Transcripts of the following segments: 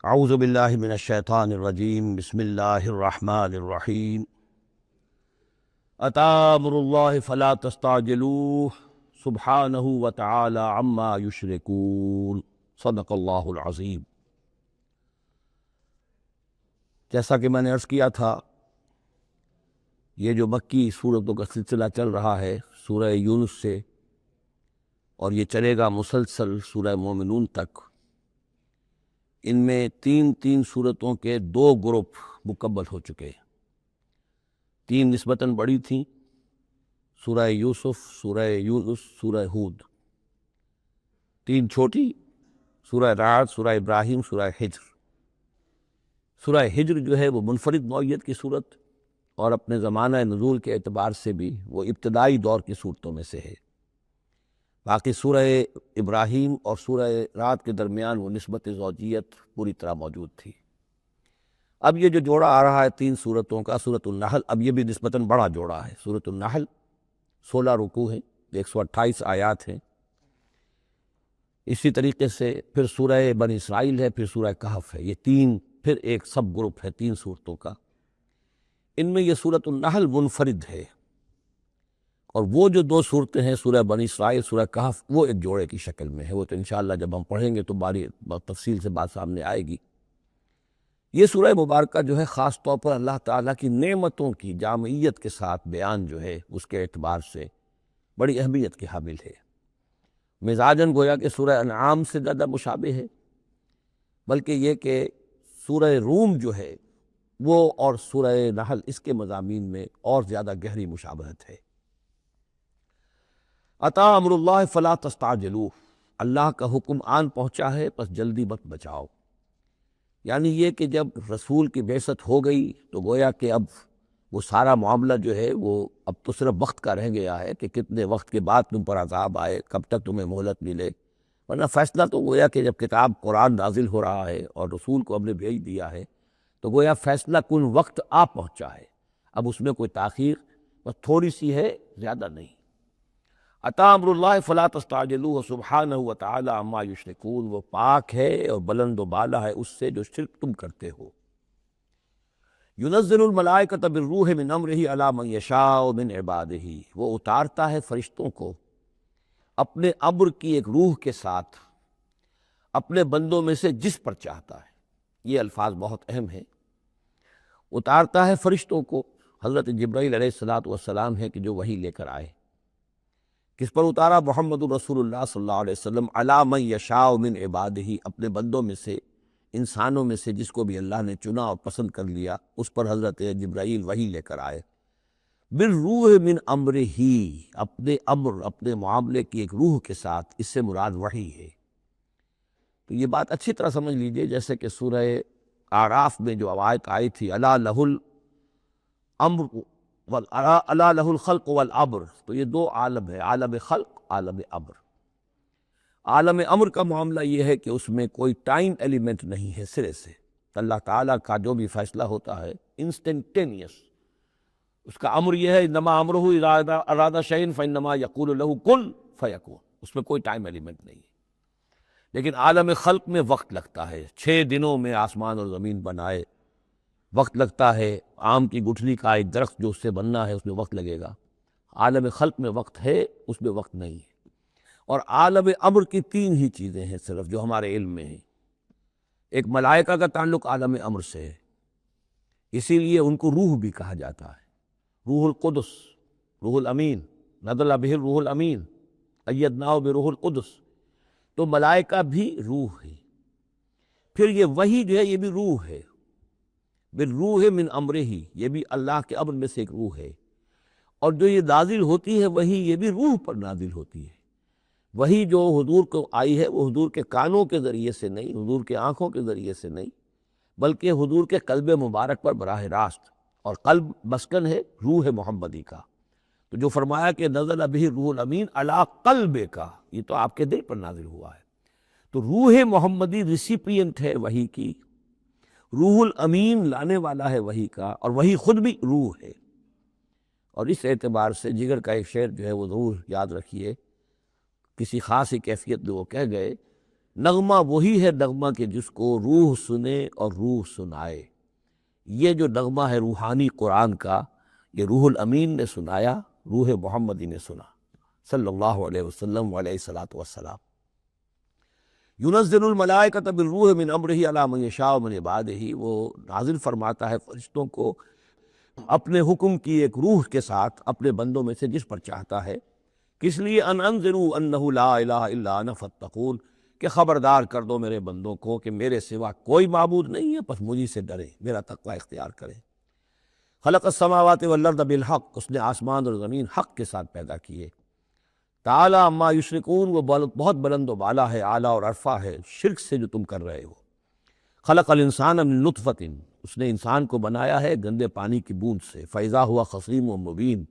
اعوذ باللہ من الشیطان الرجیم بسم اللہ الرحمن الرحیم اتی امر اللہ فلا تستعجلوہ سبحانہ وتعالی عما یشرکون صدق اللہ العظیم۔ جیسا کہ میں نے عرض کیا تھا، یہ جو مکی سورتوں کا سلسلہ چل رہا ہے سورہ یونس سے، اور یہ چلے گا مسلسل سورہ مومنون تک، ان میں تین سورتوں کے 2 گروپ مکمل ہو چکے ہیں۔ 3 نسبتاً بڑی تھیں، سورہ یوسف، سورہ یونس، سورہ ہود۔ 3 چھوٹی، سورہ رعد، سورہ ابراہیم، سورہ ہجر۔ سورہ ہجر جو ہے وہ منفرد نوعیت کی صورت، اور اپنے زمانہ نزول کے اعتبار سے بھی وہ ابتدائی دور کی صورتوں میں سے ہے۔ باقی سورہ ابراہیم اور سورہ رعد کے درمیان وہ نسبت زوجیت پوری طرح موجود تھی۔ اب یہ جو جوڑا آ رہا ہے 3 سورتوں کا، سورۃ النحل، اب یہ بھی نسبتاً بڑا جوڑا ہے۔ سورۃ النحل 16 رکوع ہیں، 128 آیات ہیں۔ اسی طریقے سے پھر سورہ بنی اسرائیل ہے، پھر سورہ کہف ہے۔ یہ 3 پھر ایک سب گروپ ہے 3 سورتوں کا۔ ان میں یہ سورۃ النحل منفرد ہے، اور وہ جو 2 صورتیں ہیں سورہ بنی اسرائیل، سورہ کہف، وہ ایک جوڑے کی شکل میں ہے۔ وہ تو انشاءاللہ جب ہم پڑھیں گے تو باری تفصیل سے بات سامنے آئے گی۔ یہ سورہ مبارکہ جو ہے خاص طور پر اللہ تعالیٰ کی نعمتوں کی جامعیت کے ساتھ بیان جو ہے اس کے اعتبار سے بڑی اہمیت کی حامل ہے۔ مزاجاً گویا کہ سورہ انعام سے زیادہ مشابہ ہے، بلکہ یہ کہ سورہ روم جو ہے وہ اور سورہ نحل اس کے مضامین میں اور زیادہ گہری مشابہت ہے۔ اتی امر اللہ فلا تستعجلوہ، اللہ کا حکم آن پہنچا ہے پس جلدی مت بچاؤ۔ یعنی یہ کہ جب رسول کی بعثت ہو گئی تو گویا کہ اب وہ سارا معاملہ جو ہے وہ اب تو صرف وقت کا رہ گیا ہے کہ کتنے وقت کے بعد تم پر عذاب آئے، کب تک تمہیں مہلت ملے، ورنہ فیصلہ تو گویا کہ جب کتاب قرآن نازل ہو رہا ہے اور رسول کو ہم نے بھیج دیا ہے تو گویا فیصلہ کن وقت آ پہنچا ہے۔ اب اس میں کوئی تاخیر بس تھوڑی سی ہے، زیادہ نہیں۔ اتی امر اللہ فلا تستعجلوہ سبحانہ وتعالی عما یشرکون، وہ پاک ہے اور بلند و بالا ہے اس سے جو شرک تم کرتے ہو۔ ینزل الملائکۃ بالروح من امرہ علی من یشاء من عبادہ، وہ اتارتا ہے فرشتوں کو اپنے امر کی ایک روح کے ساتھ اپنے بندوں میں سے جس پر چاہتا ہے۔ یہ الفاظ بہت اہم ہیں۔ اتارتا ہے فرشتوں کو، حضرت جبرائیل علیہ السلام ہے کہ جو وحی لے کر آئے۔ کس پر اتارا؟ محمد رسول اللہ صلی اللہ علیہ وسلم، علی من یشاء من عبادہ، اپنے بندوں میں سے، انسانوں میں سے جس کو بھی اللہ نے چنا اور پسند کر لیا اس پر حضرت جبرائیل وحی لے کر آئے۔ بالروح من امرہ، اپنے امر، اپنے معاملے کی ایک روح کے ساتھ، اس سے مراد وحی ہے۔ تو یہ بات اچھی طرح سمجھ لیجئے، جیسے کہ سورہ اعراف میں جو آیت آئی تھی، الا لہ الامر الا لہ الخلق والامر، تو یہ 2 عالم ہے، عالم خلق، عالم امر۔ عالم امر کا معاملہ یہ ہے کہ اس میں کوئی ٹائم ایلیمنٹ نہیں ہے سرے سے۔ اللہ تعالیٰ کا جو بھی فیصلہ ہوتا ہے انسٹنٹینیس، اس کا امر یہ ہے، انما امرہ اذا اراد شیئا فانما یقول لہ کن فیکون، اس میں کوئی ٹائم ایلیمنٹ نہیں ہے۔ لیکن عالم خلق میں وقت لگتا ہے، 6 دنوں میں آسمان اور زمین بنائے، وقت لگتا ہے۔ آم کی گٹھلی کا ایک درخت جو اس سے بننا ہے اس میں وقت لگے گا۔ عالم خلق میں وقت ہے، اس میں وقت نہیں ہے۔ اور عالم امر کی 3 ہی چیزیں ہیں صرف جو ہمارے علم میں ہیں۔ ایک ملائکہ کا تعلق عالم امر سے ہے، اسی لیے ان کو روح بھی کہا جاتا ہے۔ روح القدس، روح الامین، نزل بہ الروح الامین، ایدناہ بروح القدس، تو ملائکہ بھی روح ہے۔ پھر یہ وحی جو ہے یہ بھی روح ہے، بالروح من امرہ، یہ بھی اللہ کے امر میں سے ایک روح ہے۔ اور جو یہ نازل ہوتی ہے وحی، یہ بھی روح پر نازل ہوتی ہے۔ وحی جو حضور کو آئی ہے وہ حضور کے کانوں کے ذریعے سے نہیں، حضور کے آنکھوں کے ذریعے سے نہیں، بلکہ حضور کے قلب مبارک پر براہ راست، اور قلب مسکن ہے روح محمدی کا۔ تو جو فرمایا کہ نزل بہ الروح الامین علی قلبک، یہ تو آپ کے دل پر نازل ہوا ہے۔ تو روح محمدی ریسیپینٹ ہے وحی کی، روح الامین لانے والا ہے وحی کا، اور وحی خود بھی روح ہے۔ اور اس اعتبار سے جگر کا ایک شعر جو ہے وہ ضرور یاد رکھیے، کسی خاص ہی کیفیت میں وہ کہہ گئے نغمہ وہی ہے نغمہ کہ جس کو روح سنے اور روح سنائے۔ یہ جو نغمہ ہے روحانی قرآن کا، یہ روح الامین نے سنایا، روح محمدی نے سنا صلی اللہ علیہ وسلم علیہ الصلاۃ والسلام۔ ينزل الملائکۃ بالروح من امرہ علی من یشاء من عبادہ، وہ نازل فرماتا ہے فرشتوں کو اپنے حکم کی ایک روح کے ساتھ اپنے بندوں میں سے جس پر چاہتا ہے۔ کس لیے؟ ان انذروا انہ لا الہ الا انا فاتقون، کہ خبردار کر دو میرے بندوں کو کہ میرے سوا کوئی معبود نہیں ہے، بس مجھی سے ڈریں، میرا تقوی اختیار کریں۔ خلق السماوات والارض بالحق، اس نے آسمان اور زمین حق کے ساتھ پیدا کیے۔ تعالی عما یشرکون، وہ بہت بلند و بالا ہے، اعلیٰ اور عرفہ ہے شرک سے جو تم کر رہے ہو۔ خلق الانسان من نطفۃ، اس نے انسان کو بنایا ہے گندے پانی کی بوند سے، فاذا ہوا خصیم و مبین،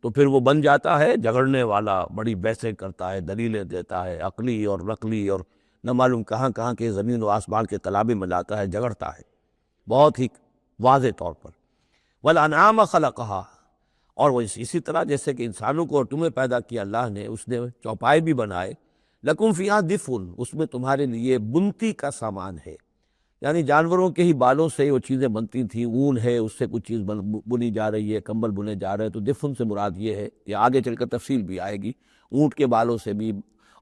تو پھر وہ بن جاتا ہے جھگڑنے والا، بڑی بحثیں کرتا ہے، دلیلیں دیتا ہے، عقلی اور نقلی اور نہ معلوم کہاں کہاں کے زمین و آسمان کے تلابے میں لاتا ہے، جھگڑتا ہے بہت ہی واضح طور پر۔ والانعام خلقہا، اور وہ اسی طرح جیسے کہ انسانوں کو اور تمہیں پیدا کیا اللہ نے، اس نے چوپائے بھی بنائے، لکم فیہا دفء، اس میں تمہارے لیے بنتی کا سامان ہے، یعنی جانوروں کے ہی بالوں سے وہ چیزیں بنتی تھیں، اون ہے اس سے کچھ چیز بنی جا رہی ہے، کمبل بنے جا رہے ہیں، تو دفن سے مراد یہ ہے، یہ آگے چل کر تفصیل بھی آئے گی، اونٹ کے بالوں سے بھی،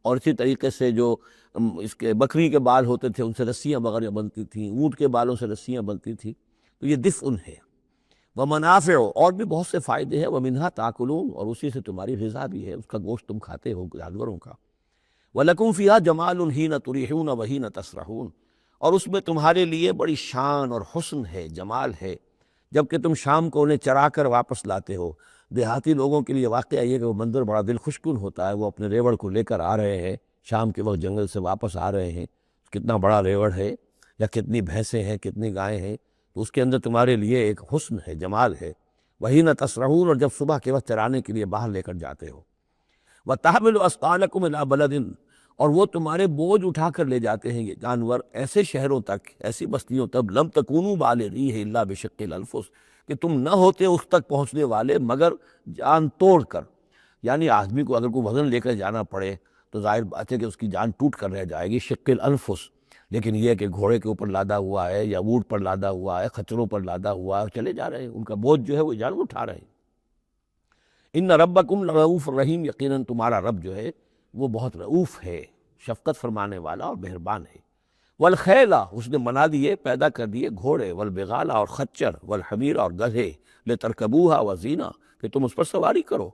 اور اسی طریقے سے جو اس کے بکری کے بال ہوتے تھے ان سے رسیاں وغیرہ بنتی تھیں، اونٹ کے بالوں سے رسیاں بنتی تھیں، تو یہ دفن ہے۔ ومنافع، اور بھی بہت سے فائدے ہیں، ومنہا تاکلون، اور اسی سے تمہاری غذا بھی ہے، اس کا گوشت تم کھاتے ہو جانوروں کا۔ وَلَكُمْ فِيهَا جَمَالٌ حِينَ تُرِيحُونَ وَحِينَ تَسْرَحُونَ، اور اس میں تمہارے لیے بڑی شان اور حسن ہے، جمال ہے، جب کہ تم شام کو انہیں چرا کر واپس لاتے ہو۔ دیہاتی لوگوں کے لیے واقعہ یہ کہ وہ منظر بڑا دل خوشکن ہوتا ہے، وہ اپنے ریوڑ کو لے کر آ رہے ہیں، شام کے وقت جنگل سے واپس آ رہے ہیں، کتنا بڑا ریوڑ ہے، یا کتنی بھینسیں ہیں، کتنی گائیں ہیں، تو اس کے اندر تمہارے لیے ایک حسن ہے، جمال ہے۔ وحین تسرحون، اور جب صبح کے وقت چرانے کے لیے باہر لے کر جاتے ہو۔ وتحمل اثقالکم الی بلد، اور وہ تمہارے بوجھ اٹھا کر لے جاتے ہیں یہ جانور ایسے شہروں تک، ایسی بستیوں تک، لم تکونوا بالغیہ الا بشق الانفس، کہ تم نہ ہوتے اس تک پہنچنے والے مگر جان توڑ کر، یعنی آدمی کو اگر کوئی وزن لے کر جانا پڑے تو ظاہر بات ہے کہ اس کی جان ٹوٹ کر رہ جائے گی، شق الانفس، لیکن یہ کہ گھوڑے کے اوپر لادا ہوا ہے یا اونٹ پر لادا ہوا ہے، خچروں پر لادا ہوا ہے، چلے جا رہے ہیں، ان کا بوجھ جو ہے وہ جانور اٹھا رہے ہیں۔ ان ربکم لرؤوف رحیم، یقیناً تمہارا رب جو ہے وہ بہت رؤوف ہے، شفقت فرمانے والا اور مہربان ہے۔ والخیلا، اس نے بنا دیے، پیدا کر دیے گھوڑے، والبغال، اور خچر، والحمیر، اور گدھے، لترکبوہا وزینہ، کہ تم اس پر سواری کرو۔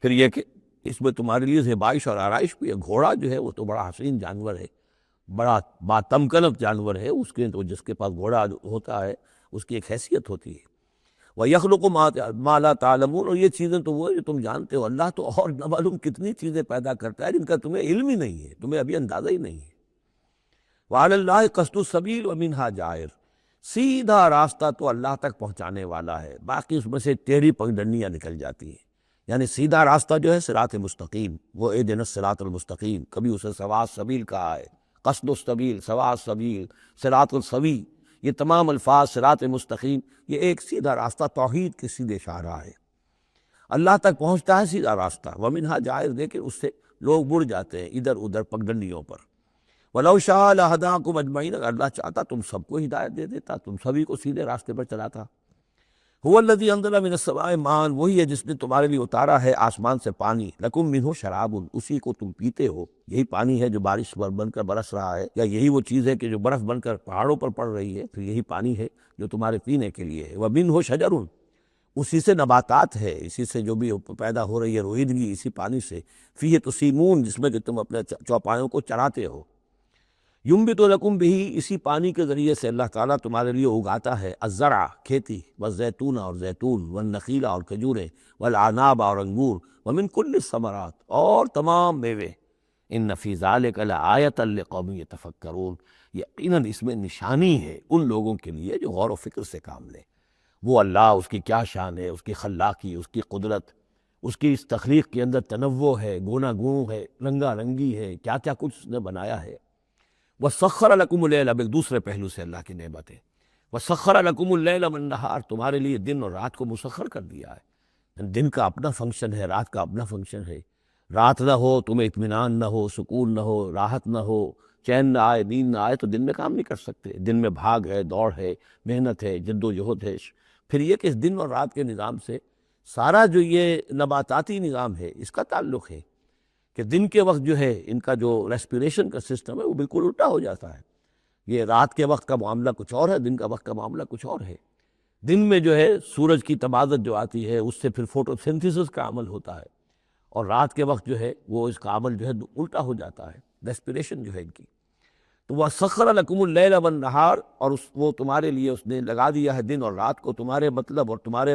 پھر یہ کہ اس میں تمہارے لیے زیبائش اور آرائش بھی ہے۔ گھوڑا جو ہے وہ تو بڑا حسین جانور ہے، بڑا باتمکنف جانور ہے، اس کے تو جس کے پاس گھوڑا ہوتا ہے اس کی ایک حیثیت ہوتی ہے۔ وَيَخْلُقُ مَا لَا تَعْلَمُونَ، اور یہ چیزیں تو وہ ہے جو تم جانتے ہو، اللہ تو اور نہ معلوم کتنی چیزیں پیدا کرتا ہے جن کا تمہیں علم ہی نہیں ہے، تمہیں ابھی اندازہ ہی نہیں ہے۔ وَعَلَى اللَّهِ قَصْدُ السَّبِيلِ وَمِنْهَا جَائِرٌ، سیدھا راستہ تو اللہ تک پہنچانے والا ہے، باقی اس میں سے ٹیڑھی پگڈنیاں نکل جاتی ہیں، یعنی سیدھا راستہ جو ہے صراط مستقیم، وہ اہدنا الصراط المستقیم، کبھی اسے سواء السبیل کہا ہے، قصد السبیل، سواء السبیل، صراط السوی، یہ تمام الفاظ صراط مستقیم، یہ ایک سیدھا راستہ توحید کے سیدھے شاہراہ ہے، اللہ تک پہنچتا ہے سیدھا راستہ۔ ومنہا جائر، لیکن اس سے لوگ مڑ جاتے ہیں ادھر ادھر پگڈنڈیوں پر۔ وَلَوْ شَاءَ لَهَدَاكُمْ أَجْمَعِينَ، اگر اللہ چاہتا تم سب کو ہدایت دے دیتا، تم سبھی کو سیدھے راستے پر چلاتا۔ هُوَ الَّذِي أَنزَلَ مِنَ السَّمَاءِ مَاءً، وہی ہے جس نے تمہارے لیے اتارا ہے آسمان سے پانی، لَكُم مِّنْهُ شَرَابٌ، اسی کو تم پیتے ہو، یہی پانی ہے جو بارش بن کر برس رہا ہے، یا یہی وہ چیز ہے کہ جو برف بن کر پہاڑوں پر پڑ رہی ہے، تو یہی پانی ہے جو تمہارے پینے کے لیے ہے۔ وَمِنْهُ شَجَرٌ، اسی سے نباتات ہے، اسی سے جو بھی پیدا ہو رہی ہے روئیدگی اسی پانی سے۔ فِيهِ تُسِيمُونَ، جس میں کہ تم اپنے چوپایوں کو چراتے ہو۔ ينبت لکم بہی، اسی پانی کے ذریعے سے اللہ تعالیٰ تمہارے لیے اگاتا ہے، الزرع، کھیتی، والزیتون، اور زیتون، والنخیل، اور کھجوریں، والاعناب، اور انگور، ومن کل الثمرات، اور تمام میوے۔ ان فی ذلک لآیۃ لقوم یتفکرون، یقیناً اس میں نشانی ہے ان لوگوں کے لیے جو غور و فکر سے کام لیں۔ وہ اللہ، اس کی کیا شان ہے، اس کی خلاقی، اس کی قدرت، اس کی اس تخلیق کے اندر تنوع ہے، گونا گوں ہے، رنگا رنگی ہے، کیا کیا کچھ اس نے بنایا ہے۔ وَسَخَّرَ لَكُمُ اللَّيْلَ، اب ایک دوسرے پہلو سے اللہ کی نعمت ہے۔ وَسَخَّرَ لَكُمُ اللَّيْلَ وَالنَّهَارَ، تمہارے لیے دن اور رات کو مسخر کر دیا ہے۔ دن کا اپنا فنکشن ہے، رات کا اپنا فنکشن ہے۔ رات نہ ہو تمہیں اطمینان نہ ہو، سکون نہ ہو، راحت نہ ہو، چین نہ آئے، نیند نہ آئے تو دن میں کام نہیں کر سکتے۔ دن میں بھاگ ہے، دوڑ ہے، محنت ہے، جد و جہد ہے۔ پھر یہ کہ اس دن اور رات کے نظام سے سارا جو یہ نباتاتی نظام ہے اس کا تعلق ہے کہ دن کے وقت جو ہے ان کا جو ریسپیریشن کا سسٹم ہے وہ بالکل الٹا ہو جاتا ہے۔ یہ رات کے وقت کا معاملہ کچھ اور ہے، دن کا وقت کا معاملہ کچھ اور ہے۔ دن میں جو ہے سورج کی تبادت جو آتی ہے اس سے پھر فوٹو سنتھسس کا عمل ہوتا ہے، اور رات کے وقت جو ہے وہ اس کا عمل جو ہے الٹا ہو جاتا ہے، ریسپیریشن جو ہے ان کی۔ تو وَسَخَّرَ لَكُمُ اللَّيْلَ وَالنَّهَارَ، اور وہ تمہارے لیے اس نے لگا دیا ہے دن اور رات کو تمہارے مطلب اور تمہارے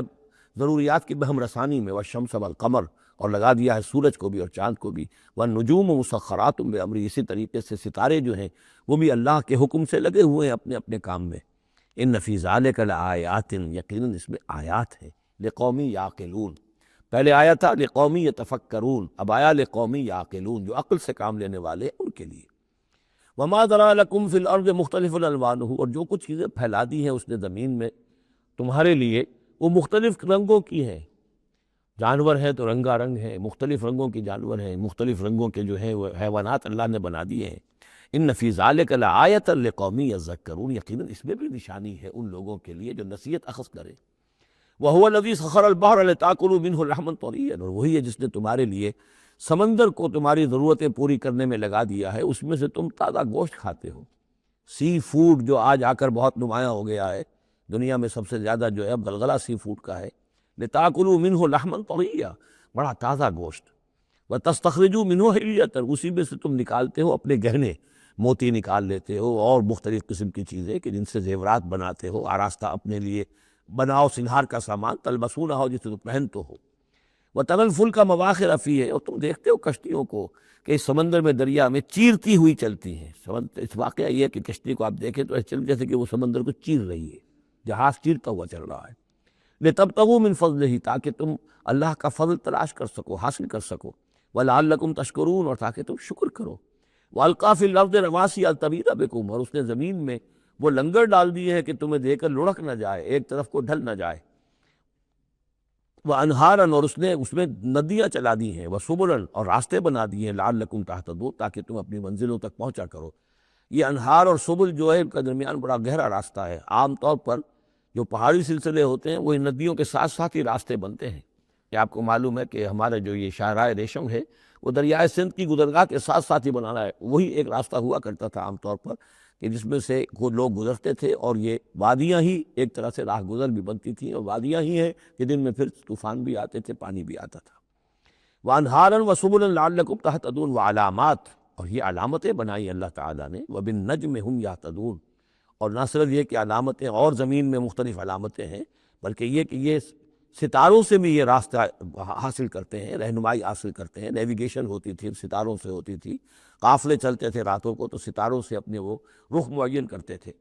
ضروریات کی بہم رسانی میں، وَالشَّمْسَ وَالْقَمَرَ، اور لگا دیا ہے سورج کو بھی اور چاند کو بھی، وَالنُّجُومُ مُسَخَّرَاتٌ بِأَمْرِهِ، اسی طریقے سے ستارے جو ہیں وہ بھی اللہ کے حکم سے لگے ہوئے ہیں اپنے اپنے کام میں۔ ان فی ذالک لآیات، یقیناً اس میں آیات ہیں، لقوم یعقلون۔ پہلے آیا تھا لقوم یتفکرون، اب آیا لقوم یعقلون، جو عقل سے کام لینے والے ہیں ان کے لیے۔ وما ذرا لکم فی الارض مختلف الوانہ، اور جو کچھ چیزیں پھیلا دی ہیں اس نے زمین میں تمہارے لیے وہ مختلف رنگوں کی ہیں۔ جانور ہیں تو رنگا رنگ ہیں، مختلف رنگوں کے جانور ہیں، مختلف رنگوں کے جو ہیں وہ حیوانات اللہ نے بنا دیے ہیں۔ ان فی ذالک لآیۃ لقوم یذکرون، یقیناً اس میں بھی نشانی ہے ان لوگوں کے لیے جو نصیحت اخذ کرے۔ وَهُوَ الَّذِي سَخَّرَ الْبَحْرَ لِتَأْكُلُوا مِنْهُ لَحْمًا طَرِيًّا، اور وہی ہے جس نے تمہارے لیے سمندر کو تمہاری ضرورتیں پوری کرنے میں لگا دیا ہے، اس میں سے تم تازہ گوشت کھاتے ہو۔ سی فوڈ جو آج آ کر بہت نمایاں ہو گیا ہے، دنیا میں سب سے زیادہ جو ہے اب غلغلہ سی فوڈ کا ہے۔ لِتَأْكُلُوا مِنْهُ لَحْمًا طَرِيًّا، بڑا تازہ گوشت۔ وَتَسْتَخْرِجُوا مِنْهُ حِلْيَةً، اسی میں سے تم نکالتے ہو اپنے گہنے، موتی نکال لیتے ہو اور مختلف قسم کی چیزیں کہ جن سے زیورات بناتے ہو، آراستہ اپنے لیے بناؤ، سنہار کا سامان، تلبسونہ ہو جسے تم پہن تو ہو۔ وَتَرَى الْفُلْكَ مَوَاخِرَ فِيهِ، اور تم دیکھتے ہو کشتیوں کو کہ اس سمندر میں، دریا میں چیرتی ہوئی چلتی ہیں۔ اس واقعہ یہ ہے کہ کشتی کو آپ دیکھیں تو ایسے جیسے کہ وہ سمندر کو چیر رہی ہے، جہاز چیرتا ہوا چل رہا ہے۔ لِتَبْتَغُوا مِنْ فَضْلِهِ، تاکہ تم اللہ کا فضل تلاش کر سکو، حاصل کر سکو۔ وَلَعَلَّكُمْ تَشْكُرُونَ، اور تاکہ تم شکر کرو۔ وَأَلْقَىٰ فِي الْأَرْضِ رَوَاسِيَ أَن تَمِيدَ بِكُمْ، اور اس نے زمین میں وہ لنگر ڈال دیے ہیں کہ تمہیں دے کر لڑک نہ جائے، ایک طرف کو ڈھل نہ جائے۔ وَأَنْهَارًا، اور اس میں ندیاں چلا دی ہیں، وَسُبُلًا، اور راستے بنا دیے ہیں، لَعَلَّكُمْ تَهْتَدُونَ، تاکہ تم اپنی منزلوں تک پہنچا کرو۔ یہ انہار اور سبل جو ہے ان کا درمیان بڑا گہرا راستہ ہے۔ عام طور پر جو پہاڑی سلسلے ہوتے ہیں وہ ان ندیوں کے ساتھ ساتھ ہی راستے بنتے ہیں۔ کہ آپ کو معلوم ہے کہ ہمارا جو یہ شاہراہ ریشم ہے وہ دریائے سندھ کی گزرگاہ کے ساتھ ساتھ ہی بنانا ہے، وہی ایک راستہ ہوا کرتا تھا عام طور پر کہ جس میں سے لوگ گزرتے تھے، اور یہ وادیاں ہی ایک طرح سے راہ گزر بھی بنتی تھیں، اور وادیاں ہی ہیں کہ جن میں پھر طوفان بھی آتے تھے، پانی بھی آتا تھا۔ وَأَنْهَارًا وَسُبُلًا لَعَلَّكُمْ تَهْتَدُونَ، وَعَلَامَاتٍ، اور یہ علامتیں بنائی اللہ تعالیٰ نے، وَبِالنَّجْمِ هُمْ يَهْتَدُونَ، اور نہ صرف یہ کہ علامتیں اور زمین میں مختلف علامتیں ہیں، بلکہ یہ کہ یہ ستاروں سے بھی یہ راستہ حاصل کرتے ہیں، رہنمائی حاصل کرتے ہیں۔ نیویگیشن ہوتی تھی ستاروں سے ہوتی تھی، قافلے چلتے تھے راتوں کو تو ستاروں سے اپنے وہ رخ معین کرتے تھے۔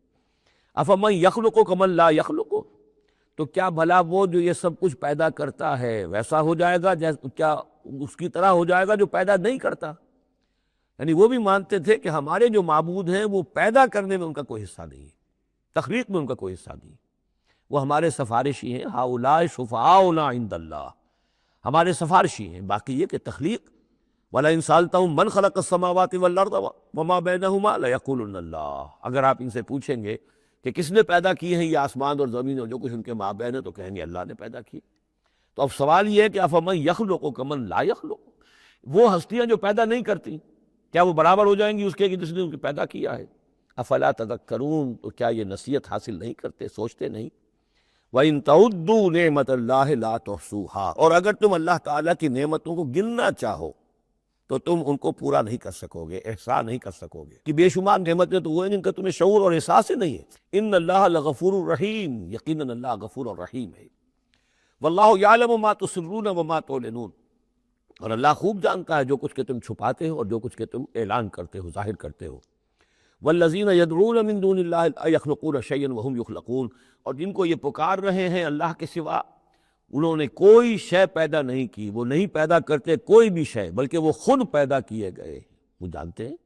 افمن یخلق کمن لا یخلق، تو کیا بھلا وہ جو یہ سب کچھ پیدا کرتا ہے ویسا ہو جائے گا، کیا اس کی طرح ہو جائے گا جو پیدا نہیں کرتا؟ یعنی وہ بھی مانتے تھے کہ ہمارے جو معبود ہیں وہ پیدا کرنے میں ان کا کوئی حصہ نہیں ہے، تخلیق میں ان کا کوئی حصہ نہیں، وہ ہمارے سفارشی ہیں۔ ہؤلاء شفعاؤنا عند اللہ، ہمارے سفارشی ہیں۔ باقی یہ کہ تخلیق، وَلَئِن سَأَلْتَهُم مَّنْ خَلَقَ السَّمَاوَاتِ وَالْأَرْضَ وَمَا بَيْنَهُمَا لَيَقُولُنَّ اللَّهُ، اگر آپ ان سے پوچھیں گے کہ کس نے پیدا کی ہیں یہ آسمان اور زمین اور جو کچھ ان کے مابین ہے، تو کہیں گے اللہ نے پیدا کی۔ تو اب سوال یہ ہے کہ افمن یخلق کمن لا یخلق، وہ ہستیاں جو پیدا نہیں کرتی کیا وہ برابر ہو جائیں گی اس کے کہ جس نے ان کو پیدا کیا ہے؟ افلا تذکرون، تو کیا یہ نصیحت حاصل نہیں کرتے، سوچتے نہیں؟ وَإِن تَعُدُّوا نِعْمَتَ اللَّهِ لَا تُحْصُوهَا، اور اگر تم اللہ تعالیٰ کی نعمتوں کو گننا چاہو تو تم ان کو پورا نہیں کر سکو گے، احصاء نہیں کر سکو گے کہ بے شمار نعمتیں تو وہ ہیں جن کا تمہیں شعور اور احساس ہی نہیں ہے۔ ان اللہ لغفور الرحیم، یقیناً اللہ غفور الرحیم ہے۔ واللہ یعلم ما تسرون وما تعلنون، اور اللہ خوب جانتا ہے جو کچھ کہ تم چھپاتے ہو اور جو کچھ کہ تم اعلان کرتے ہو، ظاہر کرتے ہو۔ والذین یدعون من دون اللہ لا یخلقون شیئا وهم یخلقون، اور جن کو یہ پکار رہے ہیں اللہ کے سوا، انہوں نے کوئی شے پیدا نہیں کی، وہ نہیں پیدا کرتے کوئی بھی شے، بلکہ وہ خود پیدا کیے گئے۔ وہ جانتے ہیں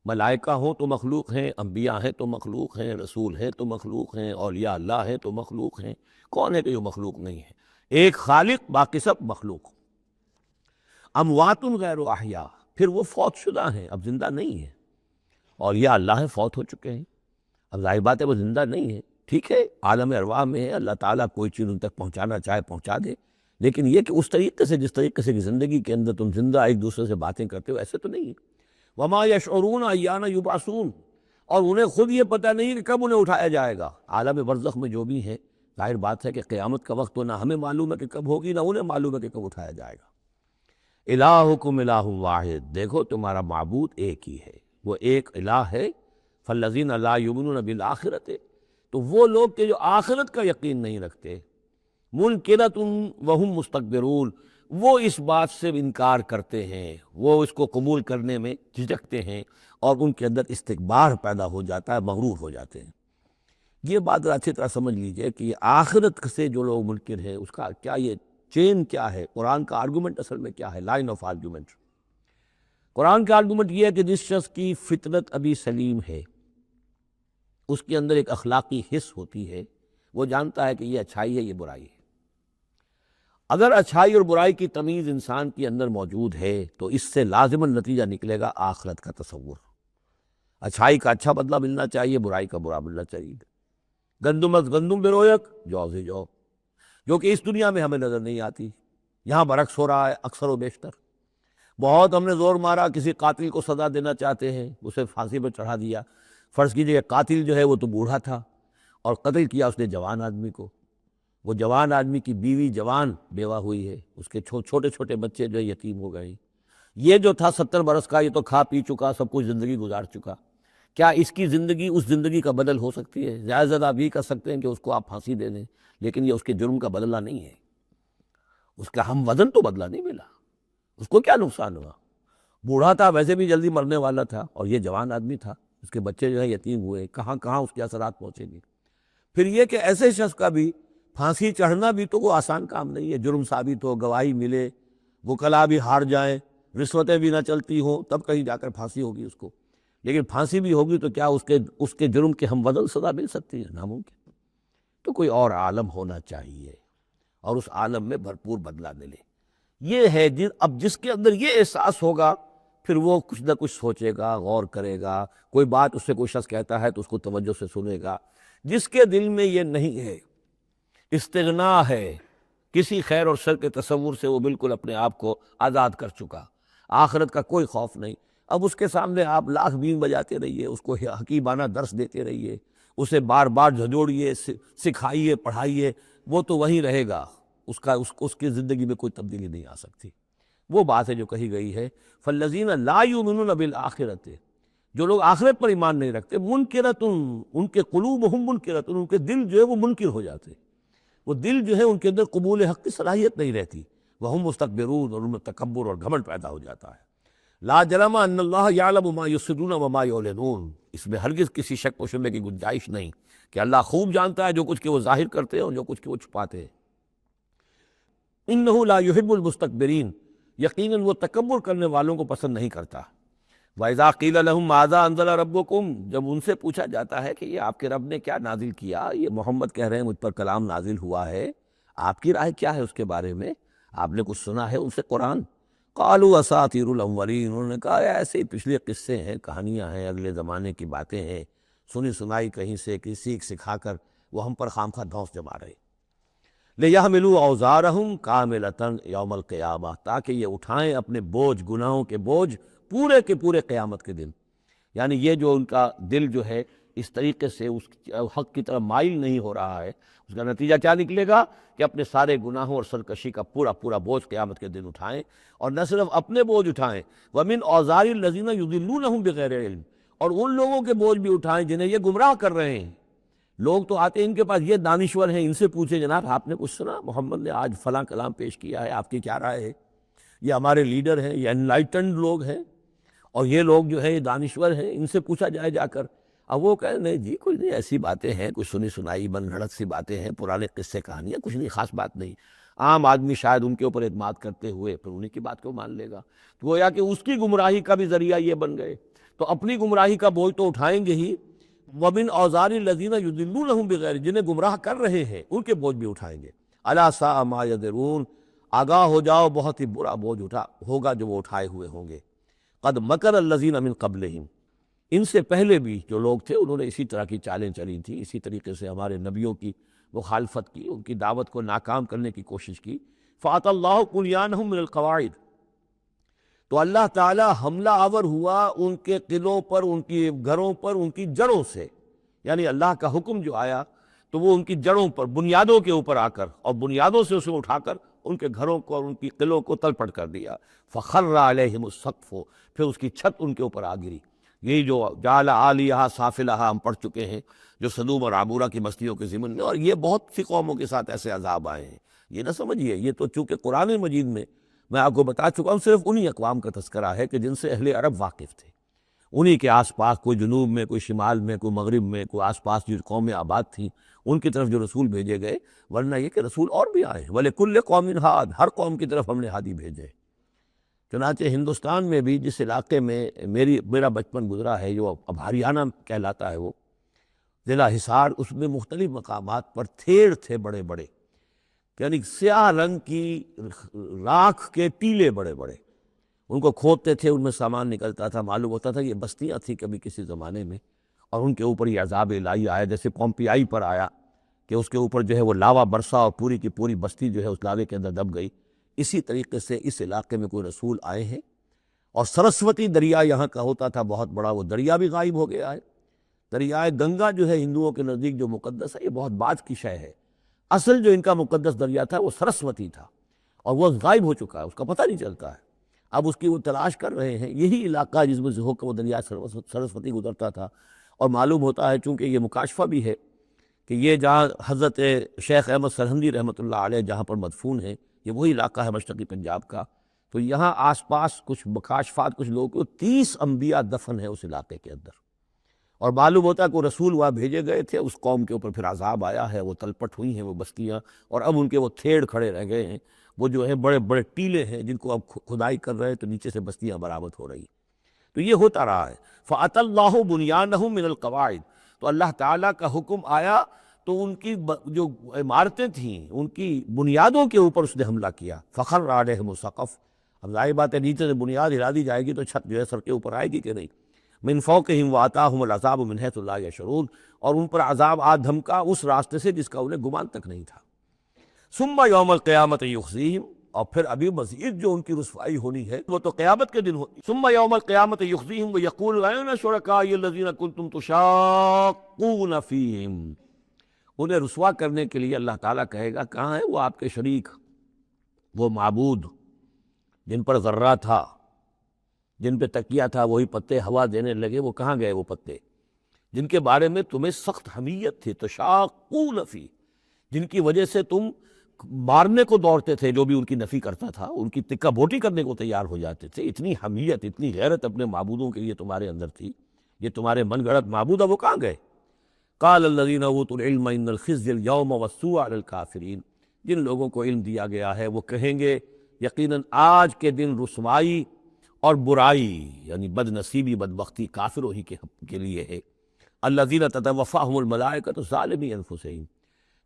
ملائکہ ہوں تو مخلوق ہیں، انبیاء ہیں تو مخلوق ہیں، رسول ہیں تو مخلوق ہیں، اولیاء اللہ ہیں تو مخلوق ہیں۔ کون ہے کہ جو مخلوق نہیں ہے؟ ایک خالق، باقی سب مخلوق۔ اموات غیر احیاء، پھر وہ فوت شدہ ہیں، اب زندہ نہیں ہیں۔ اور یہ اللہ فوت ہو چکے ہیں، اب ظاہر بات ہے وہ زندہ نہیں ہے، ٹھیک ہے عالم ارواح میں ہے، اللہ تعالیٰ کوئی چیز ان تک پہنچانا چاہے پہنچا دے، لیکن یہ کہ اس طریقے سے جس طریقے سے زندگی کے اندر تم زندہ ایک دوسرے سے باتیں کرتے ہو ایسے تو نہیں ہے۔ وما یشعرون ایان یبعثون، اور انہیں خود یہ پتہ نہیں کہ کب انہیں اٹھایا جائے گا۔ عالم برزخ میں جو بھی ہیں، ظاہر بات ہے کہ قیامت کا وقت تو نہ ہمیں معلوم ہے کہ کب ہوگی، نہ انہیں معلوم ہے کہ کب اٹھایا جائے گا۔ الہکم الہ واحد، دیکھو تمہارا معبود ایک ہی ہے، وہ ایک الہ ہے۔ فالذین لا یؤمنون بالآخرۃ، تو وہ لوگ کہ جو آخرت کا یقین نہیں رکھتے، منکرۃ وہم مستکبرون، وہ اس بات سے انکار کرتے ہیں، وہ اس کو قبول کرنے میں جھجکتے ہیں، اور ان کے اندر استکبار پیدا ہو جاتا ہے، مغرور ہو جاتے ہیں۔ یہ بات اچھی طرح سمجھ لیجئے کہ یہ آخرت سے جو لوگ منکر ہیں، اس کا کیا یہ چین کیا ہے، قرآن کا آرگومنٹ اصل میں کیا ہے، لائن آف آرگومنٹ۔ قرآن کا آرگومنٹ یہ ہے کہ جس شخص کی فطرت ابھی سلیم ہے، اس کے اندر ایک اخلاقی حس ہوتی ہے، وہ جانتا ہے کہ یہ اچھائی ہے، یہ برائی ہے۔ اگر اچھائی اور برائی کی تمیز انسان کے اندر موجود ہے تو اس سے لازماً نتیجہ نکلے گا آخرت کا تصور۔ اچھائی کا اچھا بدلہ ملنا چاہیے، برائی کا برا ملنا چاہیے۔ گندم از گندم برویک، جو سے جو، جو کہ اس دنیا میں ہمیں نظر نہیں آتی، یہاں برعکس ہو رہا ہے اکثر و بیشتر۔ بہت ہم نے زور مارا، کسی قاتل کو سزا دینا چاہتے ہیں، اسے پھانسی پر چڑھا دیا۔ فرض کیجئے کہ قاتل جو ہے وہ تو بوڑھا تھا اور قتل کیا اس نے جوان آدمی کو، وہ جوان آدمی کی بیوی جوان بیوہ ہوئی ہے، اس کے چھوٹے چھوٹے بچے جو یتیم ہو گئے۔ یہ جو تھا 70 برس کا، یہ تو کھا پی چکا، سب کچھ زندگی گزار چکا، کیا اس کی زندگی اس زندگی کا بدل ہو سکتی ہے؟ زیادہ زیادہ آپ یہ کر سکتے ہیں کہ اس کو آپ پھانسی دے دیں، لیکن یہ اس کے جرم کا بدلہ نہیں ہے، اس کا ہم وزن تو بدلہ نہیں ملا۔ اس کو کیا نقصان ہوا؟ بوڑھا تھا، ویسے بھی جلدی مرنے والا تھا، اور یہ جوان آدمی تھا، اس کے بچے جو ہے یتیم ہوئے، کہاں کہاں اس کے اثرات پہنچیں گے۔ پھر یہ کہ ایسے شخص کا بھی پھانسی چڑھنا بھی تو وہ آسان کام نہیں ہے، جرم ثابت ہو، گواہی ملے، وکلاء بھی ہار جائیں، رشوتیں بھی نہ چلتی ہوں، تب کہیں جا کر پھانسی ہوگی اس کو۔ لیکن پھانسی بھی ہوگی تو کیا اس کے جرم کے ہم وزن سزا مل سکتی ہے؟ ناممکن۔ تو کوئی اور عالم ہونا چاہیے اور اس عالم میں بھرپور بدلہ ملے۔ یہ ہے اب جس کے اندر یہ احساس ہوگا، پھر وہ کچھ نہ کچھ سوچے گا، غور کرے گا، کوئی بات اس سے کوئی شخص کہتا ہے تو اس کو توجہ سے سنے گا۔ جس کے دل میں یہ نہیں ہے، استغنا ہے، کسی خیر اور شر کے تصور سے وہ بالکل اپنے آپ کو آزاد کر چکا، آخرت کا کوئی خوف نہیں، اب اس کے سامنے آپ لاکھ بین بجاتے رہیے، اس کو حکیمانہ درس دیتے رہیے، اسے بار بار جھنجھوڑیے، سکھائیے، پڑھائیے، وہ تو وہیں رہے گا، اس کی زندگی میں کوئی تبدیلی نہیں آ سکتی۔ وہ بات ہے جو کہی گئی ہے فَالَّذِينَ لَا يُؤْمِنُونَ بِالْآخِرَةِ، جو لوگ آخرت پر ایمان نہیں رکھتے، منکرۃ، ان کے قلوبہم منکرۃ، ان کے دل جو ہے وہ منکر ہو جاتے، وہ دل جو ہے ان کے اندر قبول حق کی صلاحیت نہیں رہتی، وہم مستکبرون، اور ان میں تکبر اور گھمنڈ پیدا ہو جاتا ہے۔ لا جرم ان اللہ یعلم ما یسرون وما یعلنون، اس میں ہرگز کسی شک و شبہ کی گنجائش نہیں کہ اللہ خوب جانتا ہے جو کچھ کہ وہ ظاہر کرتے ہیں اور جو کچھ کہ وہ چھپاتے ہیں۔ انہ لا یحب المستکبرین، یقیناً وہ تکبر کرنے والوں کو پسند نہیں کرتا۔ وَإِذَا قِيلَ لَهُمْ مَاذَا أَنزَلَ رَبُّكُمْ، جب ان سے پوچھا جاتا ہے کہ یہ آپ کے رب نے کیا نازل کیا، یہ محمد کہہ رہے ہیں مجھ پر کلام نازل ہوا ہے، آپ کی رائے کیا ہے اس کے بارے میں، آپ نے کچھ سنا ہے ان سے قرآن؟ قالوا اساطیر الاولین، انہوں نے کہا ایسے ہی پچھلے قصے ہیں، کہانیاں ہیں، اگلے زمانے کی باتیں ہیں، سنی سنائی کہیں سے کسی سکھا کر وہ ہم پر خامخواہ دھونس جما رہے۔ لِيَحْمِلُوا أَوْزَارَهُمْ كَامِلَةً يَوْمَ الْقِيَامَةِ، تاکہ یہ اٹھائیں اپنے بوجھ، گناہوں کے بوجھ پورے کے پورے قیامت کے دن۔ یعنی یہ جو ان کا دل جو ہے اس طریقے سے اس حق کی طرف مائل نہیں ہو رہا ہے، اس کا نتیجہ کیا نکلے گا کہ اپنے سارے گناہوں اور سرکشی کا پورا پورا بوجھ قیامت کے دن اٹھائیں، اور نہ صرف اپنے بوجھ اٹھائیں، وَمِنْ أَوْزَارِ الَّذِينَ يُضِلُّونَهُمْ بِغَيْرِ عِلْمٍ، اور ان لوگوں کے بوجھ بھی اٹھائیں جنہیں یہ گمراہ کر رہے ہیں۔ لوگ تو آتے ہیں ان کے پاس، یہ دانشور ہیں، ان سے پوچھیں جناب آپ نے کچھ سنا، محمد نے آج فلاں کلام پیش کیا ہے، آپ کی کیا رائے ہے؟ یہ ہمارے لیڈر ہیں، یہ انلائٹنڈ لوگ ہیں، اور یہ لوگ جو ہے یہ دانشور ہیں، ان سے پوچھا جائے جا کر، اب وہ کہیں نہیں جی کوئی نہیں، ایسی باتیں ہیں، کچھ سنی سنائی من گھڑت سی باتیں ہیں، پرانے قصے کہانیاں، کچھ نہیں، خاص بات نہیں۔ عام آدمی شاید ان کے اوپر اعتماد کرتے ہوئے پھر انہیں کی بات کو مان لے گا، تو گویا کہ اس کی گمراہی کا بھی ذریعہ یہ بن گئے، تو اپنی گمراہی کا بوجھ تو اٹھائیں گے ہی، وَمِنْ أَوْزَارِ الَّذِينَ يُضِلُّونَهُمْ بِغَيْرِ، جنہیں گمراہ کر رہے ہیں ان کے بوجھ بھی اٹھائیں گے۔ أَلَا سَاءَ مَا يَزِرُونَ، آگاہ ہو جاؤ بہت ہی برا بوجھ ہوگا جو وہ اٹھائے ہوئے ہوں گے۔ قَدْ مَكَرَ الَّذِينَ مِنْ قَبْلِهِمْ، ان سے پہلے بھی جو لوگ تھے انہوں نے اسی طرح کی چالیں چلی تھیں، اسی طریقے سے ہمارے نبیوں کی مخالفت کی، ان کی دعوت کو ناکام کرنے کی کوشش کی۔ فَأَتَى اللَّهُ بُنْيَانَهُم مِّنَ الْقَوَاعِدِ، تو اللہ تعالی حملہ آور ہوا ان کے قلعوں پر، ان کی گھروں پر، ان کی جڑوں سے، یعنی اللہ کا حکم جو آیا تو وہ ان کی جڑوں پر، بنیادوں کے اوپر آ کر، اور بنیادوں سے اسے اٹھا کر ان کے گھروں کو اور ان کی قلعوں کو تلپٹ کر دیا۔ فَخَرَّ عَلَيْهِمُ السَّقْفُ، پھر اس کی چھت ان کے اوپر آ گری۔ یہی جو جعل عالیہا سافلہا ہم پڑھ چکے ہیں، جو سدوم اور عمورہ کی بستیوں کے ضمن میں، اور یہ بہت سی قوموں کے ساتھ ایسے عذاب آئے ہیں۔ یہ نہ سمجھیے، یہ تو چونکہ قرآن مجید میں آپ کو بتا چکا ہوں، صرف انہی اقوام کا تذکرہ ہے کہ جن سے اہل عرب واقف تھے، انہی کے آس پاس، کوئی جنوب میں، کوئی شمال میں، کوئی مغرب میں، کوئی آس پاس جو قومیں آباد تھیں ان کی طرف جو رسول بھیجے گئے، ورنہ یہ کہ رسول اور بھی آئے۔ وَلِكُلِّ قَوْمٍ ہَادٍ، ہر قوم کی طرف ہم نے ہادی بھیجے۔ چنانچہ ہندوستان میں بھی جس علاقے میں میرا بچپن گزرا ہے، جو اب ہریانہ کہلاتا ہے، وہ ضلع حصار، اس میں مختلف مقامات پر تھیڑ تھے بڑے بڑے، یعنی سیاہ رنگ کی راکھ کے ٹیلے بڑے بڑے، ان کو کھودتے تھے، ان میں سامان نکلتا تھا، معلوم ہوتا تھا یہ بستیاں تھیں کبھی کسی زمانے میں، اور ان کے اوپر یہ عذاب الہی آیا، جیسے پومپیائی پر آیا کہ اس کے اوپر جو ہے وہ لاوا برسا اور پوری کی پوری بستی جو ہے اس لاوے کے اندر دب گئی۔ اسی طریقے سے اس علاقے میں کوئی رسول آئے ہیں، اور سرسوتی دریا یہاں کا ہوتا تھا بہت بڑا، وہ دریا بھی غائب ہو گیا ہے۔ دریائے گنگا جو ہے ہندوؤں کے نزدیک جو مقدس ہے، یہ بہت بعد کی شے ہے۔ اصل جو ان کا مقدس دریا تھا وہ سرسوتی تھا، اور وہ غائب ہو چکا ہے، اس کا پتہ نہیں چلتا ہے۔ اب اس کی وہ تلاش کر رہے ہیں، یہی علاقہ جس میں سے ہو کر وہ دریا سرسوتی گزرتا تھا، اور معلوم ہوتا ہے چونکہ یہ مکاشفہ بھی ہے کہ یہ جہاں حضرت شیخ احمد سرہندی رحمۃ اللہ علیہ جہاں پر مدفون ہیں، یہ وہی علاقہ ہے مشرقی پنجاب کا، تو یہاں آس پاس کچھ مکاشفات، کچھ لوگوں کو 30 انبیاء دفن ہیں اس علاقے کے اندر، اور معلوم ہوتا ہے کہ وہ رسول وہاں بھیجے گئے تھے، اس قوم کے اوپر پھر عذاب آیا ہے، وہ تلپٹ ہوئی ہیں وہ بستیاں، اور اب ان کے وہ تھیڑ کھڑے رہ گئے ہیں، وہ جو ہے بڑے بڑے ٹیلے ہیں جن کو اب کھدائی کر رہے ہیں تو نیچے سے بستیاں برآمد ہو رہی ہیں۔ تو یہ ہوتا رہا ہے۔ فَأَتَى اللَّهُ بُنْيَانَهُم مِّنَ الْقَوَاعِدِ، تو اللہ تعالیٰ کا حکم آیا تو ان کی جو عمارتیں تھیں ان کی بنیادوں کے اوپر اس نے حملہ کیا۔ فَخَرَّ عَلَيْهِمُ السَّقْفُ، اب ظاہر بات ہے نیچے سے بنیاد ہلا دی جائے گی تو چھت جو ہے سر کے اوپر آئے گی کہ نہیں۔ مِن فَوْقِهِمْ وَأَتَاهُمُ الْعَذَابُ مِنْ حَيْثُ لَا يَشْعُرُونَ، اور ان پر عذاب آ دھمکا اس راستے سے جس کا انہیں گمان تک نہیں تھا۔ ثُمَّ يَوْمَ الْقِيَامَةِ يُخْزِيهِمْ، اور پھر ابھی مزید جو ان کی رسوائی ہونی ہے وہ تو قیامت کے دن ہوگی۔ ثُمَّ يَوْمَ الْقِيَامَةِ يُخْزِيهِمْ وَيَقُولُ أَيْنَ شُرَكَائِيَ الَّذِينَ كُنتُمْ تُشَاقُّونَ فِيهِمْ، انہیں رسوا کرنے کے لیے اللہ تعالیٰ کہے گا کہاں ہے وہ آپ کے شریک، وہ معبود جن پر ذرہ تھا، جن پہ تکیہ تھا، وہی پتے ہوا دینے لگے، وہ کہاں گئے وہ پتے جن کے بارے میں تمہیں سخت حمیت تھی، تشاقون فی، جن کی وجہ سے تم مارنے کو دوڑتے تھے، جو بھی ان کی نفی کرتا تھا ان کی تکہ بوٹی کرنے کو تیار ہو جاتے تھے۔ اتنی حمیت، اتنی غیرت اپنے معبودوں کے لیے تمہارے اندر تھی، یہ تمہارے من گڑت معبود، وہ کہاں گئے؟ قال الذین اوتوا العلم ان الخزي اليوم والسوء علی الکافرین، جن لوگوں کو علم دیا گیا ہے وہ کہیں گے یقیناً آج کے دن رسوائی اور برائی، یعنی بد نصیبی، بدبختی کافروں ہی کے لیے ہے۔ الذین تتوفاہم الملائکۃ ظالمی انفسہم،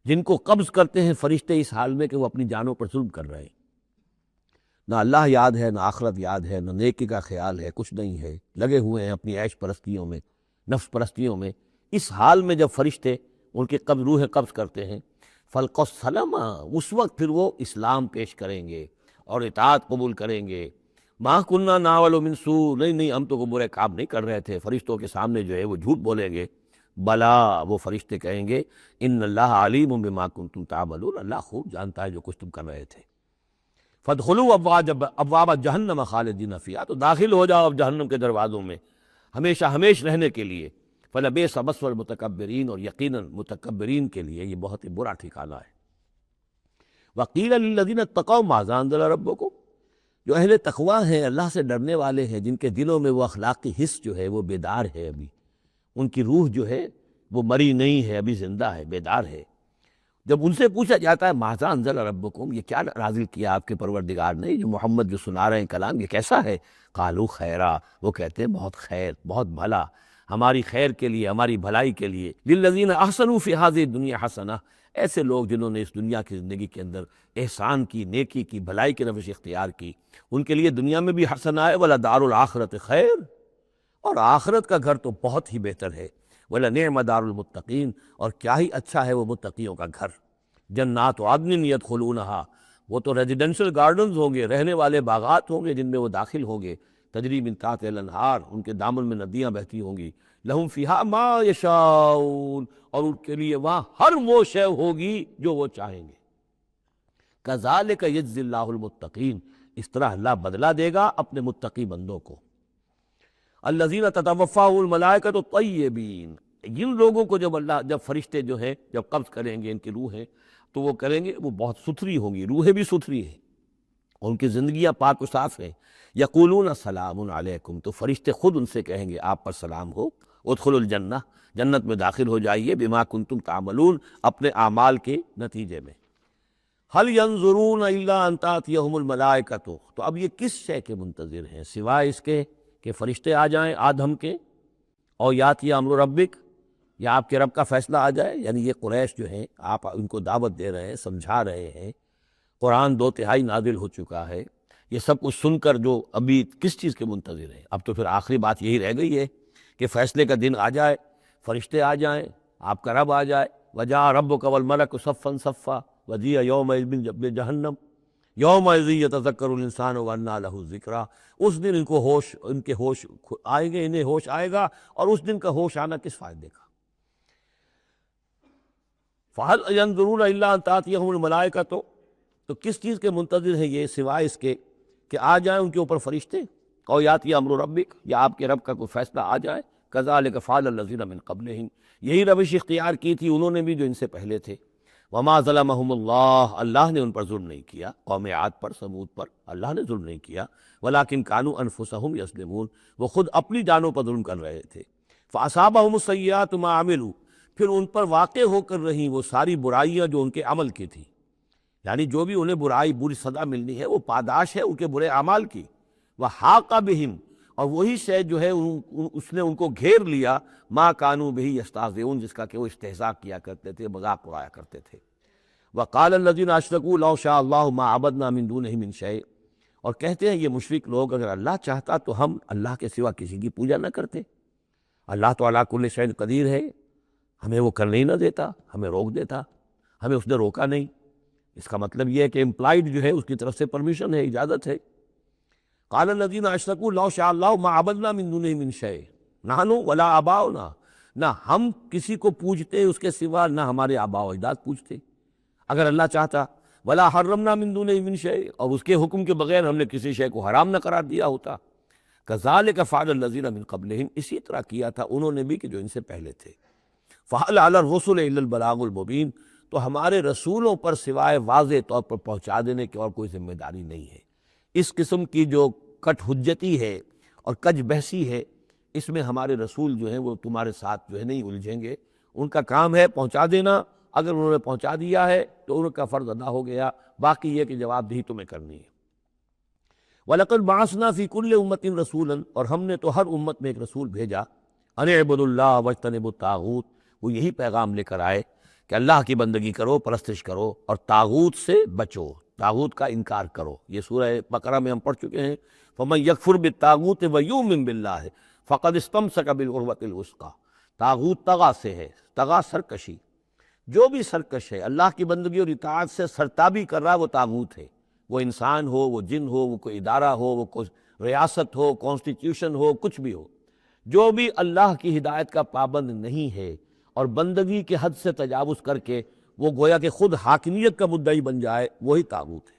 جن کو قبض کرتے ہیں فرشتے اس حال میں کہ وہ اپنی جانوں پر ظلم کر رہے ہیں، نہ اللہ یاد ہے، نہ آخرت یاد ہے، نہ نیکی کا خیال ہے، کچھ نہیں ہے، لگے ہوئے ہیں اپنی عیش پرستیوں میں، نفس پرستیوں میں۔ اس حال میں جب فرشتے ان کے روح قبض کرتے ہیں، فَالْقَوْ السَّلَامَ، اس وقت پھر وہ اسلام پیش کریں گے اور اطاعت قبول کریں گے۔ مَا كُنَّا نَعْمَلُ مِن سُوءٍ، نہیں ہم تو کوئی برے کام نہیں کر رہے تھے، فرشتوں کے سامنے جو ہے وہ جھوٹ بولیں گے۔ بلا، وہ فرشتے کہیں گے ان اللہ علیم بما کنتم تعملون، اللہ خوب جانتا ہے جو کچھ تم کر رہے تھے۔ فادخلوا ابواب جہنم خالدین فیہا، تو داخل ہو جاؤ اب جہنم کے دروازوں میں ہمیشہ ہمیش رہنے کے لیے۔ فلبئس مثوى المتکبرین، اور یقیناً متکبرین کے لیے یہ بہت ہی برا ٹھکانہ ہے۔ وقیل للذین اتقوا ماذا انزل ربکم، جو اہل تقویٰ ہیں، اللہ سے ڈرنے والے ہیں، جن کے دلوں میں وہ اخلاقی حس جو ہے وہ بیدار ہے، ابھی ان کی روح جو ہے وہ مری نہیں ہے، ابھی زندہ ہے، بیدار ہے۔ جب ان سے پوچھا جاتا ہے ماذا انزل ربکم، یہ کیا نازل کیا آپ کے پروردگار نے، جو محمد جو سنا رہے ہیں کلام، یہ کیسا ہے؟ قالوا خیرا، وہ کہتے ہیں بہت خیر، بہت بھلا، ہماری خیر کے لیے، ہماری بھلائی کے لیے۔ للذین احسنوا فی ہذہ الدنیا حسنہ، ایسے لوگ جنہوں نے اس دنیا کی زندگی کے اندر احسان کی، نیکی کی، بھلائی کی روش اختیار کی، ان کے لیے دنیا میں بھی حسنہ ہے، ولدار الآخرۃ خیر، اور آخرت کا گھر تو بہت ہی بہتر ہے۔ وَلَنِعْمَ دَارُ الْمُتَّقِينَ، اور کیا ہی اچھا ہے وہ متقیوں کا گھر۔ جنات عدن یدخلونها، وہ تو ریزیڈینشل گارڈنز ہوں گے، رہنے والے باغات ہوں گے جن میں وہ داخل ہوں گے۔ تجری من تحتہا الانہار، ان کے دامن میں ندیاں بہتی ہوں گی۔ لہم فیہا ما یشاؤون، اور ان کے لیے وہاں ہر وہ شے ہوگی جو وہ چاہیں گے۔ کذالک یجزی اللہ المتقین، اس طرح اللہ بدلہ دے گا اپنے متقی بندوں کو۔ الذین تتوفاہم الملائکۃ الطیبین، جن لوگوں کو جب فرشتے جو ہیں جب قبض کریں گے ان کی روحیں، تو وہ کریں گے، وہ بہت ستھری ہوں گی، روحیں بھی ستھری ہیں، ان کی زندگیاں پاک و صاف ہیں۔ یقولون سلام علیکم، تو فرشتے خود ان سے کہیں گے آپ پر سلام ہو۔ ادخلوا الجنہ، جنت میں داخل ہو جائیے، بما کنتم تعملون، اپنے اعمال کے نتیجے میں۔ هل ينظرون الا ان تاتيهم الملائکۃ، تو اب یہ کس شے کے منتظر ہیں سوائے اس کے کہ فرشتے آ جائیں آدم کے، اور یاتی امر ربک، یا آپ کے رب کا فیصلہ آ جائے۔ یعنی یہ قریش جو ہیں، آپ ان کو دعوت دے رہے ہیں، سمجھا رہے ہیں، قرآن 2/3 نازل ہو چکا ہے، یہ سب کچھ سن کر جو ابھی کس چیز کے منتظر ہیں؟ اب تو پھر آخری بات یہی رہ گئی ہے کہ فیصلے کا دن آ جائے، فرشتے آ جائیں، آپ کا رب آ جائے۔ وجاء ربک والملک صفا صفا وجیء یومئذ بجہنم یومئذ یتذکر الانسان وانیٰ لہ الذکریٰ، اس دن ان کے ہوش آئیں گے، انہیں ہوش آئے گا، اور اس دن کا ہوش آنا کس فائدے کا؟ فَهَلْ يَنظُرُونَ إِلَّا أَن تَأْتِيَهُمُ الْمَلَائِکَةُ، تو کس چیز کے منتظر ہیں یہ سوائے اس کے کہ آ جائیں ان کے اوپر فرشتے، اور یاتی امر ربک، یا آپ کے رب کا کوئی فیصلہ آ جائے۔ کذالک فعل الذین من قبلہم، یہی روش اختیار کی تھی انہوں نے بھی جو ان سے پہلے تھے۔ وما ظلمہم اللہ، اللہ نے ان پر ظلم نہیں کیا، قوم عاد پر، ثمود پر اللہ نے ظلم نہیں کیا، ولکن کانوا انفسہم یظلمون، وہ خود اپنی جانوں پر ظلم کر رہے تھے۔ فاصابہم السیئات ما عملوا، پھر ان پر واقع ہو کر رہیں وہ ساری برائیاں جو ان کے عمل کی تھی، یعنی جو بھی انہیں بری سزا ملنی ہے وہ پاداش ہے ان کے برے اعمال کی۔ وحاق بہم، اور وہی شے جو ہے اس نے ان کو گھیر لیا، ما کانوا بہ یستہزئون، جس کا کہ وہ استہزاء کیا کرتے تھے، مذاق اڑایا کرتے تھے۔ وقال الذین اشرکوا لو شاء اللہ ما عبدنا من دونہ من شیء، اور کہتے ہیں یہ مشرک لوگ اگر اللہ چاہتا تو ہم اللہ کے سوا کسی کی پوجا نہ کرتے۔ اللہ تو علی کل شیء قدیر ہے، ہمیں وہ کرنے ہی نہ دیتا، ہمیں روک دیتا، ہمیں اس نے روکا نہیں۔ اس کا مطلب یہ ہے کہ امپلائڈ جو ہے اس کی طرف سے پرمیشن ہے، اجازت ہے۔ قال الذین اشرکوا لو شاء اللہ ما عبدنا من دونہ من شیء نحن ولا آباؤنا، نہ ہم کسی کو پوجتے اس کے سوا، نہ ہمارے آباء و اجداد پوجتے اگر اللہ چاہتا۔ ولا حرمنا من دونہ من شیء، اور اس کے حکم کے بغیر ہم نے کسی شے کو حرام نہ قرار دیا ہوتا۔ کذالک فعل الذین من قبلہم، اسی طرح کیا تھا انہوں نے بھی کہ جو ان سے پہلے تھے۔ فَهَلْ عَلَى الرُّسُلِ إِلَّا الْبَلَاغُ الْمُبِينُ، تو ہمارے رسولوں پر سوائے واضح طور پر پہنچا دینے کی اور کوئی ذمہ داری نہیں ہے۔ اس قسم کی جو کٹ حجتی ہے اور کج بحثی ہے، اس میں ہمارے رسول جو ہیں وہ تمہارے ساتھ جو ہے نہیں الجھیں گے، ان کا کام ہے پہنچا دینا، اگر انہوں نے پہنچا دیا ہے تو ان کا فرض ادا ہو گیا، باقی یہ کہ جواب دہی تمہیں کرنی ہے۔ وَلَقَدْ بَعَثْنَا فِي كُلِّ أُمَّةٍ رَسُولًا، اور ہم نے تو ہر امت میں ایک رسول بھیجا، أَنِ اعْبُدُوا اللَّهَ وَاجْتَنِبُوا الطَّاغُوتَ، وہ یہی پیغام لے کر آئے کہ اللہ کی بندگی کرو، پرستش کرو، اور طاغوت سے بچو، طاغوت کا انکار کرو۔ یہ سورہ بقرہ میں ہم پڑھ چکے ہیں۔ فَمَن يَكْفُرْ بِالطَّاغُوتِ وَيُؤْمِن بِاللَّهِ فَقَدِ اسْتَمْسَكَ بِالْعُرْوَةِ الْوُثْقَىٰ، طاغوت طغا سے ہے، طغا سرکشی، جو بھی سرکش ہے اللہ کی بندگی اور اطاعت سے سرتابی کر رہا ہے وہ طاغوت ہے، وہ انسان ہو، وہ جن ہو، وہ کوئی ادارہ ہو، وہ کوئی ریاست ہو، کانسٹیٹیوشن ہو، کچھ بھی ہو، جو بھی اللہ کی ہدایت کا پابند نہیں ہے اور بندگی کے حد سے تجاوز کر کے وہ گویا کہ خود حاکمیت کا مدعی بن جائے، وہی طاغوت ہے۔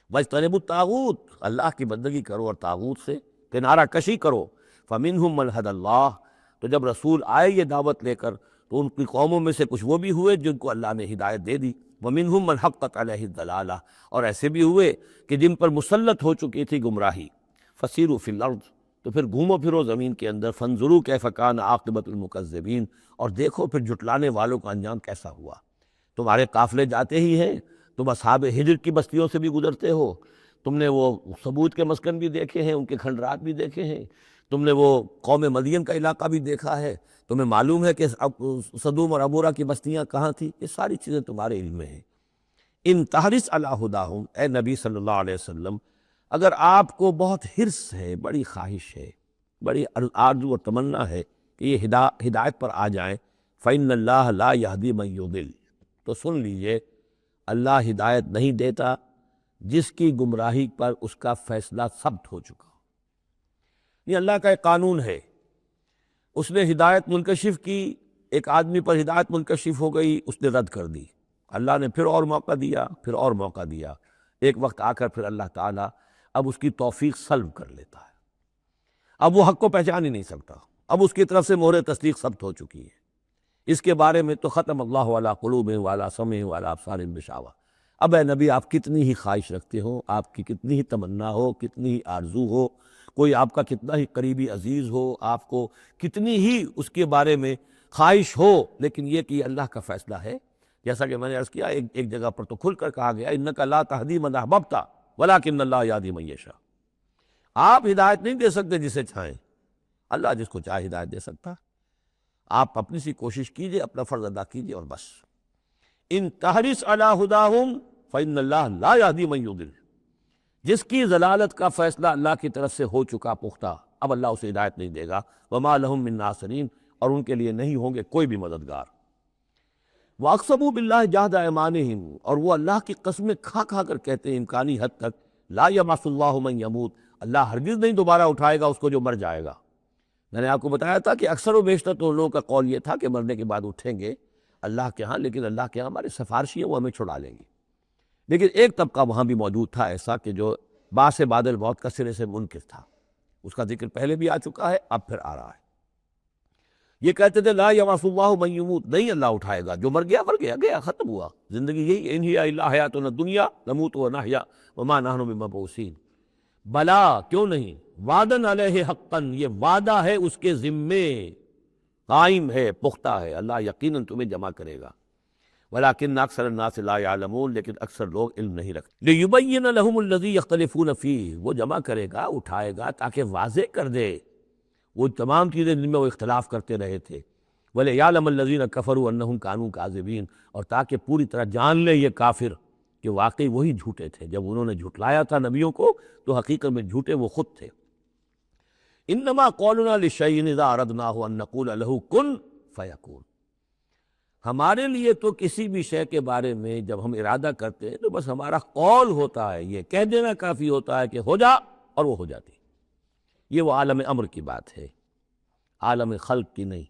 وَاجْتَنِبُوا الطَّاغُوتَ، اللہ کی بندگی کرو اور طاغوت سے کنارہ کشی کرو۔ فَمِنْهُمْ مَنْ هَدَى اللَّهُ، تو جب رسول آئے یہ دعوت لے کر تو ان کی قوموں میں سے کچھ وہ بھی ہوئے جن کو اللہ نے ہدایت دے دی، وَمِنْهُمْ مَنْ حَقَّتْ عَلَيْهِ الضَّلَالَةُ، اور ایسے بھی ہوئے کہ جن پر مسلط ہو چکی تھی گمراہی۔ فَسِيرُوا فِي الْأَرْضِ، تو پھر گھومو پھرو زمین کے اندر، فَانظُرُوا كَيْفَ كَانَ عَاقِبَةُ الْمُكَذِّبِينَ، اور دیکھو پھر جھٹلانے والوں کا انجام کیسا ہوا۔ تمہارے قافلے جاتے ہی ہیں، تم اصحاب ہجر کی بستیوں سے بھی گزرتے ہو، تم نے وہ ثمود کے مسکن بھی دیکھے ہیں، ان کے کھنڈرات بھی دیکھے ہیں، تم نے وہ قوم مدین کا علاقہ بھی دیکھا ہے، تمہیں معلوم ہے کہ سدوم اور عمورہ کی بستیاں کہاں تھیں، یہ ساری چیزیں تمہارے علم میں ہیں۔ ان تحرص علی ہداہم، اے نبی صلی اللہ علیہ وسلم، اگر آپ کو بہت حرص ہے، بڑی خواہش ہے بڑی آرزو اور تمنا ہے کہ یہ ہدایت پر آ جائیں۔ فَإِنَّ اللَّهَ لَا يَهْدِي مَن يُضِلُّ، تو سن لیجئے اللہ ہدایت نہیں دیتا جس کی گمراہی پر اس کا فیصلہ ثبت ہو چکا ہو۔ یہ اللہ کا ایک قانون ہے، اس نے ہدایت منکشف کی، ایک آدمی پر ہدایت منکشف ہو گئی، اس نے رد کر دی، اللہ نے پھر اور موقع دیا، پھر اور موقع دیا، ایک وقت آ کر پھر اللہ تعالیٰ اب اس کی توفیق سلب کر لیتا ہے، اب وہ حق کو پہچان ہی نہیں سکتا، اب اس کی طرف سے مہر تصدیق ثبت ہو چکی ہے۔ اس کے بارے میں تو ختم اللہ علی قلوبہم وعلی سمعہم وعلی ابصارہم غشاوہ۔ اب اے نبی آپ کتنی ہی خواہش رکھتے ہو، آپ کی کتنی ہی تمنا ہو، کتنی ہی آرزو ہو، کوئی آپ کا کتنا ہی قریبی عزیز ہو، آپ کو کتنی ہی اس کے بارے میں خواہش ہو، لیکن یہ کہ یہ اللہ کا فیصلہ ہے، جیسا کہ میں نے عرض کیا ایک جگہ پر تو کھل کر کہا گیا انک لا تہدی من احببت ولکن اللہ یہدی من یشاء، آپ ہدایت نہیں دے سکتے جسے چاہیں، اللہ جس کو چاہے ہدایت دے سکتا۔ آپ اپنی سی کوشش کیجئے، اپنا فرض ادا کیجئے اور بس۔ ان تحرص علی ہداہم فإن اللہ لا یہدی من یضل، جس کی ضلالت کا فیصلہ اللہ کی طرف سے ہو چکا پختہ، اب اللہ اسے ہدایت نہیں دے گا۔ وما لہم من ناصرین، اور ان کے لیے نہیں ہوں گے کوئی بھی مددگار۔ وَأَقْسَمُوا بِاللَّهِ جَهْدَ أَيْمَانِهِمْ، اور وہ اللہ کی قسمیں کھا کھا کر کہتے ہیں امکانی حد تک، لا يبعث اللہ من يموت، اللہ ہرگز نہیں دوبارہ اٹھائے گا اس کو جو مر جائے گا۔ میں نے آپ کو بتایا تھا کہ اکثر و بیشتر تو لوگوں کا قول یہ تھا کہ مرنے کے بعد اٹھیں گے اللہ کے ہاں، لیکن اللہ کے ہاں ہمارے سفارشی ہیں، وہ ہمیں چھڑا لیں گے۔ لیکن ایک طبقہ وہاں بھی موجود تھا ایسا کہ جو بعث بعد الموت کا سرے سے منکر تھا، اس کا ذکر پہلے بھی آ چکا ہے، اب پھر آ رہا ہے۔ یہ کہتے تھے لا یبعث اللہ من یموت، نہیں اللہ اٹھائے گا، جو مر گیا مر گیا، گیا ختم ہوا، زندگی یہی ان ہی الا حیاتنا الدنیا نموت و نحیا وما نحن بمبعوثین۔ بلا، کیوں نہیں، وعدن علیہ حقاً، یہ وعدہ ہے اس کے ذمے، قائم ہے، پختہ ہے، اللہ یقیناً تمہیں جمع کرے گا۔ ولیکن اکثر الناس لا یعلمون، لیکن اکثر لوگ علم نہیں رکھتے۔ لیبین لہم الذی یختلفون فیہ، وہ جمع کرے گا، اٹھائے گا تاکہ واضح کر دے وہ تمام چیزیں جن میں وہ اختلاف کرتے رہے تھے۔ وَلِيَعْلَمَ الَّذِينَ كَفَرُوا أَنَّهُمْ كَانُوا كَاذِبِينَ، اور تاکہ پوری طرح جان لے یہ کافر کہ واقعی وہی جھوٹے تھے، جب انہوں نے جھٹلایا تھا نبیوں کو تو حقیقت میں جھوٹے وہ خود تھے۔ انما قولنا للشیء اذا اردناه ان نقول له کن فیکون، ہمارے لیے تو کسی بھی شے کے بارے میں جب ہم ارادہ کرتے ہیں تو بس ہمارا قول ہوتا ہے، یہ کہہ دینا کافی ہوتا ہے کہ ہو جا، اور وہ ہو جاتی۔ یہ وہ عالم امر کی بات ہے، عالم خلق کی نہیں۔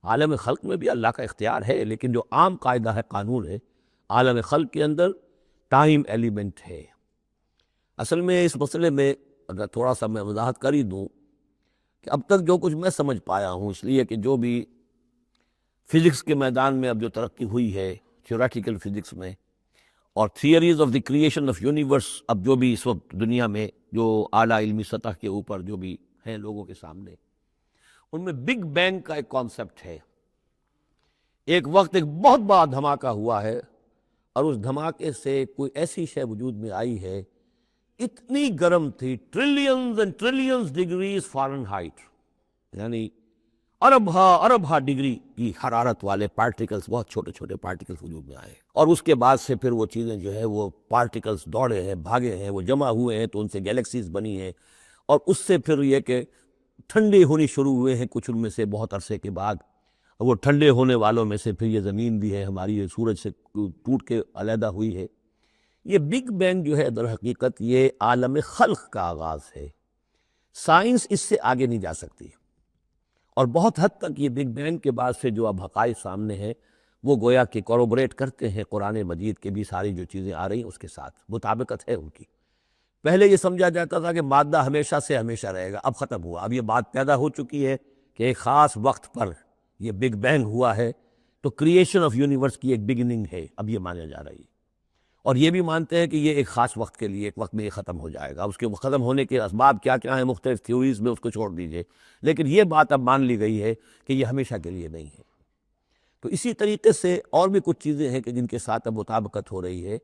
عالم خلق میں بھی اللہ کا اختیار ہے، لیکن جو عام قاعدہ ہے، قانون ہے، عالم خلق کے اندر ٹائم ایلیمنٹ ہے۔ اصل میں اس مسئلے میں اگر تھوڑا سا میں وضاحت کر ہی دوں کہ اب تک جو کچھ میں سمجھ پایا ہوں، اس لیے کہ جو بھی فزکس کے میدان میں اب جو ترقی ہوئی ہے، تھیوریٹیکل فزکس میں، اور theories of the creation of universe, اب جو بھی اس وقت دنیا میں جو اعلیٰ علمی سطح کے اوپر جو بھی ہیں لوگوں کے سامنے، ان میں بگ بینگ کا ایک کانسیپٹ ہے۔ ایک وقت ایک بہت بڑا دھماکہ ہوا ہے، اور اس دھماکے سے کوئی ایسی شے وجود میں آئی ہے، اتنی گرم تھی، trillions and trillions degrees foreign height, یعنی ارب ہا ڈگری کی حرارت والے پارٹیکلز، بہت چھوٹے چھوٹے پارٹیکلز وجود میں آئے، اور اس کے بعد سے پھر وہ چیزیں جو ہے وہ پارٹیکلز دوڑے ہیں، بھاگے ہیں، وہ جمع ہوئے ہیں تو ان سے گیلیکسیز بنی ہیں، اور اس سے پھر یہ کہ ٹھنڈے ہونی شروع ہوئے ہیں کچھ ان میں سے بہت عرصے کے بعد۔ وہ ٹھنڈے ہونے والوں میں سے پھر یہ زمین بھی ہے ہماری، یہ سورج سے ٹوٹ کے علیحدہ ہوئی ہے۔ یہ بگ بینگ جو ہے در حقیقت یہ عالم خلق کا آغاز ہے، سائنس اس سے آگے نہیں جا سکتی، اور بہت حد تک یہ بگ بینگ کے بعد سے جو اب حقائق سامنے ہیں وہ گویا کہ کوروبریٹ کرتے ہیں قرآن مجید کے بھی ساری جو چیزیں آ رہی ہیں اس کے ساتھ مطابقت ہے ان کی۔ پہلے یہ سمجھا جاتا تھا کہ مادہ ہمیشہ سے ہمیشہ رہے گا، اب ختم ہوا، اب یہ بات پیدا ہو چکی ہے کہ ایک خاص وقت پر یہ بگ بینگ ہوا ہے، تو کریشن آف یونیورس کی ایک بگننگ ہے، اب یہ مانا جا رہی ہے، اور یہ بھی مانتے ہیں کہ یہ ایک خاص وقت کے لیے، ایک وقت میں یہ ختم ہو جائے گا۔ اس کے ختم ہونے کے اسباب کیا کیا ہیں مختلف تھیوریز میں، اس کو چھوڑ دیجئے، لیکن یہ بات اب مان لی گئی ہے کہ یہ ہمیشہ کے لیے نہیں ہے۔ تو اسی طریقے سے اور بھی کچھ چیزیں ہیں کہ جن کے ساتھ اب مطابقت ہو رہی ہے۔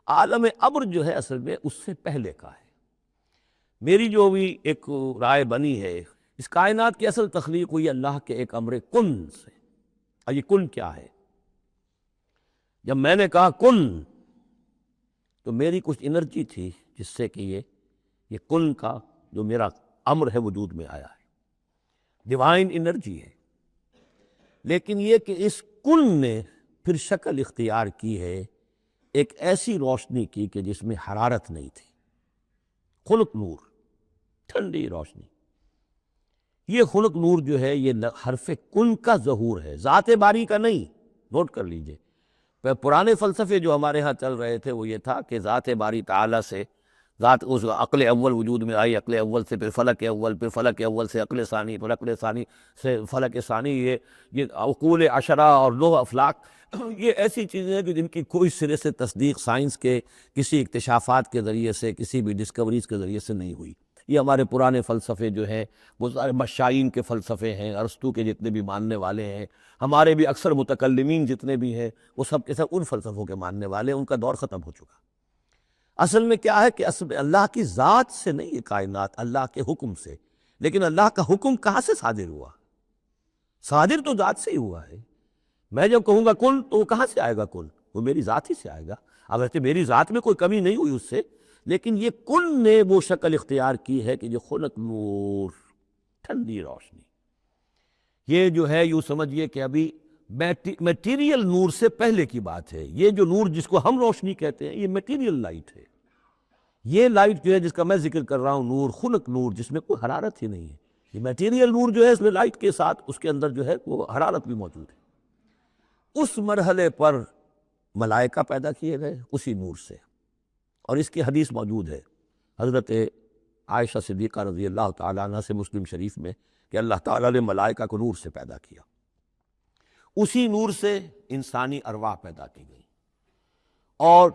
عالم امر جو ہے اصل میں اس سے پہلے کا ہے۔ میری جو بھی ایک رائے بنی ہے، اس کائنات کی اصل تخلیق ہوئی اللہ کے ایک امر کن سے۔ اور یہ کن کیا ہے؟ جب میں نے کہا کن تو میری کچھ انرجی تھی جس سے کہ یہ کن کا جو میرا امر ہے وجود میں آیا ہے۔ ڈیوائن انرجی ہے، لیکن یہ کہ اس کن نے پھر شکل اختیار کی ہے ایک ایسی روشنی کی کہ جس میں حرارت نہیں تھی، خلق نور، ٹھنڈی روشنی۔ یہ خلق نور جو ہے یہ حرف کن کا ظہور ہے، ذات باری کا نہیں، نوٹ کر لیجئے۔ پرانے فلسفے جو ہمارے ہاں چل رہے تھے وہ یہ تھا کہ ذات باری تعالیٰ سے ذات اس عقل اول وجود میں آئی، عقل اول سے پھر فلک اول، پھر فلک اول سے عقل ثانی، پھر عقل ثانی سے فلک ثانی، یہ عقول عشرہ اور 9 افلاک، یہ ایسی چیزیں ہیں کہ جن کی کوئی سرے سے تصدیق سائنس کے کسی اکتشافات کے ذریعے سے، کسی بھی ڈسکوریز کے ذریعے سے نہیں ہوئی۔ یہ ہمارے پرانے فلسفے جو ہیں وہ سارے مشائین کے فلسفے ہیں، ارسطو کے جتنے بھی ماننے والے ہیں، ہمارے بھی اکثر متکلمین جتنے بھی ہیں وہ سب کے سب ان فلسفوں کے ماننے والے ہیں، ان کا دور ختم ہو چکا۔ اصل میں کیا ہے کہ اصل اللہ کی ذات سے نہیں یہ کائنات، اللہ کے حکم سے۔ لیکن اللہ کا حکم کہاں سے صادر ہوا؟ صادر تو ذات سے ہی ہوا ہے۔ میں جب کہوں گا کن تو وہ کہاں سے آئے گا کن؟ وہ میری ذات ہی سے آئے گا۔ اب ویسے میری ذات میں کوئی کمی نہیں ہوئی اس سے، لیکن یہ کن نے وہ شکل اختیار کی ہے کہ جو خلق نور، ٹھنڈی روشنی۔ یہ جو ہے یوں سمجھیے کہ ابھی میٹیریل نور سے پہلے کی بات ہے۔ یہ جو نور جس کو ہم روشنی کہتے ہیں یہ میٹیریل لائٹ ہے۔ یہ لائٹ جو ہے جس کا میں ذکر کر رہا ہوں نور، خلق نور، جس میں کوئی حرارت ہی نہیں ہے۔ یہ میٹیریل نور جو ہے اس میں لائٹ کے ساتھ اس کے اندر جو ہے وہ حرارت بھی موجود ہے۔ اس مرحلے پر ملائکہ پیدا کیے گئے اسی نور سے، اور اس کی حدیث موجود ہے حضرت عائشہ صدیقہ رضی اللہ تعالیٰ عنہ سے مسلم شریف میں کہ اللہ تعالیٰ نے ملائکہ کو نور سے پیدا کیا۔ اسی نور سے انسانی ارواح پیدا کی گئی، اور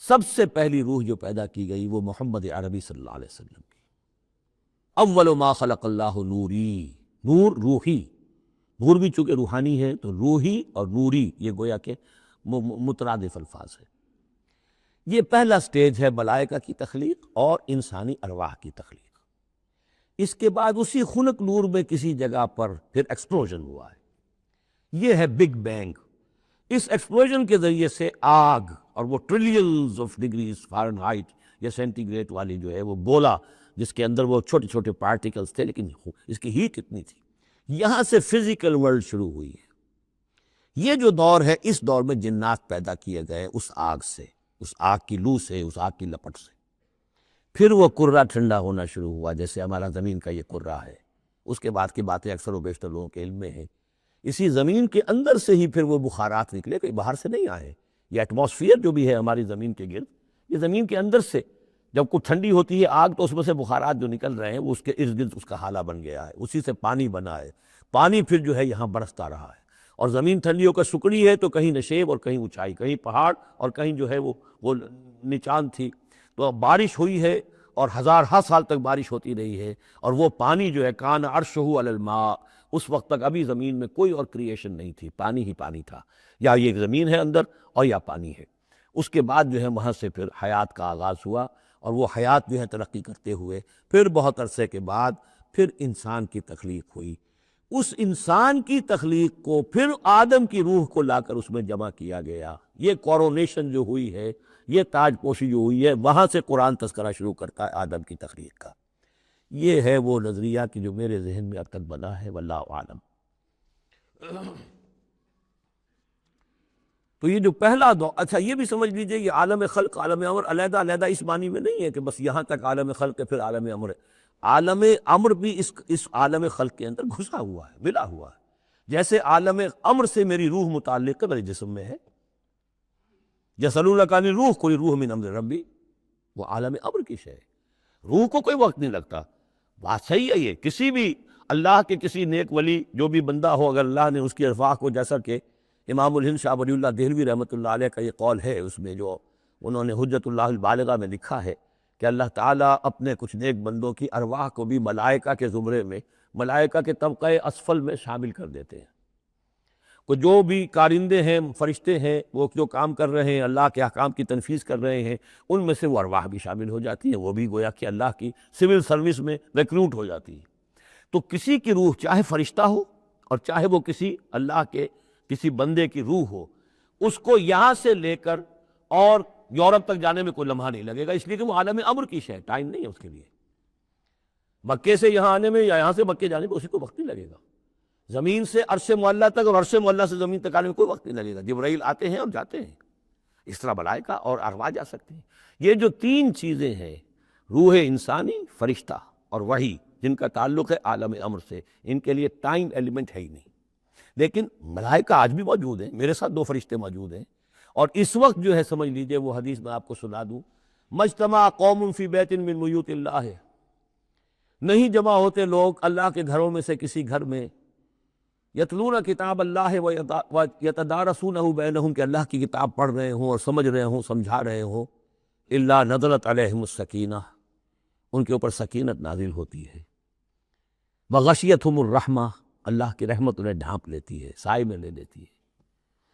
سب سے پہلی روح جو پیدا کی گئی وہ محمد عربی صلی اللہ علیہ وسلم کی۔ اول ما خلق اللہ نوری، نور روحی، نور بھی چونکہ روحانی ہے تو روحی اور نوری یہ گویا کہ مترادف الفاظ ہے۔ یہ پہلا سٹیج ہے ملائکہ کی تخلیق اور انسانی ارواح کی تخلیق۔ اس کے بعد اسی خلق نور میں کسی جگہ پر پھر ایکسپلوژن ہوا ہے، یہ ہے بگ بینگ۔ اس ایکسپلوژن کے ذریعے سے آگ، اور وہ ٹریلینز آف ڈگریز فارنہائٹ یا سینٹی گریڈ والی جو ہے وہ گولا جس کے اندر وہ چھوٹے چھوٹے پارٹیکلز تھے لیکن اس کی ہیٹ اتنی تھی، یہاں سے فزیکل ورلڈ شروع ہوئی ہے۔ یہ جو دور ہے اس دور میں جنات پیدا کیے گئے اس آگ سے، اس آگ کی لو سے، اس آگ کی لپٹ سے۔ پھر وہ کرہ ٹھنڈا ہونا شروع ہوا جیسے ہمارا زمین کا یہ کرہ ہے۔ اس کے بعد کی باتیں اکثر و بیشتر لوگوں کے علم میں ہیں۔ اسی زمین کے اندر سے ہی پھر وہ بخارات نکلے، کوئی باہر سے نہیں آئے۔ یہ ایٹماسفیئر جو بھی ہے ہماری زمین کے گرد، یہ زمین کے اندر سے جب کوئی ٹھنڈی ہوتی ہے آگ تو اس میں سے بخارات جو نکل رہے ہیں وہ اس کے ارد گرد اس کا حالہ بن گیا ہے، اسی سے پانی بنا ہے۔ پانی پھر جو ہے یہاں برستا رہا ہے، اور زمین ٹھنڈی ہو کر سکڑی ہے تو کہیں نشیب اور کہیں اونچائی، کہیں پہاڑ اور کہیں جو ہے وہ نچان تھی۔ تو اب بارش ہوئی ہے اور ہزارہا سال تک بارش ہوتی رہی ہے، اور وہ پانی جو ہے کان عرشہ علی الماء، اس وقت تک ابھی زمین میں کوئی اور کریشن نہیں تھی، پانی ہی پانی تھا، یا یہ زمین ہے اندر اور یا پانی ہے۔ اس کے بعد جو ہے وہاں سے پھر حیات کا آغاز ہوا، اور وہ حیات جو ہے ترقی کرتے ہوئے پھر بہت عرصے کے بعد پھر انسان کی تخلیق ہوئی۔ اس انسان کی تخلیق کو پھر آدم کی روح کو لا کر اس میں جمع کیا گیا۔ یہ کورونیشن جو ہوئی ہے، یہ تاج پوشی جو ہوئی ہے، وہاں سے قرآن تذکرہ شروع کرتا ہے آدم کی تخلیق کا۔ یہ ہے وہ نظریہ کہ جو میرے ذہن میں اب تک بنا ہے، واللہ اعلم۔ تو یہ جو پہلا دور، اچھا یہ بھی سمجھ لیجئے یہ عالم خلق، عالم امر علیحدہ علیحدہ اس معنی میں نہیں ہے کہ بس یہاں تک عالم خلق ہے پھر عالم امر ہے۔ عالم امر بھی اس عالم خلق کے اندر گھسا ہوا ہے، ملا ہوا ہے۔ جیسے عالم امر سے میری روح متعلق ہے، میرے جسم میں ہے۔ یسألونک عن الروح قل الروح من امر ربی، وہ عالم امر کی شے ہے، روح کو کوئی وقت نہیں لگتا۔ بات صحیح ہے، یہ کسی بھی اللہ کے کسی نیک ولی جو بھی بندہ ہو، اگر اللہ نے اس کی ارواح کو، جیسا کہ امام الہند شاہ ولی اللہ دہلوی رحمۃ اللہ علیہ کا یہ قول ہے، اس میں جو انہوں نے حجت اللہ البالغہ میں لکھا ہے کہ اللہ تعالیٰ اپنے کچھ نیک بندوں کی ارواح کو بھی ملائکہ کے زمرے میں، ملائکہ کے طبقہ اسفل میں شامل کر دیتے ہیں۔ کو جو بھی کارندے ہیں، فرشتے ہیں، وہ جو کام کر رہے ہیں، اللہ کے احکام کی تنفیذ کر رہے ہیں، ان میں سے وہ ارواح بھی شامل ہو جاتی ہیں، وہ بھی گویا کہ اللہ کی سول سروس میں ریکروٹ ہو جاتی ہے۔ تو کسی کی روح چاہے فرشتہ ہو اور چاہے وہ کسی اللہ کے کسی بندے کی روح ہو، اس کو یہاں سے لے کر اور یورپ تک جانے میں کوئی لمحہ نہیں لگے گا، اس لیے کہ وہ عالم امر کی شے، ٹائم نہیں ہے اس کے لیے۔ مکے سے یہاں آنے میں یا یہاں سے مکے جانے میں اسی کو وقت نہیں لگے گا، زمین سے عرش معلیٰ تک اور عرش معلیٰ سے زمین تک آنے میں کوئی وقت نہیں لگے گا، جبرائیل آتے ہیں اور جاتے ہیں، اس طرح ملائکہ اور ارواح جا سکتے ہیں۔ یہ جو تین چیزیں ہیں، روح انسانی، فرشتہ اور وحی، جن کا تعلق ہے عالم امر سے، ان کے لیے ٹائم ایلیمنٹ ہے ہی نہیں۔ لیکن ملائکہ آج بھی موجود ہیں، میرے ساتھ دو فرشتے موجود ہیں، اور اس وقت جو ہے سمجھ لیجئے وہ حدیث میں آپ کو سنا دوں، مجتمع قوم فی بیت من بیوت اللہ، نہیں جمع ہوتے لوگ اللہ کے گھروں میں سے کسی گھر میں، یتلون کتاب اللہ ویتدارسونہ بینہم، کہ اللہ کی کتاب پڑھ رہے ہوں اور سمجھ رہے ہوں، سمجھا رہے ہوں، الا نزلت علیہم السکینہ، ان کے اوپر سکینت نازل ہوتی ہے، وغشیتہم الرحمہ، اللہ کی رحمت انہیں ڈھانپ لیتی ہے، سائے میں لے لیتی ہے،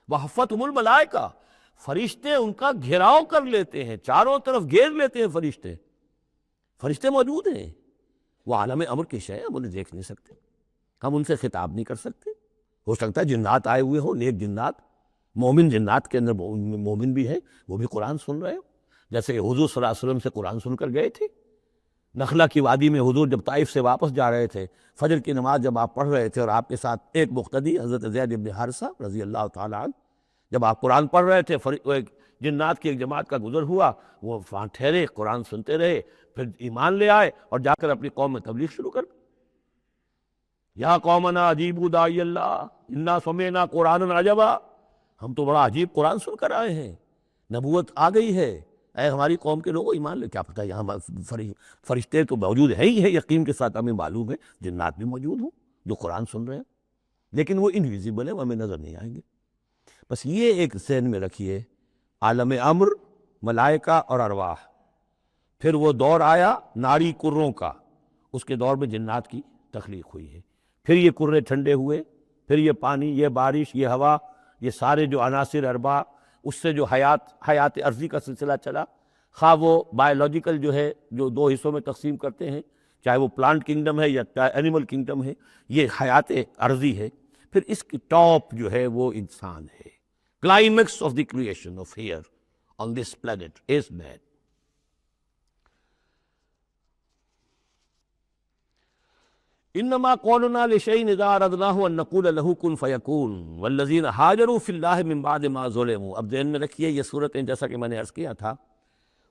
وحفتہم الملائکہ، فرشتے ان کا گھیراؤ کر لیتے ہیں، چاروں طرف گھیر لیتے ہیں فرشتے، فرشتے موجود ہیں، وہ عالم امر کی شے ہے، ہم انہیں دیکھ نہیں سکتے، ہم ان سے خطاب نہیں کر سکتے۔ ہو سکتا ہے جنات آئے ہوئے ہوں، نیک جنات، مومن جنات کے اندر مومن بھی ہیں، وہ بھی قرآن سن رہے ہوں، جیسے حضور صلی اللہ علیہ وسلم سے قرآن سن کر گئے تھے۔ نخلہ کی وادی میں حضور جب طائف سے واپس جا رہے تھے، فجر کی نماز جب آپ پڑھ رہے تھے اور آپ کے ساتھ ایک مقتدی حضرت زید بن حارثہ رضی اللہ تعالیٰ عنہ، جب آپ قرآن پڑھ رہے تھے، جنات کی ایک جماعت کا گزر ہوا، وہ وہاں ٹھہرے، قرآن سنتے رہے، پھر ایمان لے آئے اور جا کر اپنی قوم میں تبلیغ شروع کر دی۔ یا قومنا اجیبوا داعی اللہ انا سمعنا قرآنا عجبا، ہم تو بڑا عجیب قرآن سن کر آئے ہیں، نبوت آ گئی ہے، اے ہماری قوم کے لوگوں ایمان لے۔ کیا پتہ یہاں فرشتے تو موجود ہیں ہی ہیں، یقین کے ساتھ ہمیں معلوم ہے جنات بھی موجود ہوں جو قرآن سن رہے ہیں، لیکن وہ انویزیبل ہیں، وہ ہمیں نظر نہیں آئیں گے۔ بس یہ ایک ذہن میں رکھیے، عالم امر، ملائکہ اور ارواح۔ پھر وہ دور آیا ناری کروں کا، اس کے دور میں جنات کی تخلیق ہوئی ہے، پھر یہ کرے ٹھنڈے ہوئے، پھر یہ پانی، یہ بارش، یہ ہوا، یہ سارے جو عناصر اربع، اس سے جو حیات عرضی کا سلسلہ چلا، خواہ وہ بایولوجیکل جو ہے، جو دو حصوں میں تقسیم کرتے ہیں، چاہے وہ پلانٹ کنگڈم ہے یا اینیمل کنگڈم ہے، یہ حیات عرضی ہے، پھر اس کی ٹاپ جو ہے وہ انسان ہے۔ Climax of the creation of here on this planet is man. انما قولنا لشيء اذا اردناه ان نقول له كن فيكون والذين هاجروا في الله من بعد ما ظلموا۔ اب ذہن میں رکھیے یہ صورتیں، جیسا کہ میں نے عرض کیا تھا،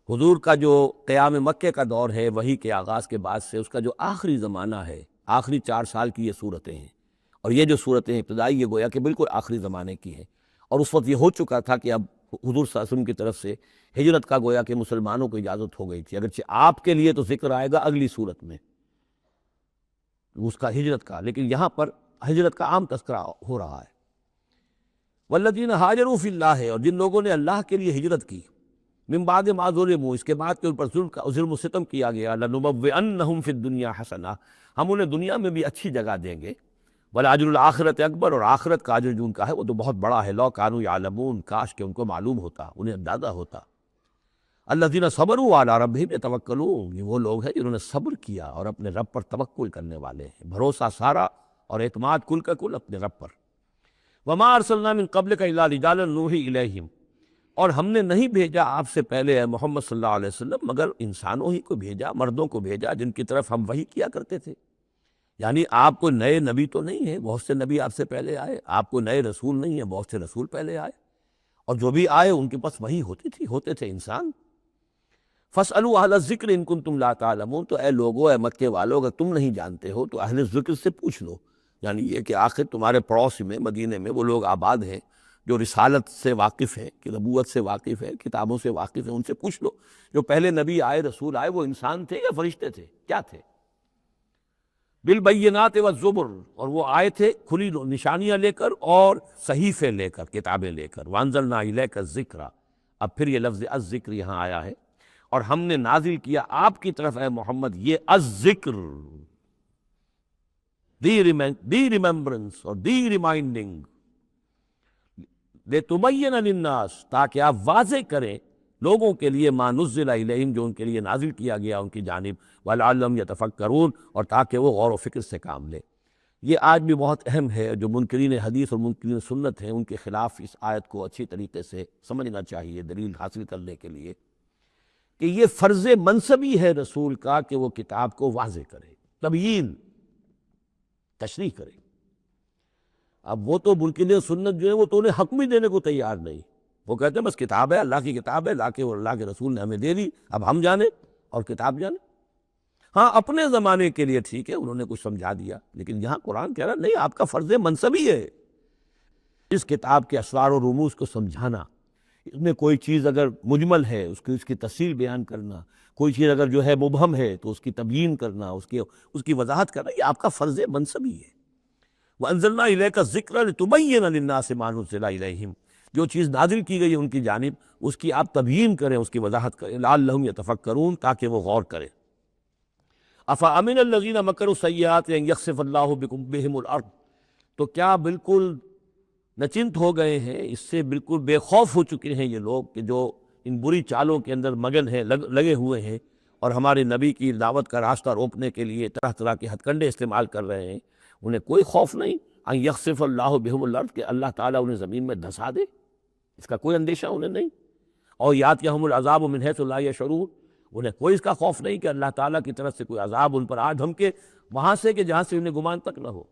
حضور کا جو قیام مکے کا دور ہے، وحی کے آغاز کے بعد سے اس کا جو آخری زمانہ ہے، آخری 4 سال کی یہ صورتیں ہیں، اور یہ جو صورتیں ابتدائی، یہ گویا کہ بالکل آخری زمانے کی ہیں، اور اس وقت یہ ہو چکا تھا کہ اب حضور صلی اللہ علیہ وسلم کی طرف سے ہجرت کا گویا کہ مسلمانوں کو اجازت ہو گئی تھی، اگرچہ آپ کے لیے تو ذکر آئے گا اگلی صورت میں اس کا ہجرت کا، لیکن یہاں پر ہجرت کا عام تذکرہ ہو رہا ہے۔ والذین ہاجروا فی اللہ، اور جن لوگوں نے اللہ کے لیے ہجرت کی، من بعد ما ظلموا، اس کے بعد کہ ان پر ظلم و ستم کیا گیا، لنبوئنہم فی الدنیا حسنہ، ہم انہیں دنیا میں بھی اچھی جگہ دیں گے، ولاجر الآخرۃ اکبر، اور آخرت کا اجر جو ان کا ہے وہ تو بہت بڑا ہے، لو کانوا یعلمون، کاش کہ ان کو معلوم ہوتا، انہیں اندازہ ہوتا۔ الذین صبروا علی ربہم یتوکلون، یہ وہ لوگ ہیں جنہوں نے صبر کیا اور اپنے رب پر توکل کرنے والے ہیں، بھروسہ سارا اور اعتماد کل کا کل اپنے رب پر۔ وما ارسلنا من قبلک الا رجالا نوحی الیہم، اور ہم نے نہیں بھیجا آپ سے پہلے اے محمد صلی اللہ علیہ وسلم مگر انسانوں ہی کو بھیجا، مردوں کو بھیجا جن کی طرف ہم وحی کیا کرتے تھے۔ یعنی آپ کو نئے نبی تو نہیں ہیں، بہت سے نبی آپ سے پہلے آئے، آپ کو نئے رسول نہیں ہیں، بہت سے رسول پہلے آئے، اور جو بھی آئے ان کے پاس وحی ہوتے تھے انسان۔ فَاسْأَلُوا أَهْلَ الذِّكْرِ إِن كُنتُمْ لَا تَعْلَمُونَ، تو اے لوگو، اے مکے والو، اگر تم نہیں جانتے ہو تو اہل ذکر سے پوچھ لو، یعنی یہ کہ آخر تمہارے پڑوس میں مدینے میں وہ لوگ آباد ہیں جو رسالت سے واقف ہیں، کہ نبوت سے واقف ہے، کتابوں سے واقف ہیں، ان سے پوچھ لو جو پہلے نبی آئے، رسول آئے، وہ انسان تھے یا فرشتے تھے، کیا تھے؟ بالبینات والزبر، اور وہ آئے تھے کھلی نشانیاں لے کر اور صحیفے لے کر، کتابیں لے کر۔ وانزلنا الیک الذکر، اب پھر یہ لفظ الذکر یہاں آیا ہے، اور ہم نے نازل کیا آپ کی طرف اے محمد یہ الذکر، دی ریممبرنس اور دی ریمائنڈنگ، لتبین للناس، تاکہ آپ واضح کریں لوگوں کے لیے ما نزل الیہم، جو ان کے لیے نازل کیا گیا ان کی جانب، ولعلہم یتفکرون، اور تاکہ وہ غور و فکر سے کام لیں۔ یہ آج بھی بہت اہم ہے، جو منکرین حدیث اور منکرین سنت ہیں ان کے خلاف اس آیت کو اچھی طریقے سے سمجھنا چاہیے دلیل حاصل کرنے کے لیے، کہ یہ فرض منصبی ہے رسول کا کہ وہ کتاب کو واضح کرے۔ تبیین، تشریح کرے۔ اب وہ تو منکرین سنت جو ہے وہ تو انہیں حق بھی دینے کو تیار نہیں، وہ کہتے ہیں بس کتاب ہے، اللہ کی کتاب ہے، لا کے اور اللہ کے رسول نے ہمیں دے دی، اب ہم جانیں اور کتاب جانیں۔ ہاں اپنے زمانے کے لیے ٹھیک ہے، انہوں نے کچھ سمجھا دیا، لیکن یہاں قرآن کہہ رہا نہیں، آپ کا فرض منصبی ہے اس کتاب کے اسرار و رموز کو سمجھانا، اس میں کوئی چیز اگر مجمل ہے اس کی تفصیل بیان کرنا، کوئی چیز اگر جو ہے مبہم ہے تو اس کی تبیین کرنا، اس کی وضاحت کرنا، یہ آپ کا فرض منصبی ہے۔ وَأَنزَلْنَا إِلَيْكَ الذِّكْرَ لِتُبَيِّنَ لِلنَّاسِ مَا نُزِّلَ إِلَيْهِمْ، جو چیز نازل کی گئی ہے ان کی جانب اس کی آپ تبیین کریں، اس کی وضاحت کریں، لعلہم یتفکرون، تاکہ وہ غور کریں۔ افامن الذین مکروا السیئات ان یخسف اللہ بہم الارض، تو کیا بالکل نچنت ہو گئے ہیں، اس سے بالکل بے خوف ہو چکے ہیں یہ لوگ کہ جو ان بری چالوں کے اندر مگن ہیں، لگے ہوئے ہیں، اور ہمارے نبی کی دعوت کا راستہ روکنے کے لیے طرح طرح کے ہتھ کنڈے استعمال کر رہے ہیں، انہیں کوئی خوف نہیں ان یخسف اللہ بہم الارض، کہ اللہ تعالیٰ انہیں زمین میں دھسا دے، اس کا کوئی اندیشہ انہیں نہیں، اور یاتیہم العذاب من حیث لا یشعرون، انہیں کوئی اس کا خوف نہیں کہ اللہ تعالیٰ کی طرف سے کوئی عذاب ان پر آ دھمکے وہاں سے کہ جہاں سے انہیں گمان تک نہ ہو،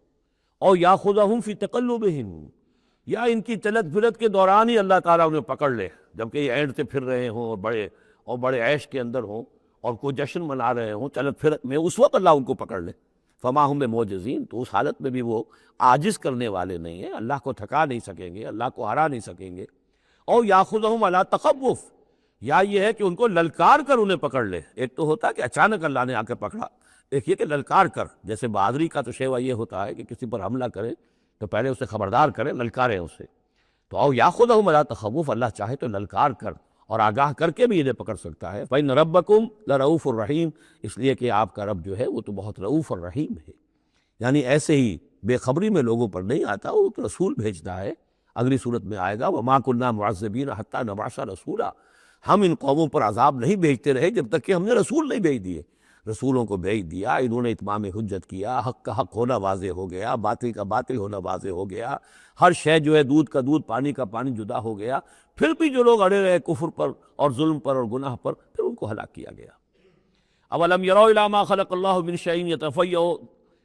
اور یاخذہم فی تقلبہم، یا ان کی چلت پھرت کے دوران ہی اللہ تعالیٰ انہیں پکڑ لے، جبکہ یہ اینڈتے پھر رہے ہوں اور بڑے عیش کے اندر ہوں اور کوئی جشن منا رہے ہوں چلت پھرت میں، اس وقت اللہ ان کو پکڑ لے، فما ہم بمعجزین، تو اس حالت میں بھی وہ عاجز کرنے والے نہیں ہیں، اللہ کو تھکا نہیں سکیں گے، اللہ کو ہرا نہیں سکیں گے۔ اور یاخذہم علی تخوف، یا یہ ہے کہ ان کو للکار کر انہیں پکڑ لے، ایک تو ہوتا ہے کہ اچانک اللہ نے آ کے پکڑا، ایک یہ کہ للکار کر، جیسے بہادری کا تو شیوا یہ ہوتا ہے کہ کسی پر حملہ کرے تو پہلے اسے خبردار کرے، للکارے اسے، تو او یاخذہم علی تخوف، اللہ چاہے تو للکار کر اور آگاہ کر کے بھی انہیں پکڑ سکتا ہے۔ فإن ربکم لرؤوف الرحیم، اس لیے کہ آپ کا رب جو ہے وہ تو بہت رؤوف اور رحیم ہے، یعنی ایسے ہی بے خبری میں لوگوں پر نہیں آتا، وہ تو رسول بھیجتا ہے، اگلی صورت میں آئے گا وما کنا معذبین حتی نبعث رسولا، ہم ان قوموں پر عذاب نہیں بھیجتے رہے جب تک کہ ہم نے رسول نہیں بھیج دیے، رسولوں کو بھیج دیا، انہوں نے اتمام حجت کیا، حق کا حق ہونا واضح ہو گیا، باطل کا باطل ہونا واضح ہو گیا، ہر شے جو ہے دودھ کا دودھ پانی کا پانی جدا ہو گیا، پھر بھی جو لوگ اڑے رہے کفر پر اور ظلم پر اور گناہ پر، پھر ان کو ہلاک کیا گیا۔ اولم یروا الی ما خلق اللہ من شیء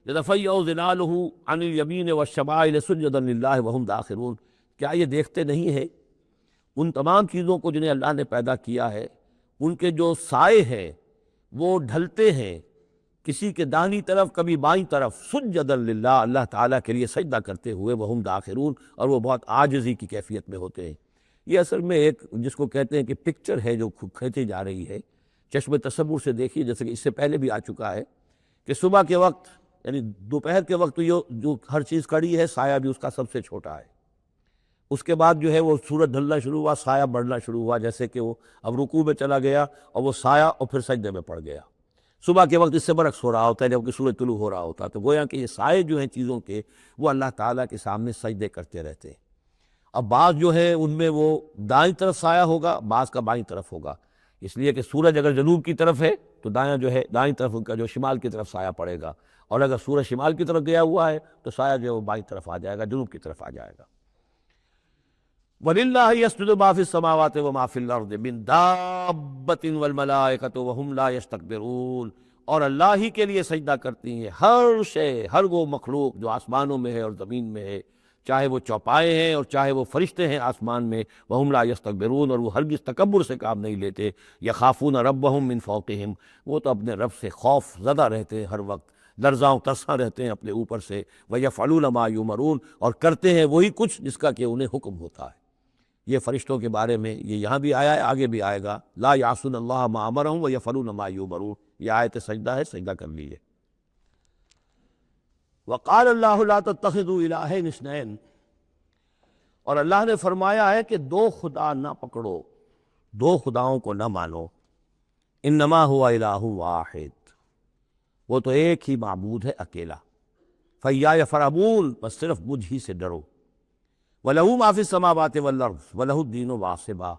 یتفیأ ظلالہ عن الیمین والشمائل سجدا للہ وہم داخرون، کیا یہ دیکھتے نہیں ہیں ان تمام چیزوں کو جنہیں اللہ نے پیدا کیا ہے، ان کے جو سائے ہیں وہ ڈھلتے ہیں کسی کے داہنی طرف کبھی بائیں طرف، سجدا للہ، اللہ تعالیٰ کے لیے سجدہ کرتے ہوئے، وہم داخرون، اور وہ بہت عاجزی کی کیفیت میں ہوتے ہیں۔ یہ اصل میں ایک جس کو کہتے ہیں کہ پکچر ہے جو کھینچی جا رہی ہے، چشم تصور سے دیکھیے، جیسے کہ اس سے پہلے بھی آ چکا ہے کہ صبح کے وقت یعنی دوپہر کے وقت یہ جو ہر چیز کھڑی ہے، سایہ بھی اس کا سب سے چھوٹا ہے، اس کے بعد جو ہے وہ سورج ڈھلنا شروع ہوا، سایہ بڑھنا شروع ہوا، جیسے کہ وہ اب رکوع میں چلا گیا اور وہ سایہ اور پھر سجدے میں پڑ گیا۔ صبح کے وقت اس سے برعکس ہو رہا ہوتا ہے جبکہ سورج طلوع ہو رہا ہوتا ہے، تو گویا کہ یہ سائے جو ہیں چیزوں کے وہ اللہ تعالیٰ کے سامنے سجدے کرتے رہتے ہیں۔ اب بعض جو ہے ان میں وہ دائیں طرف سایہ ہوگا، بعض کا بائیں طرف ہوگا، اس لیے کہ سورج اگر جنوب کی طرف ہے تو دایاں جو ہے دائیں طرف ان کا جو شمال کی طرف سایہ پڑے گا، اور اگر سورج شمال کی طرف گیا ہوا ہے تو سایہ جو ہے وہ بائیں طرف آ جائے گا، جنوب کی طرف آ جائے گا۔ وَلِلَّهِ يَسْجُدُ مَا فِي السَّمَاوَاتِ وَمَا فِي الْأَرْضِ مِن دَابَّةٍ وَالْمَلَائِكَةُ وَهُمْ لَا يَسْتَكْبِرُونَ، اور اللہ ہی کے لیے سجدہ کرتی ہیں ہر شے، ہر وہ مخلوق جو آسمانوں میں ہے اور زمین میں ہے، چاہے وہ چوپائے ہیں اور چاہے وہ فرشتے ہیں آسمان میں، وَهُمْ لَا يَسْتَكْبِرُونَ، اور وہ ہرگز تکبر سے کام نہیں لیتے، يَخَافُونَ رَبَّهُم مِّن فَوْقِهِمْ، وہ تو اپنے رب سے خوف زدہ رہتے ہیں، ہر وقت لرزاں و ترساں رہتے ہیں اپنے اوپر سے، وَيَفْعَلُونَ مَا يُؤْمَرُونَ، اور کرتے ہیں وہی کچھ جس کا کہ انہیں حکم ہوتا ہے۔ یہ فرشتوں کے بارے میں یہ یہاں بھی آیا ہے، آگے بھی آئے گا، لا یعصون اللہ ما امرہم ویفعلون ما یؤمرون، یہ آیت سجدہ ہے، سجدہ کر لیجیے۔ وقال اللہ لا تتخذوا الہین اثنین، اور اللہ نے فرمایا ہے کہ دو خدا نہ پکڑو، دو خداؤں کو نہ مانو، انما هو الہ واحد، وہ تو ایک ہی معبود ہے اکیلا، فیایا فرحبون، بس صرف مجھ ہی سے ڈرو، وَلَهُ مَا فِي السَّمَاوَاتِ وَالْأَرْضِ وَلَهُ الدِّينُ وَاصِبًا،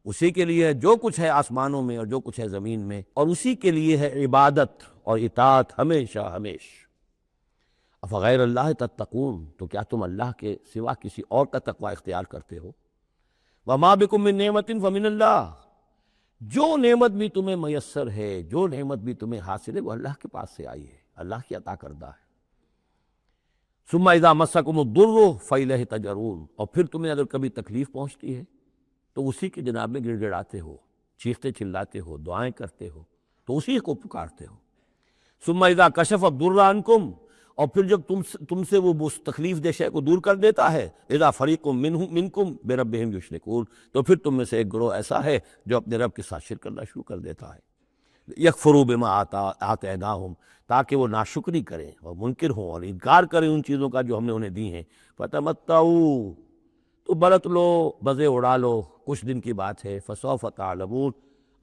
اسی کے لیے ہے جو کچھ ہے آسمانوں میں اور جو کچھ ہے زمین میں، اور اسی کے لیے ہے عبادت اور اطاعت ہمیشہ ہمیش۔ افغیر اللہ تتقون، تو کیا تم اللہ کے سوا کسی اور کا تقوی اختیار کرتے ہو؟ وَمَا بِكُم مِّن نِعْمَةٍ فَمِنَ اللَّهِ، جو نعمت بھی تمہیں میسر ہے، جو نعمت بھی تمہیں حاصل ہے وہ اللہ کے پاس سے آئی ہے۔ اللہ کی عطا کردہ ہے۔ ثم اذا مسکم الضر فالیہ تجرون، اور پھر تمہیں اگر کبھی تکلیف پہنچتی ہے تو اسی کے جناب میں گڑ گڑاتے ہو، چیختے چلاتے ہو، دعائیں کرتے ہو، تو اسی کو پکارتے ہو۔ ثم اذا کشف الضر عنکم، اور پھر جب تم سے وہ تکلیف دہ شے کو دور کر دیتا ہے، اذا فریق منکم بربہم یشرکون، تو پھر تم میں سے ایک گروہ ایسا ہے جو اپنے رب کے ساتھ شرک کرنا شروع کر دیتا ہے۔ یکفروا بما آتیناہم، تاکہ وہ ناشکری کریں اور منکر ہوں اور انکار کریں ان چیزوں کا جو ہم نے انہیں دی ہیں۔ فتمتعوا، تو برت لو، مزے اڑا لو، کچھ دن کی بات ہے۔ فسوف تعلمون،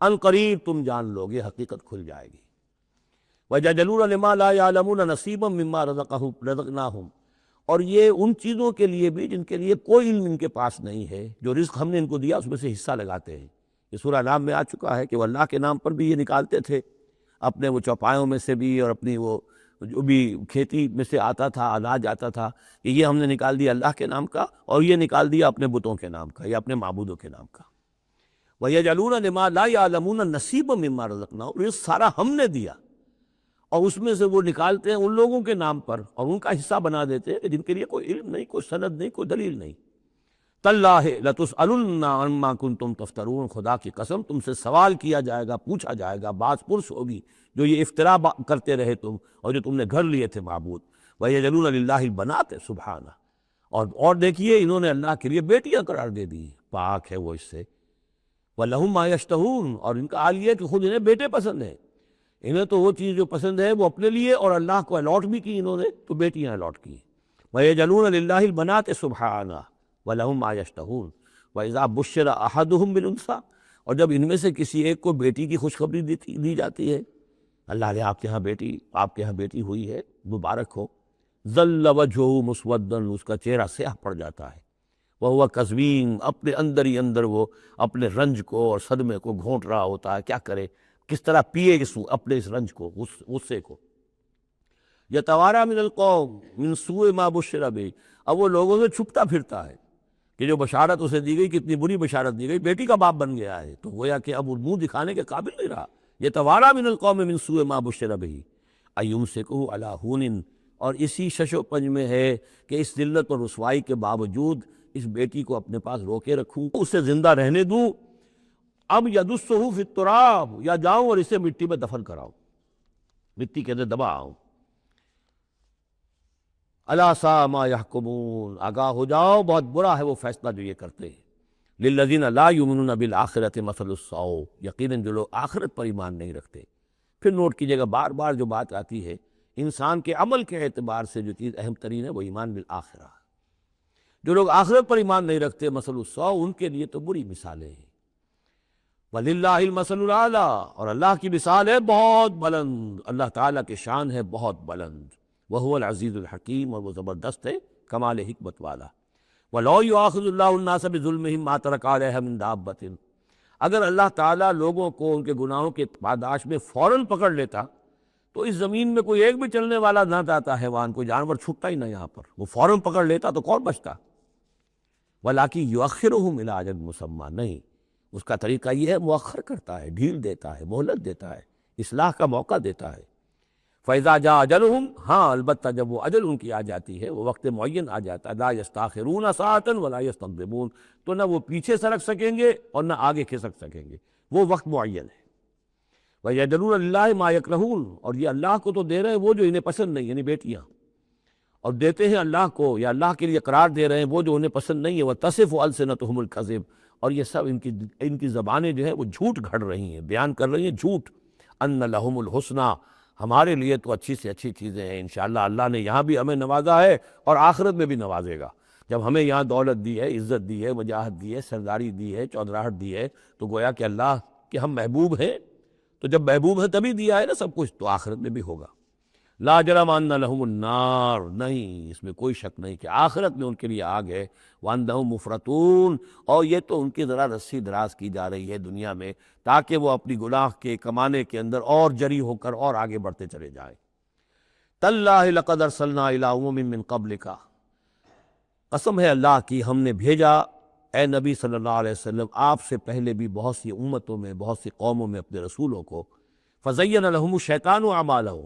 ان قریب تم جان لو گے، حقیقت کھل جائے گی۔ وَيَجْعَلُونَ لِمَا لَا يَعْلَمُونَ نَصِيبًا مِّمَّا رَزَقْنَاهُمْ، اور یہ ان چیزوں کے لیے بھی جن کے لیے کوئی علم ان کے پاس نہیں ہے، جو رزق ہم نے ان کو دیا اس میں سے حصہ لگاتے ہیں۔ یہ سورہ نام میں آ چکا ہے کہ وہ اللہ کے نام پر بھی یہ نکالتے تھے، اپنے وہ چوپایوں میں سے بھی اور اپنی وہ جو بھی کھیتی میں سے آتا تھا، اناج آتا تھا، کہ یہ ہم نے نکال دیا اللہ کے نام کا، اور یہ نکال دیا اپنے بتوں کے نام کا یا اپنے معبودوں کے نام کا۔ وَيَجْعَلُونَ لِمَا لَا يَعْلَمُونَ نَصِيبًا مِّمَّا رَزَقْنَاهُمْ، یہ سارا ہم نے دیا، اور اس میں سے وہ نکالتے ہیں ان لوگوں کے نام پر اور ان کا حصہ بنا دیتے ہیں جن کے لیے کوئی علم نہیں، کوئی سند نہیں، کوئی دلیل نہیں۔ تاللہ لتسألن عما کنتم تفترون، خدا کی قسم تم سے سوال کیا جائے گا، پوچھا جائے گا، باز پرس ہوگی جو یہ افتراء کرتے رہے تم اور جو تم نے گھر لیے تھے معبود۔ وَيَجْعَلُونَ لِلَّهِ الْبَنَاتِ سبحانہ، اور دیکھیے انہوں نے اللہ کے لیے بیٹیاں قرار دے دی، پاک ہے وہ اس سے۔ وَلَهُم مَّا يَشْتَهُونَ، اور ان کا حال یہ ہے کہ خود انہیں بیٹے پسند ہیں، انہیں تو وہ چیز جو پسند ہے وہ اپنے لیے اور اللہ کو الاٹ بھی کی انہوں نے، تو بیٹیاں الاٹ کی۔ وَيَجْعَلُونَ لِلَّهِ الْبَنَاتِ سُبْحَانَهُ وَلَهُم مَّا يَشْتَهُونَ وَإِذَا بُشِّرَ أَحَدُهُم بِالْأُنثىٰ، اور جب ان میں سے کسی ایک کو بیٹی کی خوشخبری دی جاتی ہے، اللہ نے آپ کے یہاں بیٹی ہوئی ہے، مبارک ہو، ظَلَّ وَجْهُهُ مُسْوَدًّا، اس کا چہرہ سیاہ پڑ جاتا ہے، وَهُوَ كَظِيمٌ، اپنے اندر ہی اندر وہ اپنے رنج کو اور صدمے کو گھونٹ رہا ہوتا ہے، کیا کرے، کس طرح پیے اپنے اس رنج کو، اس غصے کو۔ یتوارا من القوم من سوء ما بشر بہ، اب وہ لوگوں سے چھپتا پھرتا ہے کہ جو بشارت اسے دی گئی، کتنی بری بشارت دی گئی، بیٹی کا باپ بن گیا ہے، تو گویا کہ اب وہ منہ دکھانے کے قابل نہیں رہا۔ یتوارا من القوم من سوء ما بشر بہ ایمسکہ علی ہون، اور اسی شش و پنج میں ہے کہ اس ذلت اور رسوائی کے باوجود اس بیٹی کو اپنے پاس روکے رکھوں، اسے زندہ رہنے دوں، اب یدسہ فی التراب، یا جاؤں اور اسے مٹی میں دفن کراؤں، مٹی کے اندر دبا آؤں۔ الا ساء ما یحکمون، آگاہ ہو جاؤ بہت برا ہے وہ فیصلہ جو یہ کرتے ہیں۔ للذین لا یؤمنون بالآخرۃ مثل السوء، یقیناً جو لوگ آخرت پر ایمان نہیں رکھتے۔ پھر نوٹ کیجئے گا بار بار جو بات آتی ہے، انسان کے عمل کے اعتبار سے جو چیز اہم ترین ہے وہ ایمان بالآخرہ۔ جو لوگ آخرت پر ایمان نہیں رکھتے، مثل السوء، ان کے لیے تو بری مثالیں ہیں۔ وَلِلَّهِ الْمَثَلُ الْأَعْلَىٰ، اور اللہ کی مثال ہے بہت بلند، اللہ تعالیٰ کی شان ہے بہت بلند۔ وَهُوَ الْعَزِيزُ الْحَكِيمُ، اور وہ زبردست ہے، کمال حکمت والا۔ وَلَوْ يُؤَاخِذُ اللَّهُ النَّاسَ بِظُلْمِهِمْ مَا تَرَكَ عَلَيْهَا مِن دَابَّةٍ، اگر اللہ تعالیٰ لوگوں کو ان کے گناہوں کے پاداش میں فوراً پکڑ لیتا تو اس زمین میں کوئی ایک بھی چلنے والا نہ جاتا حیوان، کوئی جانور چھٹتا ہی نہ یہاں پر، وہ فوراً پکڑ لیتا تو کون بچتا۔ وَلَٰكِن يُؤَخِّرُهُمْ إِلَىٰ أَجَلٍ مُّسَمًّى، نہیں، اس کا طریقہ یہ ہے مؤخر کرتا ہے، ڈھیل دیتا ہے، مہلت دیتا ہے، اصلاح کا موقع دیتا ہے۔ فَإِذَا جَاءَ أَجَلُهُمْ، ہاں البتہ جب وہ اجل ان کی آ جاتی ہے، وہ وقت معین آ جاتا ہے، لَا يَسْتَأْخِرُونَ سَاعَةً وَلَا يَسْتَقْدِمُونَ، تو نہ وہ پیچھے سرک سکیں گے اور نہ آگے کھسک سکیں گے، وہ وقت معین ہے۔ وَيَجْعَلُونَ لِلَّهِ مَا يَكْرَهُونَ، اور یہ اللہ کو تو دے رہے ہیں وہ جو انہیں پسند نہیں، یعنی بیٹیاں، اور دیتے ہیں اللہ کو یا اللہ کے لیے قرار دے رہے ہیں وہ جو انہیں پسند نہیں ہے۔ وَتَصِفُ أَلْسِنَتُهُمُ الْكَذِبَ، اور یہ سب ان کی زبانیں جو ہیں وہ جھوٹ گھڑ رہی ہیں، بیان کر رہی ہیں جھوٹ۔ أَنَّ لَهُمُ الْحُسْنَىٰ، ہمارے لیے تو اچھی سے اچھی چیزیں ہیں، انشاءاللہ اللہ نے یہاں بھی ہمیں نوازا ہے اور آخرت میں بھی نوازے گا۔ جب ہمیں یہاں دولت دی ہے، عزت دی ہے، وجاہت دی ہے، سرداری دی ہے، چودراہٹ دی ہے، تو گویا کہ اللہ کے ہم محبوب ہیں، تو جب محبوب ہیں تبھی دیا ہے نا سب کچھ، تو آخرت میں بھی ہوگا۔ لا جرم ان لہم النار، نہیں اس میں کوئی شک نہیں کہ آخرت میں ان کے لیے آگ ہے۔ وانہم مفرطون، اور یہ تو ان کی ذرا رسی دراز کی جا رہی ہے دنیا میں تاکہ وہ اپنی گناہ کے کمانے کے اندر اور جری ہو کر اور آگے بڑھتے چلے جائیں۔ تاللہ لقد ارسلنا الی امم من قبلک، قسم ہے اللہ کی ہم نے بھیجا اے نبی صلی اللہ علیہ وسلم آپ سے پہلے بھی بہت سی امتوں میں، بہت سی قوموں میں اپنے رسولوں کو۔ فزین لہم الشیطان اعمالہم،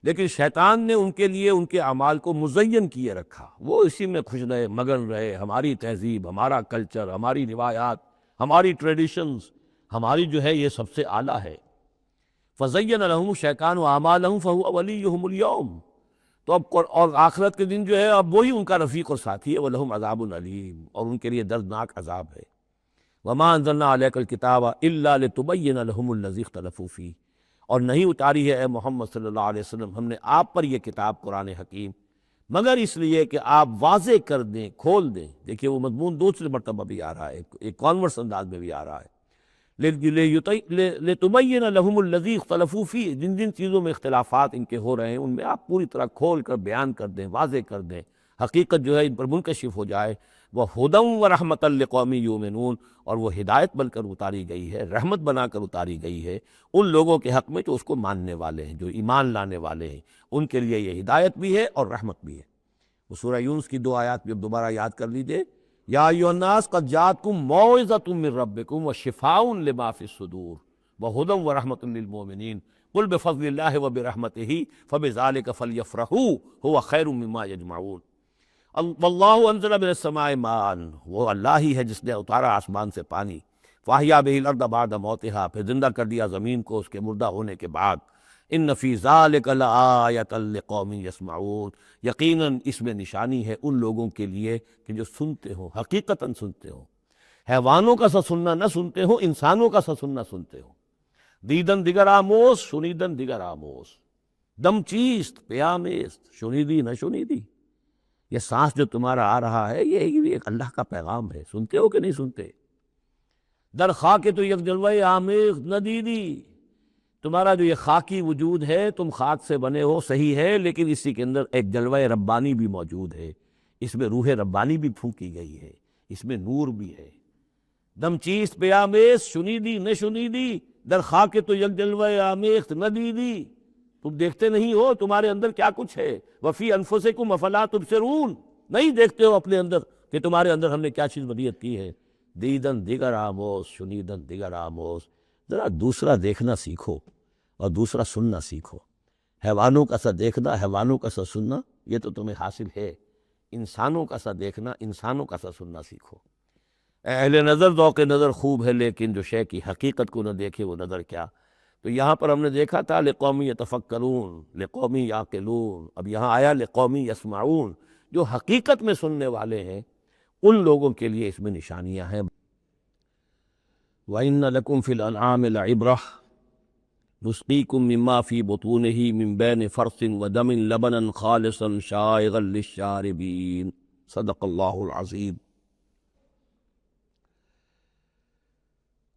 لیکن شیطان نے ان کے لیے ان کے اعمال کو مزین کیے رکھا، وہ اسی میں خوش رہے، مگن رہے، ہماری تہذیب، ہمارا کلچر، ہماری روایات، ہماری ٹریڈیشنز، ہماری جو ہے یہ سب سے اعلیٰ ہے۔ فزین لہم الشیطان اعمالہم فہو ولیہم اليوم، تو اب اور آخرت کے دن جو ہے اب وہی ان کا رفیق اور ساتھی ہے، وَلَهُمْ عَذَابٌ علیم، اور ان کے لیے دردناک عذاب ہے۔ وَمَا أَنزَلْنَا عَلَيْكَ الْكِتَابَ إِلَّا لِتُبَيِّنَ لَهُمُ الَّذِي اخْتَلَفُوا فِيهِ، اور نہیں اتاری ہے اے محمد صلی اللہ علیہ وسلم ہم نے آپ پر یہ کتاب قرآن حکیم مگر اس لیے کہ آپ واضح کر دیں، کھول دیں۔ دیکھیے وہ مضمون دوسری مرتبہ بھی آ رہا ہے، ایک کانورس انداز میں بھی آ رہا ہے، لِتُبَيِّنَ لَهُمُ الَّذِي اخْتَلَفُوا فِيهِ، جن جن چیزوں میں اختلافات ان کے ہو رہے ہیں ان میں آپ پوری طرح کھول کر بیان کر دیں، واضح کر دیں، حقیقت جو ہے ان پر منکشف ہو جائے۔ وَهُدًى وَرَحْمَةً لِقَوْمٍ يُؤْمِنُونَ، اور وہ ہدایت بن کر اتاری گئی ہے، رحمت بنا کر اتاری گئی ہے ان لوگوں کے حق میں جو اس کو ماننے والے ہیں، جو ایمان لانے والے ہیں، ان کے لیے یہ ہدایت بھی ہے اور رحمت بھی ہے۔ وہ سورہ یونس کی 2 آیات بھی اب دوبارہ یاد کر لیجئے، یا ایھا الناس قد جاءتکم موعظۃ من ربکم وشفاء لما فی الصدور وہدی ورحمۃ للمؤمنین قل بفضل اللہ وبرحمتہ فبذلک فلیفرحوا ھو خیر مما یجمعون۔ واللہ انزل من السماء ماء، وہ اللہ ہی ہے جس نے اتارا آسمان سے پانی، فاحیا بہ الارض بعد موتہا، پھر زندہ کر دیا زمین کو اس کے مردہ ہونے کے بعد۔ ان فی ذلک لآیۃ لقوم یسمعون، یقیناً اس میں نشانی ہے ان لوگوں کے لیے کہ جو سنتے ہو، حقیقتاً سنتے ہو، حیوانوں کا سا سننا نہ سنتے ہو، انسانوں کا سا سننا سنتے ہو۔ دیدن دیگر آموز، شنیدن دیگر آموز، دم چیست پیامست، شنیدی نہ شنیدی، یہ سانس جو تمہارا آ رہا ہے یہ بھی ایک اللہ کا پیغام ہے، سنتے ہو کہ نہیں سنتے؟ در خاک تو یک جلوہ آمیخت ندیدی، تمہارا جو یہ خاکی وجود ہے، تم خاک سے بنے ہو صحیح ہے، لیکن اسی کے اندر ایک جلوہ ربانی بھی موجود ہے، اس میں روح ربانی بھی پھونکی گئی ہے، اس میں نور بھی ہے۔ دم چیست پیامیز، شنیدی نہ شنیدی، در خاک تو یک جلوہ آمیخت ندیدی، تم دیکھتے نہیں ہو تمہارے اندر کیا کچھ ہے، وفی انفسکم افلا تبصرون، نہیں دیکھتے ہو اپنے اندر کہ تمہارے اندر ہم نے کیا چیز ودیعت کی ہے۔ دیدن دیگر آموز، شنیدن دیگر آموز، ذرا دوسرا دیکھنا سیکھو اور دوسرا سننا سیکھو۔ حیوانوں کا سا دیکھنا، حیوانوں کا سا سننا، یہ تو تمہیں حاصل ہے، انسانوں کا سا دیکھنا، انسانوں کا سا سننا سیکھو۔ اہل نظر ذوق نظر خوب ہے، لیکن جو شے کی حقیقت کو نہ دیکھے وہ نظر کیا۔ تو یہاں پر ہم نے دیکھا تھا لقوم یتفکرون، لقوم یعقلون، اب یہاں آیا لقوم یسمعون، جو حقیقت میں سننے والے ہیں ان لوگوں کے لیے اس میں نشانیاں ہیں۔ وَإِنَّ لَكُمْ فِي الْأَنْعَامِ لَعِبْرَةً نُسْقِيكُم مِّمَّا فِي بُطُونِهِ مِن بَيْنِ فَرْثٍ وَدَمٍ لَبَنًا خَالِصًا شَائِغًا لِلشَّارِبِينَ۔ صدق اللہ العظیم۔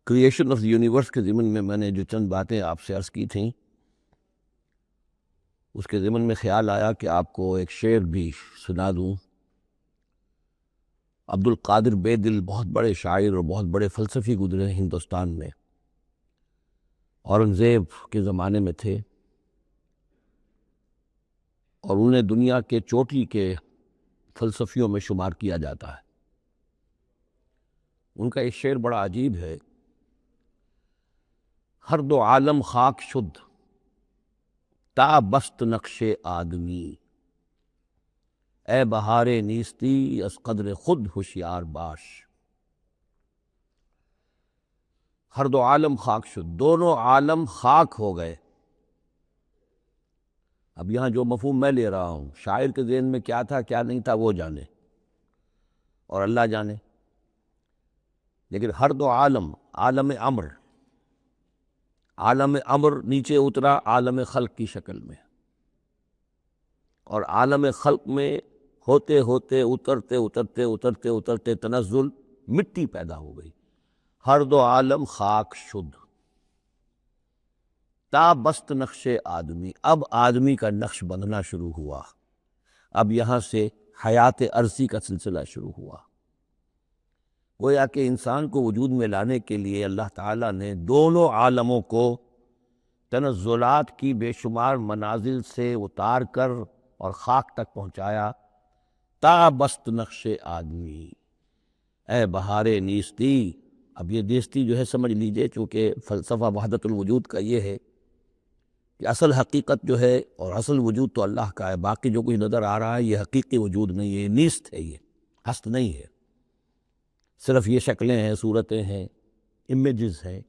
کریشن آف دی یونیورس کے ضمن میں نے جو چند باتیں آپ سے عرض کی تھیں، اس کے ضمن میں خیال آیا کہ آپ کو ایک شعر بھی سنا دوں۔ عبد القادر بے دل بہت بڑے شاعر اور بہت بڑے فلسفی گزرے ہیں ہندوستان میں، اورنگزیب کے زمانے میں تھے، اور انہیں دنیا کے چوٹی کے فلسفیوں میں شمار کیا جاتا ہے۔ ان کا ایک شعر بڑا عجیب ہے، ہر دو عالم خاک شد تا بست نقش آدمی، اے بہار نیستی از قدر خود ہوشیار باش۔ ہر دو عالم خاک شد، دونوں عالم خاک ہو گئے۔ اب یہاں جو مفہوم میں لے رہا ہوں، شاعر کے ذہن میں کیا تھا کیا نہیں تھا وہ جانے اور اللہ جانے، لیکن ہر دو عالم، عالم امر، عالم امر نیچے اترا عالم خلق کی شکل میں، اور عالم خلق میں ہوتے ہوتے اترتے اترتے اترتے اترتے تنزل مٹی پیدا ہو گئی۔ ہر دو عالم خاک شد تا بست نقش آدمی، اب آدمی کا نقش بندھنا شروع ہوا، اب یہاں سے حیات ارضی کا سلسلہ شروع ہوا۔ گویا کہ انسان کو وجود میں لانے کے لیے اللہ تعالیٰ نے دونوں عالموں کو تنزلات کی بے شمار منازل سے اتار کر اور خاک تک پہنچایا۔ تا بست نقش آدمی، اے بہار نیستی، اب یہ نیستی جو ہے سمجھ لیجئے، چونکہ فلسفہ وحدت الوجود کا یہ ہے کہ اصل حقیقت جو ہے اور اصل وجود تو اللہ کا ہے، باقی جو کچھ نظر آ رہا ہے یہ حقیقی وجود نہیں ہے، یہ نیست ہے، یہ ہست نہیں ہے، صرف یہ شکلیں ہیں، صورتیں ہیں، امیجز ہیں۔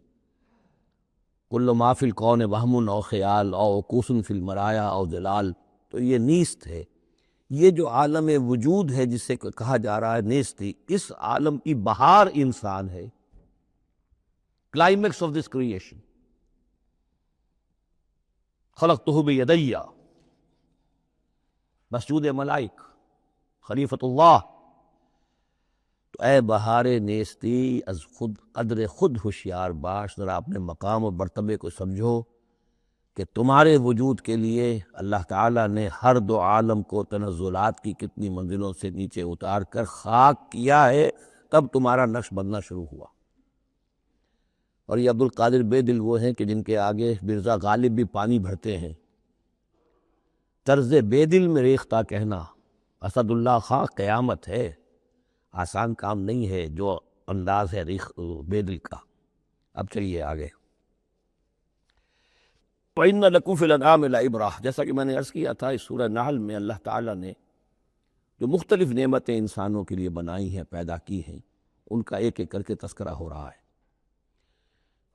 کل ما فی الکون وہم او خیال او عکوس فی المرایا او ظلال، تو یہ نیست ہے۔ یہ جو عالم وجود ہے جسے کہا جا رہا ہے نیستی، اس عالم کی بہار انسان ہے، کلائمیکس آف دس کریشن۔ خلقتہ بیدی، مسجود ملائک، خلیفۃ اللہ۔ تو اے بہار نیستی، از خود قدر خود ہوشیار باش، ذرا اپنے مقام و مرتبے کو سمجھو کہ تمہارے وجود کے لیے اللہ تعالیٰ نے ہر دو عالم کو تنزلات کی کتنی منزلوں سے نیچے اتار کر خاک کیا ہے، تب تمہارا نقش بننا شروع ہوا۔ اور یہ عبد القادر بے دل وہ ہیں کہ جن کے آگے مرزا غالب بھی پانی بھرتے ہیں۔ طرز بے دل میں ریختہ کہنا، اسد اللہ خاں قیامت ہے، آسان کام نہیں ہے جو انداز ہے بے دل کا۔ اب چلیے آگے۔ وَإِنَّ لَكُمْ فِي الْأَنْعَامِ لَعِبْرَةً، جیسا کہ میں نے عرض کیا تھا، اس سورہ نحل میں اللہ تعالیٰ نے جو مختلف نعمتیں انسانوں کے لیے بنائی ہیں، پیدا کی ہیں، ان کا ایک ایک کر کے تذکرہ ہو رہا ہے۔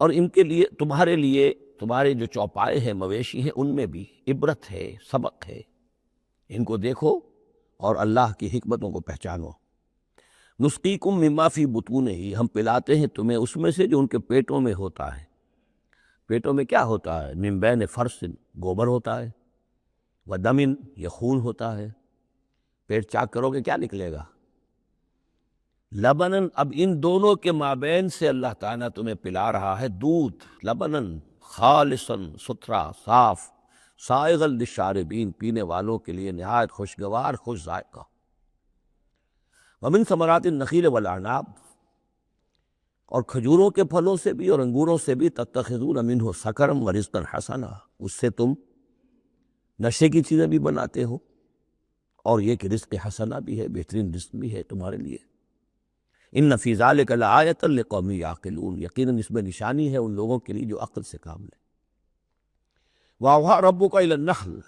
اور ان کے لیے، تمہارے جو چوپائے ہیں، مویشی ہیں، ان میں بھی عبرت ہے، سبق ہے۔ ان کو دیکھو اور اللہ کی حکمتوں کو پہچانو۔ نسقیکم مما فی بطونہ، ہم پلاتے ہیں تمہیں اس میں سے جو ان کے پیٹوں میں ہوتا ہے۔ پیٹوں میں کیا ہوتا ہے؟ من بین فرث، گوبر ہوتا ہے، ودم، یہ خون ہوتا ہے۔ پیٹ چاک کرو گے کیا نکلے گا؟ لبنن، اب ان دونوں کے مابین سے اللہ تعالیٰ تمہیں پلا رہا ہے دودھ، لبنن خالصاً، ستھرا، صاف، سائغا للشاربین، پینے والوں کے لیے نہایت خوشگوار، خوش ذائقہ۔ ومن ثمرات النخیل والاعناب، اور کھجوروں کے پھلوں سے بھی اور انگوروں سے بھی، تتخذون منہ سکرا ورزقا حسنا، اس سے تم نشے کی چیزیں بھی بناتے ہو، اور یہ کہ رزق حسنا بھی ہے، بہترین رزق بھی ہے تمہارے لیے۔ ان فی ذلک لآیۃ لقوم یعقلون، یقیناً اس میں نشانی ہے ان لوگوں کے لیے جو عقل سے کام لیں۔ وَأَوْحَىٰ رَبُّكَ إِلَى النَّحْلِ،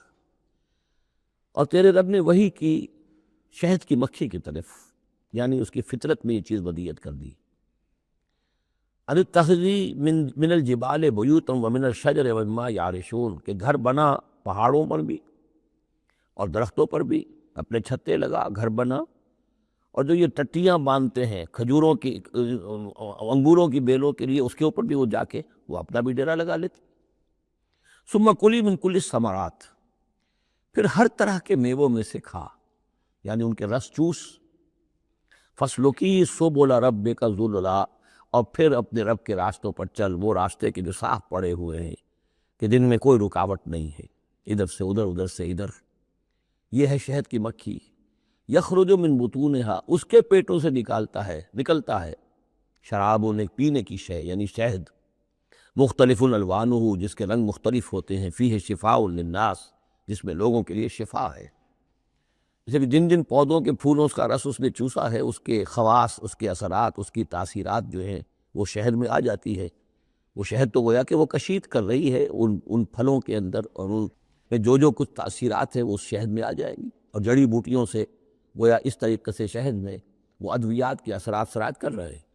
اور تیرے رب نے وحی کی شہد کی مکھی کی طرف، یعنی اس کی فطرت میں یہ چیز ودیت کر دی۔ ان اتخذی من الجبال بیوتا ومن الشجر ومما یعرشون، کہ گھر بنا پہاڑوں پر بھی اور درختوں پر بھی، اپنے چھتے لگا، گھر بنا، اور جو یہ ٹٹیاں باندھتے ہیں کھجوروں کی، انگوروں کی بیلوں کے لیے، اس کے اوپر بھی وہ جا کے وہ اپنا بھی ڈیرا لگا لیتے۔ ثم کلی من کل الثمرات، پھر ہر طرح کے میووں میں سے کھا، یعنی ان کے رس چوس۔ فسلکی سبل ربک ذللا، اور پھر اپنے رب کے راستوں پر چل، وہ راستے کے جو صاف پڑے ہوئے ہیں، کہ جن میں کوئی رکاوٹ نہیں ہے، ادھر سے ادھر، ادھر سے ادھر۔ یہ ہے شہد کی مکھی، یخرج من بطونہا، اس کے پیٹوں سے نکلتا ہے شراب، پینے کی شے، یعنی شہد، مختلف الوانہ، جس کے رنگ مختلف ہوتے ہیں، فیہ شفاء للناس، جس میں لوگوں کے لیے شفا ہے۔ جیسے کہ جن جن پودوں کے پھولوں کا رس اس نے چوسا ہے، اس کے خواص، اس کے اثرات، اس کی تاثیرات جو ہیں وہ شہد میں آ جاتی ہے۔ وہ شہد تو گویا کہ وہ کشید کر رہی ہے ان پھلوں کے اندر، اور ان میں جو کچھ تاثیرات ہیں وہ اس شہد میں آ جائیں گی، اور جڑی بوٹیوں سے گویا اس طریقے سے شہد میں وہ ادویات کے اثرات سرایت کر رہے ہیں۔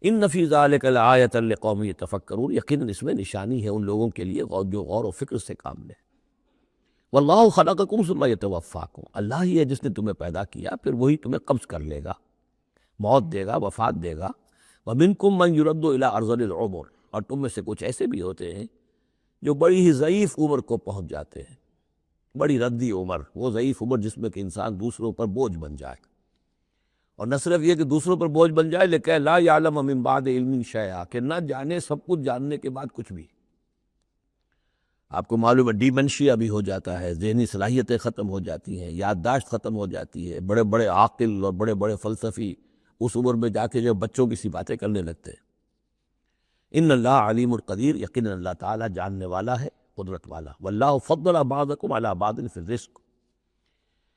ان فی ذلک لآیۃ لقوم یتفکرون، یقیناً اس میں نشانی ہے ان لوگوں کے لیے جو غور و فکر سے کام لیں۔ واللہ خلقکم ثم یتوفاکم، اللہ ہی ہے جس نے تمہیں پیدا کیا، پھر وہی تمہیں قبض کر لے گا، موت دے گا، وفات دے گا۔ ومنکم من یرد الی ارذل العمر، اور تم میں سے کچھ ایسے بھی ہوتے ہیں جو بڑی ہی ضعیف عمر کو پہنچ جاتے ہیں، بڑی ردی عمر، وہ ضعیف عمر جس میں کہ انسان دوسروں پر بوجھ بن جائے، اور نہ صرف یہ کہ دوسروں پر بوجھ بن جائے، لیکن لا یعلم من بعد علم شیئا، کہ نہ جانے سب کچھ جاننے کے بعد کچھ بھی۔ آپ کو معلوم ہے ڈیمنشیا بھی ہو جاتا ہے، ذہنی صلاحیتیں ختم ہو جاتی ہیں، یادداشت ختم ہو جاتی ہے، بڑے بڑے عاقل اور بڑے بڑے فلسفی اس عمر میں جا کے جو بچوں کی سی باتیں کرنے لگتے ہیں۔ ان اللہ علیم القدیر، یقیناً اللہ تعالیٰ جاننے والا ہے، قدرت والا۔ واللہ فضل بعضکم علی بعض فی الرزق،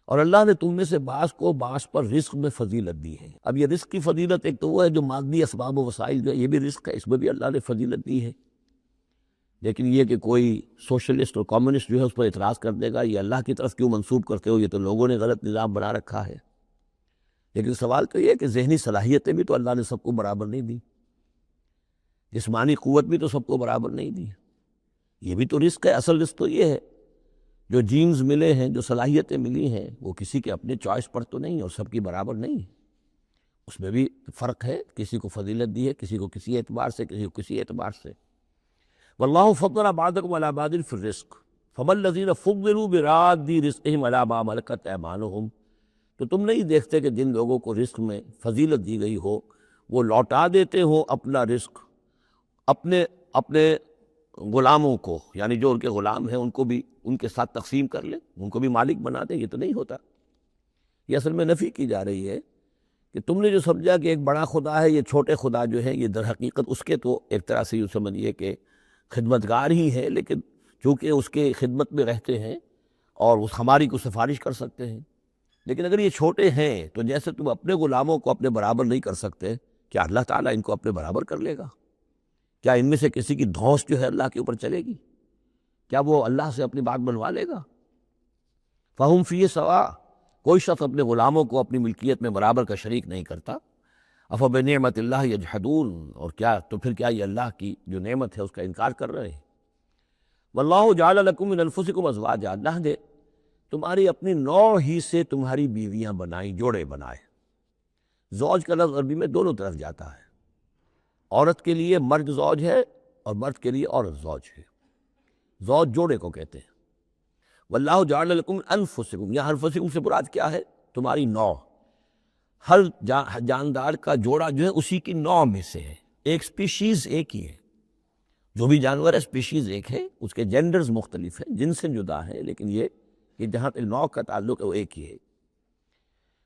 اور اللہ نے تم میں سے بعض کو بعض پر رزق میں فضیلت دی ہے۔ اب یہ رزق کی فضیلت ایک تو وہ ہے جو مادی اسباب و وسائل جو ہے، یہ بھی رزق ہے، اس میں بھی اللہ نے فضیلت دی ہے۔ لیکن یہ کہ کوئی سوشلسٹ اور کمیونسٹ جو ہے اس پر اعتراض کر دے گا یہ اللہ کی طرف کیوں منسوب کرتے ہو، یہ تو لوگوں نے غلط نظام بنا رکھا ہے۔ لیکن سوال تو یہ ہے کہ ذہنی صلاحیتیں بھی تو اللہ نے سب کو برابر نہیں دی، جسمانی قوت بھی تو سب کو برابر نہیں دی، یہ بھی تو رزق ہے۔ اصل رزق تو یہ ہے، جو جینز ملے ہیں، جو صلاحیتیں ملی ہیں، وہ کسی کے اپنے چوائس پر تو نہیں اور سب کی برابر نہیں، اس میں بھی فرق ہے، کسی کو فضیلت دی ہے، کسی کو کسی اعتبار سے، کسی کو کسی اعتبار سے۔ واللہ فضل بعضکم علی بعض فی الرزق فما الذین فضلوا براد رزقہم علی ما ملکت ایمانہم، تو تم نہیں دیکھتے کہ جن لوگوں کو رزق میں فضیلت دی گئی ہو وہ لوٹا دیتے ہو اپنا رزق اپنے اپنے غلاموں کو، یعنی جو ان کے غلام ہیں ان کو بھی ان کے ساتھ تقسیم کر لیں، ان کو بھی مالک بنا دیں۔ یہ تو نہیں ہوتا، یہ اصل میں نفی کی جا رہی ہے کہ تم نے جو سمجھا کہ ایک بڑا خدا ہے، یہ چھوٹے خدا جو ہے یہ در حقیقت اس کے تو ایک طرح سے یوں سمجھیے کہ خدمتگار ہی ہے، لیکن چونکہ اس کے خدمت میں رہتے ہیں اور اس ہماری کو سفارش کر سکتے ہیں۔ لیکن اگر یہ چھوٹے ہیں تو جیسے تم اپنے غلاموں کو اپنے برابر نہیں کر سکتے، کیا اللہ تعالیٰ ان کو اپنے برابر کر لے گا؟ کیا ان میں سے کسی کی دھونس جو ہے اللہ کے اوپر چلے گی؟ کیا وہ اللہ سے اپنی بات بنوا لے گا؟ فہم فی سوا، کوئی شخص اپنے غلاموں کو اپنی ملکیت میں برابر کا شریک نہیں کرتا۔ افبنعمت اللہ یجحدون، اور کیا تو پھر کیا یہ اللہ کی جو نعمت ہے اس کا انکار کر رہے ہیں؟ واللہ جعل لکم من انفسکم ازواجا، اللہ نے تمہاری اپنی نوع ہی سے تمہاری بیویاں بنائیں، جوڑے بنائے۔ زوج کا لفظ عربی میں دونوں طرف جاتا ہے، عورت کے لیے مرد زوج ہے اور مرد کے لیے عورت زوج ہے، زوج جوڑے کو کہتے ہیں۔ واللہ جعل لکم انفسکم، یہاں انفسکم سے مراد کیا ہے؟ تمہاری نوع، ہر جاندار کا جوڑا جو ہے اسی کی نوع میں سے ہے، ایک سپیشیز ایک ہی ہے، جو بھی جانور ہے سپیشیز ایک ہے، اس کے جینڈرز مختلف ہیں، جن سے جدا ہے، لیکن یہ کہ جہاں تک نوع کا تعلق ہے وہ ایک ہی ہے۔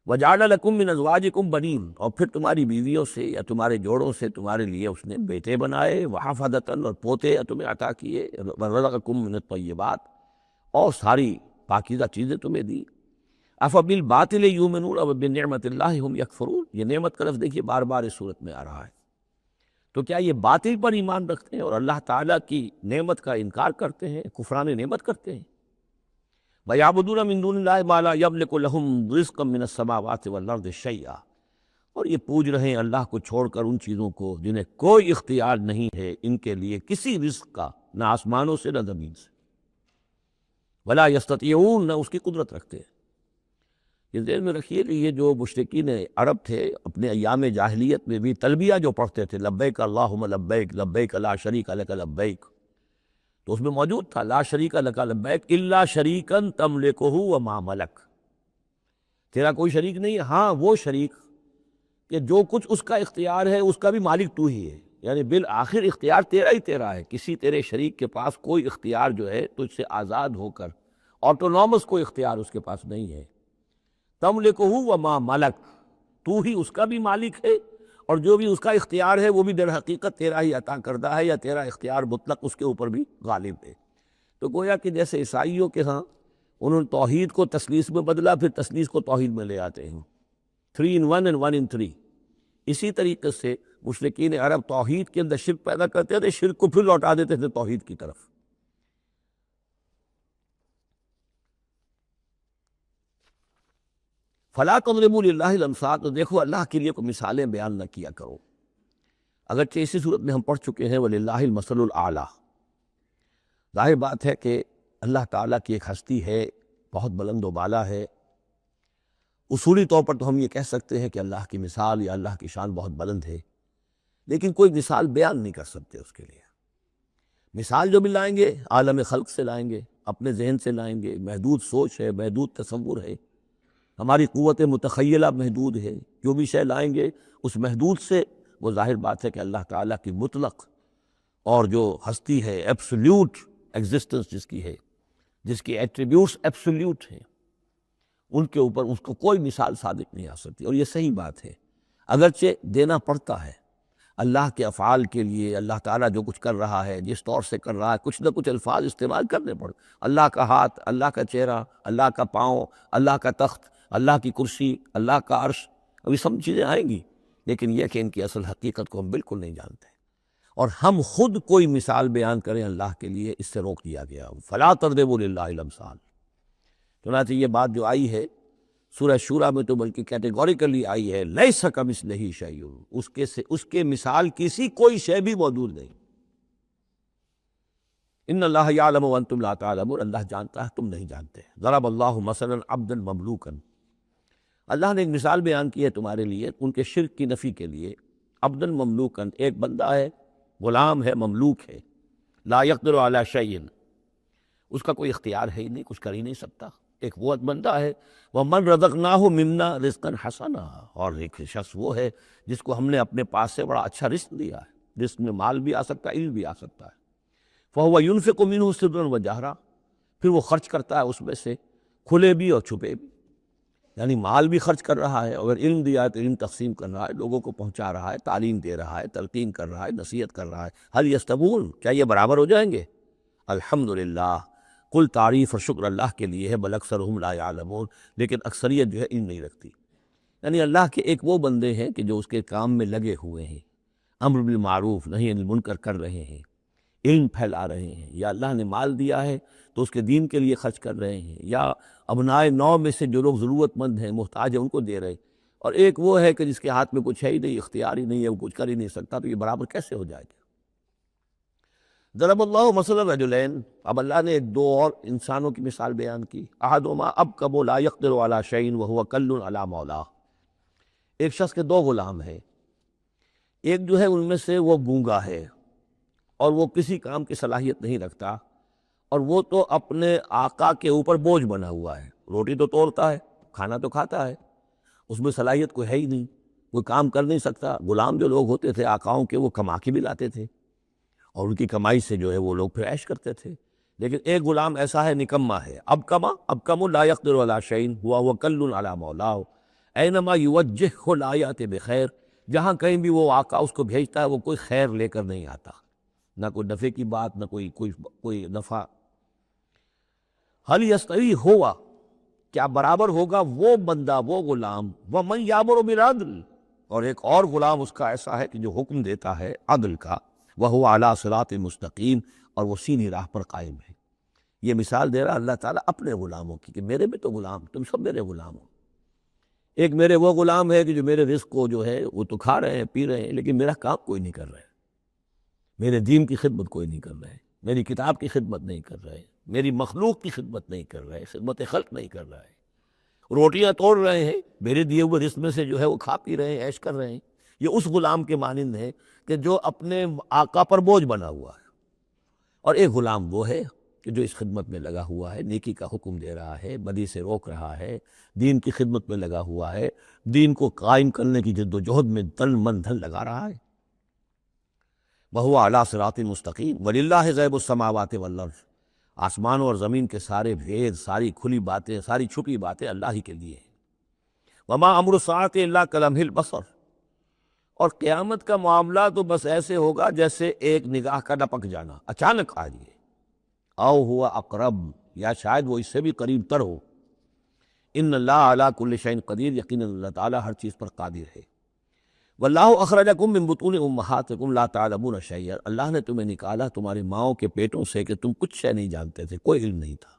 وَجَعَلَ لَكُم مِّنْ أَزْوَاجِكُمْ بَنِينَ، اور پھر تمہاری بیویوں سے یا تمہارے جوڑوں سے تمہارے لیے اس نے بیٹے بنائے، وَحَفَدَةً، اور پوتے تمہیں عطا کیے، وَرَزَقَكُم مِّنَ الطَّيِّبَاتِ، اور ساری پاکیزہ چیزیں تمہیں دی۔ أَفَبِالْبَاطِلِ يُؤْمِنُونَ وَبِنِعْمَةِ اللَّهِ هُمْ يَكْفُرُونَ، یہ نعمت کا لفظ دیکھیے بار بار اس صورت میں آ رہا ہے۔ تو کیا یہ باطل پر ایمان رکھتے ہیں اور اللہ تعالیٰ کی نعمت کا انکار کرتے ہیں، کفران نعمت کرتے ہیں؟ وَيَعْبُدُونَ مِن دُونِ اللَّهِ مَا لَا يَمْلِكُ لَهُمْ رِزْقًا مِّنَ السَّمَاوَاتِ وَالْأَرْضِ شَيْئًا، اور یہ پوج رہے ہیں اللہ کو چھوڑ کر ان چیزوں کو جنہیں کوئی اختیار نہیں ہے ان کے لیے کسی رزق کا، نہ آسمانوں سے نہ زمین سے، وَلَا يَسْتَطِيعُونَ، نہ اس کی قدرت رکھتے ہیں۔ یہ ذہن میں رکھیے کہ یہ جو مشرکین عرب تھے اپنے ایام جاہلیت میں بھی تلبیہ جو پڑھتے تھے، لبیک اللہم لبیک لبیک لا شریک لک لبیک، تو اس میں موجود تھا لا شریک لک لبیک الا شریکا تملکہ وما ملک، تیرا کوئی شریک نہیں ہے، ہاں وہ شریک کہ جو کچھ اس کا اختیار ہے اس کا بھی مالک تو ہی ہے، یعنی بالآخر اختیار تیرا ہی تیرا ہے، کسی تیرے شریک کے پاس کوئی اختیار جو ہے تجھ سے آزاد ہو کر آٹونومس کوئی اختیار اس کے پاس نہیں ہے۔ تملکہ وما ملک، تو ہی اس کا بھی مالک ہے اور جو بھی اس کا اختیار ہے وہ بھی در حقیقت تیرا ہی عطا کردہ ہے، یا تیرا اختیار مطلق اس کے اوپر بھی غالب ہے۔ تو گویا کہ جیسے عیسائیوں کے ہاں انہوں نے توحید کو تثلیث میں بدلا، پھر تثلیث کو توحید میں لے آتے ہیں، 3 in 1 and 1 in 3، اسی طریقے سے مشرکین عرب توحید کے اندر شرک پیدا کرتے تھے، شرک کو پھر لوٹا دیتے تھے توحید کی طرف۔ فَلَا تَضْرِبُوا لِلَّهِ الْأَمْثَالَ، تو دیکھو اللہ کے لیے کوئی مثالیں بیان نہ کیا کرو، اگرچہ اسی صورت میں ہم پڑھ چکے ہیں وَلِلَّهِ الْمَثَلُ الْأَعْلَىٰ، ظاہر بات ہے کہ اللہ تعالیٰ کی ایک ہستی ہے، بہت بلند و بالا ہے، اصولی طور پر تو ہم یہ کہہ سکتے ہیں کہ اللہ کی مثال یا اللہ کی شان بہت بلند ہے، لیکن کوئی مثال بیان نہیں کر سکتے اس کے لیے۔ مثال جو بھی لائیں گے عالم خلق سے لائیں گے، اپنے ذہن سے لائیں گے، محدود سوچ ہے، محدود تصور ہے، ہماری قوت متخیلہ محدود ہے، جو بھی شے لائیں گے اس محدود سے، وہ ظاہر بات ہے کہ اللہ تعالیٰ کی مطلق اور جو ہستی ہے، ایبسلیوٹ ایگزسٹنس جس کی ہے، جس کی ایٹریبیوٹس ایبسلیوٹ ہیں، ان کے اوپر اس کو کوئی مثال صادق نہیں آ سکتی، اور یہ صحیح بات ہے، اگرچہ دینا پڑتا ہے اللہ کے افعال کے لیے۔ اللہ تعالیٰ جو کچھ کر رہا ہے، جس طور سے کر رہا ہے، کچھ نہ کچھ الفاظ استعمال کرنے پڑتے، اللہ کا ہاتھ، اللہ کا چہرہ، اللہ کا پاؤں، اللہ کا تخت، اللہ کی کرسی، اللہ کا عرش، ابھی سب چیزیں آئیں گی، لیکن یہ کہ ان کی اصل حقیقت کو ہم بالکل نہیں جانتے۔ اور ہم خود کوئی مثال بیان کریں اللہ کے لیے اس سے روک دیا گیا. فلا تضربوا للہ الامثال. چنانچہ یہ بات جو آئی ہے سورہ شورى میں تو بلکہ کیٹیگوریکلی آئی ہے لیس کمثلہ شیء، اس کے مثال کسی کوئی شے بھی موجود نہیں. ان اللہ یعلم وانتم لا تعلمون، اللہ جانتا ہے تم نہیں جانتے. ضرب اللہ مثلا عبدا مملوکا، اللہ نے ایک مثال بیان کی ہے تمہارے لیے ان کے شرک کی نفی کے لیے. عبدا مملوکا، ایک بندہ ہے، غلام ہے، مملوک ہے. لا یقدر علی شیء، اس کا کوئی اختیار ہے ہی نہیں، کچھ کر ہی نہیں سکتا. ایک وہ بندہ ہے وَمَنْ رَزَقْنَاهُ مِنَّا رِزْقًا حَسَنًا، اور ایک شخص وہ ہے جس کو ہم نے اپنے پاس سے بڑا اچھا رزق دیا ہے. رزق میں مال بھی آ سکتا ہے، علم بھی آ سکتا ہے. فَهُوَ يُنْفِقُ مِنْهُ سِرًّا وَجَهْرًا، پھر وہ خرچ کرتا ہے اس میں سے کھلے بھی اور چھپے بھی. یعنی مال بھی خرچ کر رہا ہے، اگر علم دیا ہے تو علم تقسیم کر رہا ہے، لوگوں کو پہنچا رہا ہے، تعلیم دے رہا ہے، تلقین کر رہا ہے، نصیحت کر رہا ہے. هل يستوون، کیا یہ برابر ہو جائیں گے؟ الحمدللہ، کل تعریف اور شکر اللہ کے لیے ہے. بل اکثرهم لا يعلمون، لیکن اکثریت جو ہے علم نہیں رکھتی. یعنی اللہ کے ایک وہ بندے ہیں کہ جو اس کے کام میں لگے ہوئے ہیں، امر بالمعروف نہی عن المنکر کر رہے ہیں، علم پھیلا رہے ہیں، یا اللہ نے مال دیا ہے تو اس کے دین کے لیے خرچ کر رہے ہیں، یا ابنائے نو میں سے جو لوگ ضرورت مند ہیں، محتاج ہیں، ان کو دے رہے ہیں. اور ایک وہ ہے کہ جس کے ہاتھ میں کچھ ہے ہی نہیں، اختیار ہی نہیں ہے، وہ کچھ کر ہی نہیں سکتا. تو یہ برابر کیسے ہو جائے گا؟ ضرب اللہ مثلا رجلین، اب اللہ نے دو اور انسانوں کی مثال بیان کی. احدہما ابکم لا یقدر علی شیء وہو کل علی مولاه، ایک شخص کے دو غلام ہیں. ایک جو ہے ان میں سے وہ گونگا ہے اور وہ کسی کام کی صلاحیت نہیں رکھتا، اور وہ تو اپنے آقا کے اوپر بوجھ بنا ہوا ہے. روٹی تو توڑتا ہے، کھانا تو کھاتا ہے، اس میں صلاحیت کوئی ہے ہی نہیں، کوئی کام کر نہیں سکتا. غلام جو لوگ ہوتے تھے آقاؤں کے، وہ کما کے بھی لاتے تھے اور ان کی کمائی سے جو ہے وہ لوگ پھر عیش کرتے تھے. لیکن ایک غلام ایسا ہے، نکما ہے. ابکم لا یقدر علی شیء وہو کل علی مولاه اینما یوجہہ لا یأتی بخیر، جہاں کہیں بھی وہ آقا اس کو بھیجتا ہے وہ کوئی خیر لے کر نہیں آتا، نہ کوئی نفع کی بات، نہ کوئی نفع. حل یستوی ہوا، کیا برابر ہوگا وہ بندہ، وہ غلام، ومن یامر بالعدل، اور ایک اور غلام اس کا ایسا ہے کہ جو حکم دیتا ہے عدل کا، وہو علی صراط مستقیم، اور وہ سیدھی راہ پر قائم ہے. یہ مثال دے رہا اللہ تعالیٰ اپنے غلاموں کی کہ میرے بھی تو غلام، تم سب میرے غلام ہو. ایک میرے وہ غلام ہے کہ جو میرے رزق کو جو ہے وہ تو کھا رہے ہیں، پی رہے ہیں، لیکن میرا کام کوئی نہیں کر رہے، میرے دین کی خدمت کوئی نہیں کر رہے، میری کتاب کی خدمت نہیں کر رہے، میری مخلوق کی خدمت نہیں کر رہے، خدمت خلق نہیں کر رہے. روٹیاں توڑ رہے ہیں، میرے دیے ہوئے رزق میں سے جو ہے وہ کھا پی رہے ہیں، عیش کر رہے ہیں. یہ اس غلام کے مانند ہے کہ جو اپنے آقا پر بوجھ بنا ہوا ہے. اور ایک غلام وہ ہے کہ جو اس خدمت میں لگا ہوا ہے، نیکی کا حکم دے رہا ہے، بدی سے روک رہا ہے، دین کی خدمت میں لگا ہوا ہے، دین کو قائم کرنے کی جد و جہد میں تن من دھن لگا رہا ہے. وہو علی صراط مستقیم. وللہ غیب السماوات والارض، آسمانوں اور زمین کے سارے بھید، ساری کھلی باتیں، ساری چھپی باتیں اللہ ہی کے لیے ہیں. وما امر الساعۃ الا کلمح البصر، اور قیامت کا معاملہ تو بس ایسے ہوگا جیسے ایک نگاہ کا ڈپک جانا، اچانک آ جائے. او ہوا اقرب، یا شاید وہ اس سے بھی قریب تر ہو. ان اللہ علی کل شیء قدیر، یقیناً اللہ تعالیٰ ہر چیز پر قادر ہے. واللہ اخرجکم من بطون امہاتکم لا تعلمون شیئا، اللہ نے تمہیں نکالا تمہاری ماؤں کے پیٹوں سے کہ تم کچھ شے نہیں جانتے تھے، کوئی علم نہیں تھا.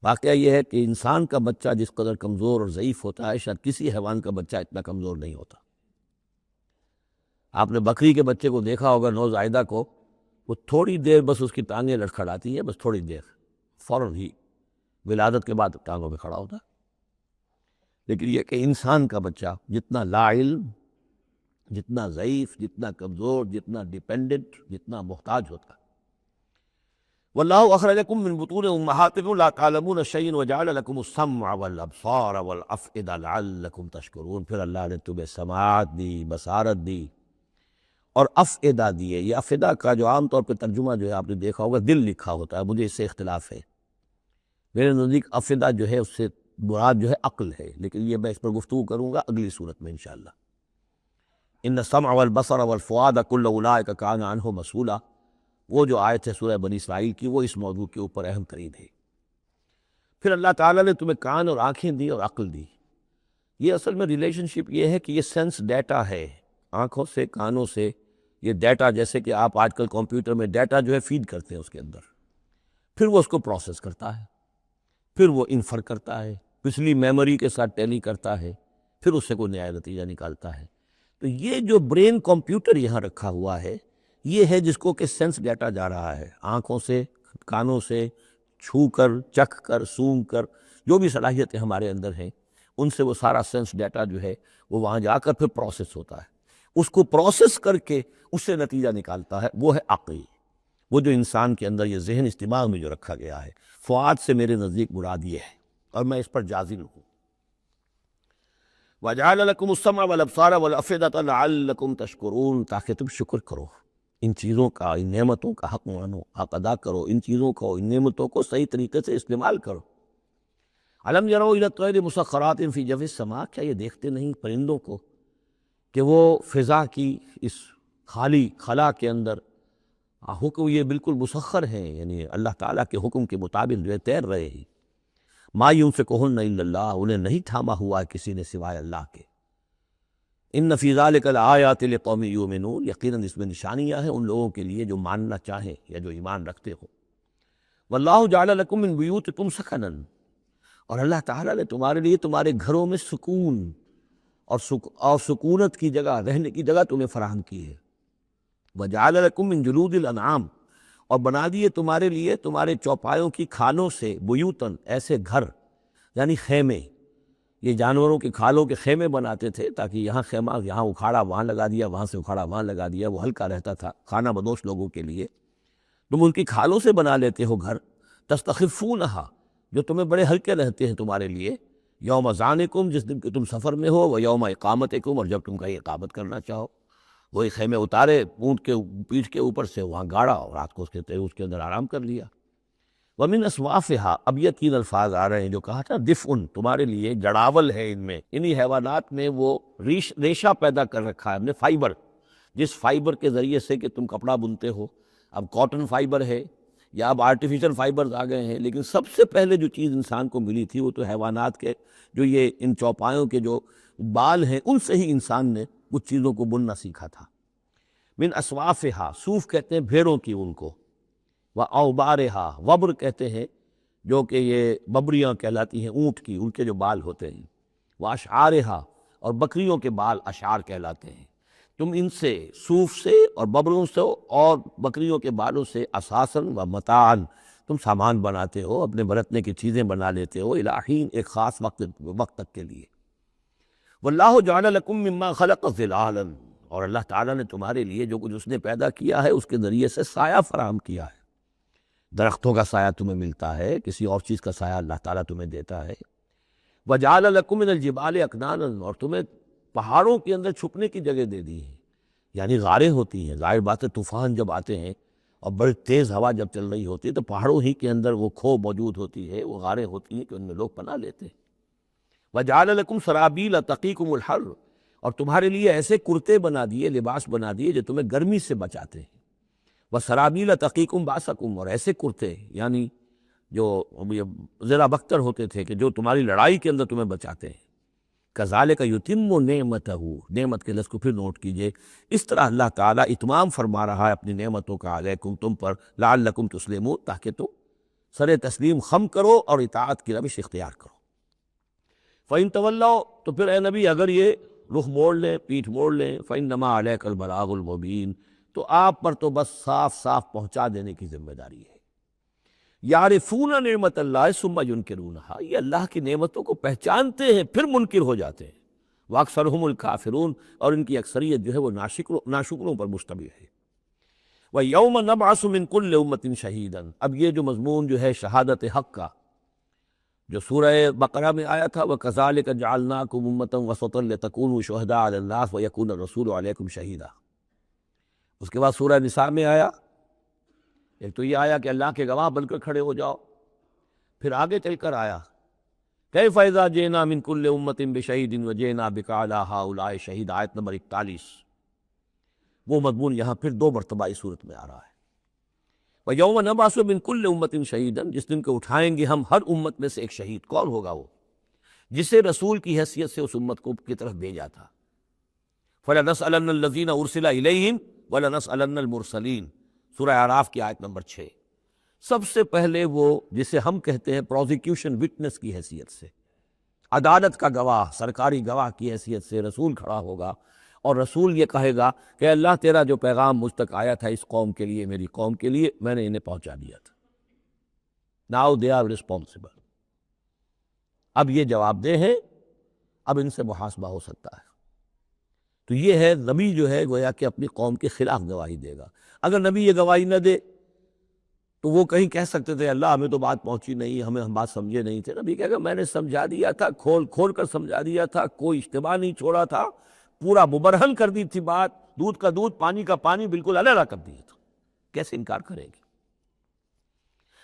واقعہ یہ ہے کہ انسان کا بچہ جس قدر کمزور اور ضعیف ہوتا ہے، شاید کسی حیوان کا بچہ اتنا کمزور نہیں ہوتا. آپ نے بکری کے بچے کو دیکھا ہوگا، نوزائیدہ کو، وہ تھوڑی دیر بس اس کی ٹانگیں لڑکھڑاتی ہیں، بس تھوڑی دیر، فوراً ہی ولادت کے بعد ٹانگوں پہ کھڑا ہوتا ہے. لیکن یہ کہ انسان کا بچہ جتنا لا علم، جتنا ضعیف، جتنا کمزور، جتنا ڈیپینڈنٹ، جتنا محتاج ہوتا ہے. واللہ اخرجکم من بطون امہاتکم لا تعلمون شیئا وجعل لکم السمع والابصار والافئدہ لعلکم تشکرون. پھر اللہ نے تمہیں سماعت دی، بصارت دی اور افئدہ دیے. یہ افئدہ کا جو عام طور پہ ترجمہ جو ہے آپ نے دیکھا ہوگا دل لکھا ہوتا ہے، مجھے اس سے اختلاف ہے. میرے نزدیک افئدہ جو ہے اس سے مراد جو ہے عقل ہے، لیکن یہ میں اس پر گفتگو کروں گا اگلی صورت میں انشاءاللہ. ان السمع والبصر والفؤاد کل اولئک کان عنہ مسئولا، وہ جو آیت ہے سورہ بنی اسرائیل کی، وہ اس موضوع کے اوپر اہم ترین ہے. پھر اللہ تعالیٰ نے تمہیں کان اور آنکھیں دی اور عقل دی. یہ اصل میں ریلیشن شپ یہ ہے کہ یہ سینس ڈیٹا ہے، آنکھوں سے، کانوں سے یہ ڈیٹا جیسے کہ آپ آج کل کمپیوٹر میں ڈیٹا جو ہے فیڈ کرتے ہیں اس کے اندر، پھر وہ اس کو پروسیس کرتا ہے، پھر وہ انفر کرتا ہے، پچھلی میموری کے ساتھ ٹیلی کرتا ہے، پھر اس سے کوئی نیا نتیجہ نکالتا ہے۔ تو یہ جو برین کمپیوٹر یہاں رکھا ہوا ہے، یہ ہے جس کو کہ سینس ڈیٹا جا رہا ہے، آنکھوں سے، کانوں سے، چھو کر، چکھ کر، سونگھ کر، جو بھی صلاحیتیں ہمارے اندر ہیں ان سے وہ سارا سینس ڈیٹا جو ہے وہ وہاں جا کر پھر پروسیس ہوتا ہے، اس کو پروسیس کر کے اس سے نتیجہ نکالتا ہے، وہ ہے عقل، وہ جو انسان کے اندر یہ ذہن اس دماغ میں جو رکھا گیا ہے۔ فؤاد سے میرے نزدیک مراد یہ ہے اور میں اس پر جازم ہوں۔ وَجَعَلَ لَكُمُ السَّمْعَ وَالْأَبْصَارَ وَالْأَفْئِدَةَ لَعَلَّكُمْ تَشْكُرُونَ، تاکہ تم شکر کرو، ان چیزوں کا، ان نعمتوں کا حق مانو، حق ادا کرو، ان چیزوں کو، ان نعمتوں کو صحیح طریقے سے استعمال کرو۔ أَلَمْ يَرَوْا إِلَى الطَّيْرِ مُسَخَّرَاتٍ فِي جَوِّ السَّمَاءِ، کیا یہ دیکھتے نہیں پرندوں کو کہ وہ فضا کی اس خالی خلا کے اندر حکم یہ بالکل مسخر ہیں، یعنی اللہ تعالیٰ کے حکم کے مطابق جو ہے تیر رہے ہیں۔ ما يمسكهن الا اللہ، انہیں نہیں تھاما ہوا ہے کسی نے سوائے اللہ کے۔ ان فی ذلک لآیات لقوم یؤمنون، یقیناً اس میں نشانیاں ہیں ان لوگوں کے لیے جو ماننا چاہیں یا جو ایمان رکھتے ہو۔ واللہ جعل لکم من بیوتکم سکنا، اور اللہ تعالیٰ نے تمہارے لیے تمہارے گھروں میں سکون اور سکونت کی جگہ، رہنے کی جگہ تمہیں فراہم کی ہے۔ وجعل لکم من جلود الانعام، اور بنا دیے تمہارے لیے تمہارے چوپایوں کی کھالوں سے بیوتن، ایسے گھر یعنی خیمے، یہ جانوروں کے کھالوں کے خیمے بناتے تھے تاکہ یہاں خیمہ، یہاں اکھاڑا وہاں لگا دیا، وہاں سے اکھاڑا وہاں لگا دیا، وہ ہلکا رہتا تھا خانہ بدوش لوگوں کے لیے۔ تم ان کی کھالوں سے بنا لیتے ہو گھر، تستخفونہا، جو تمہیں بڑے ہلکے رہتے ہیں تمہارے لیے، یوم ظعنکم، جس دن کہ تم سفر میں ہو، و یوم اقامتکم، اور جب تم کہیں اقامت کرنا چاہو۔ وہی خیمے اتارے اونٹ کے پیٹھ کے اوپر سے، وہاں گاڑا اور رات کو اس کے اندر آرام کر لیا۔ وَمِنْ أَصْوَافِهَا، اب یہ تین الفاظ آ رہے ہیں جو کہا تھا دفء، تمہارے لیے جڑاول ہے ان میں، انہی حیوانات میں وہ ریشہ پیدا کر رکھا ہے ہم نے، فائبر، جس فائبر کے ذریعے سے کہ تم کپڑا بنتے ہو۔ اب کاٹن فائبر ہے یا اب آرٹیفیشل فائبرز آ گئے ہیں، لیکن سب سے پہلے جو چیز انسان کو ملی تھی وہ تو حیوانات کے جو یہ ان چوپایوں کے جو بال ہیں ان سے ہی انسان نے کچھ چیزوں کو بننا سیکھا تھا۔ من اصوافہا، صوف کہتے ہیں بھیڑوں کی ان کو، واوبارہا، وبر کہتے ہیں جو کہ یہ ببریاں کہلاتی ہیں اونٹ کی، ان کے جو بال ہوتے ہیں، واشعارہا، اور بکریوں کے بال اشعار کہلاتے ہیں۔ تم ان سے، صوف سے اور ببروں سے اور بکریوں کے بالوں سے، اساساً و متاعاً، تم سامان بناتے ہو، اپنے برتنے کی چیزیں بنا لیتے ہو، الی حین، ایک خاص وقت تک کے لیے۔ واللہ جعل لکم مما خلق ظلالا، اور اللہ تعالیٰ نے تمہارے لیے جو کچھ اس نے پیدا کیا ہے اس کے ذریعے سے سایہ فراہم کیا ہے۔ درختوں کا سایہ تمہیں ملتا ہے، کسی اور چیز کا سایہ اللہ تعالیٰ تمہیں دیتا ہے۔ وجعل لکم من الجبال اکنانا، اور تمہیں پہاڑوں کے اندر چھپنے کی جگہ دے دی ہے، یعنی غاریں ہوتی ہیں، ظاہر بات ہے طوفان جب آتے ہیں اور بڑی تیز ہوا جب چل رہی ہوتی ہے تو پہاڑوں ہی کے اندر وہ کھو موجود ہوتی ہے، وہ غاریں ہوتی ہیں کہ ان میں لوگ پناہ لیتے ہیں۔ وجعل لکم سرابیل تقیکم الحر، اور تمہارے لیے ایسے کرتے بنا دیے، لباس بنا دیے جو تمہیں گرمی سے بچاتے ہیں۔ وسرابیل تقیکم باسکم، اور ایسے کرتے یعنی جو ذرا بختر ہوتے تھے کہ جو تمہاری لڑائی کے اندر تمہیں بچاتے ہیں۔ کذالک یتم نعمتہ، نعمت کے لفظ کو پھر نوٹ کیجئے، اس طرح اللہ تعالیٰ اتمام فرما رہا ہے اپنی نعمتوں کا علیکم، تم پر، لعلکم تسلمون، تاکہ تم سر تسلیم خم کرو اور اطاعت کی روش اختیار کرو۔ فَإِن تَوَلَّوْا، تو پھر اے نبی اگر یہ رخ موڑ لیں، پیٹھ موڑ لیں، فَإِنَّمَا عَلَيْكَ الْبَلَاغُ الْمُبِينُ، تو آپ پر تو بس صاف صاف پہنچا دینے کی ذمہ داری ہے۔ یعرفون نعمت اللہ ثم ینکرونہا، یہ اللہ کی نعمتوں کو پہچانتے ہیں پھر منکر ہو جاتے ہیں۔ واکثرہم الکافرون، اور ان کی اکثریت جو ہے وہ ناشکروں پر مشتمل ہے۔ وَيَوْمَ نَبْعَثُ مِن كُلِّ أُمَّةٍ شَهِيدًا، اب یہ جو مضمون جو ہے شہادت حق کا جو سورہ بقرہ میں آیا تھا، وَكَذَلِكَ جَعَلْنَاكُمْ أُمَّةً وَسَطًا لِتَكُونُوا شُهَدَاءَ عَلَى النَّاسِ وَيَكُونَ الرَّسُولُ عَلَيْكُمْ شَهِيدًا۔ اس کے بعد سورہ نساء میں آیا، ایک تو یہ آیا کہ اللہ کے گواہ بن کر کھڑے ہو جاؤ، پھر آگے چل کر آیا کیف اذا جئنا من کل امۃ بشہید وجئنا بک علی ہؤلاء شہیدا، آیت نمبر 41۔ وہ مضمون یہاں پھر دو مرتبہ اس صورت میں آ رہا ہے۔ وَيَوْمَ نَبْعَثُ مِن كُلِّ أُمَّةٍ شَهِيدًا، جس دن کو اٹھائیں گے ہم ہر امت میں سے ایک شہید۔ کون ہوگا وہ؟ جسے رسول کی حیثیت سے اس امت کو کی طرف بھیجا تھا۔ فَلَنَسْأَلَنَّ الَّذِينَ أُرْسِلَ إِلَيْهِمْ، وَلَنَسْأَلَنَّ الْمُرْسَلِينَ، سورہ اعراف کی آیت نمبر 6۔ سب سے پہلے وہ جسے ہم کہتے ہیں پروزیکیوشن وٹنس کی حیثیت سے، عدالت کا گواہ، سرکاری گواہ کی حیثیت سے رسول کھڑا ہوگا، اور رسول یہ کہے گا کہ اللہ تیرا جو پیغام مجھ تک آیا تھا اس قوم کے لیے، میری قوم کے لیے، میں نے انہیں پہنچا دیا تھا۔ ناؤ دے آر ریسپانسبل، اب یہ جواب دہ ہیں، اب ان سے محاسبہ ہو سکتا ہے۔ تو یہ ہے نبی جو ہے گویا کہ اپنی قوم کے خلاف گواہی دے گا۔ اگر نبی یہ گواہی نہ دے تو وہ کہیں کہہ سکتے تھے اللہ ہمیں تو بات پہنچی نہیں، ہم بات سمجھے نہیں تھے۔ نبی کہے گا میں نے سمجھا دیا تھا، کھول کھول کر سمجھا دیا تھا، کوئی اشتباہ نہیں چھوڑا تھا، پورا مبرہن کر دی تھی بات، دودھ کا دودھ پانی کا پانی بالکل علیحدہ کر دیا تھا، کیسے انکار کریں گے؟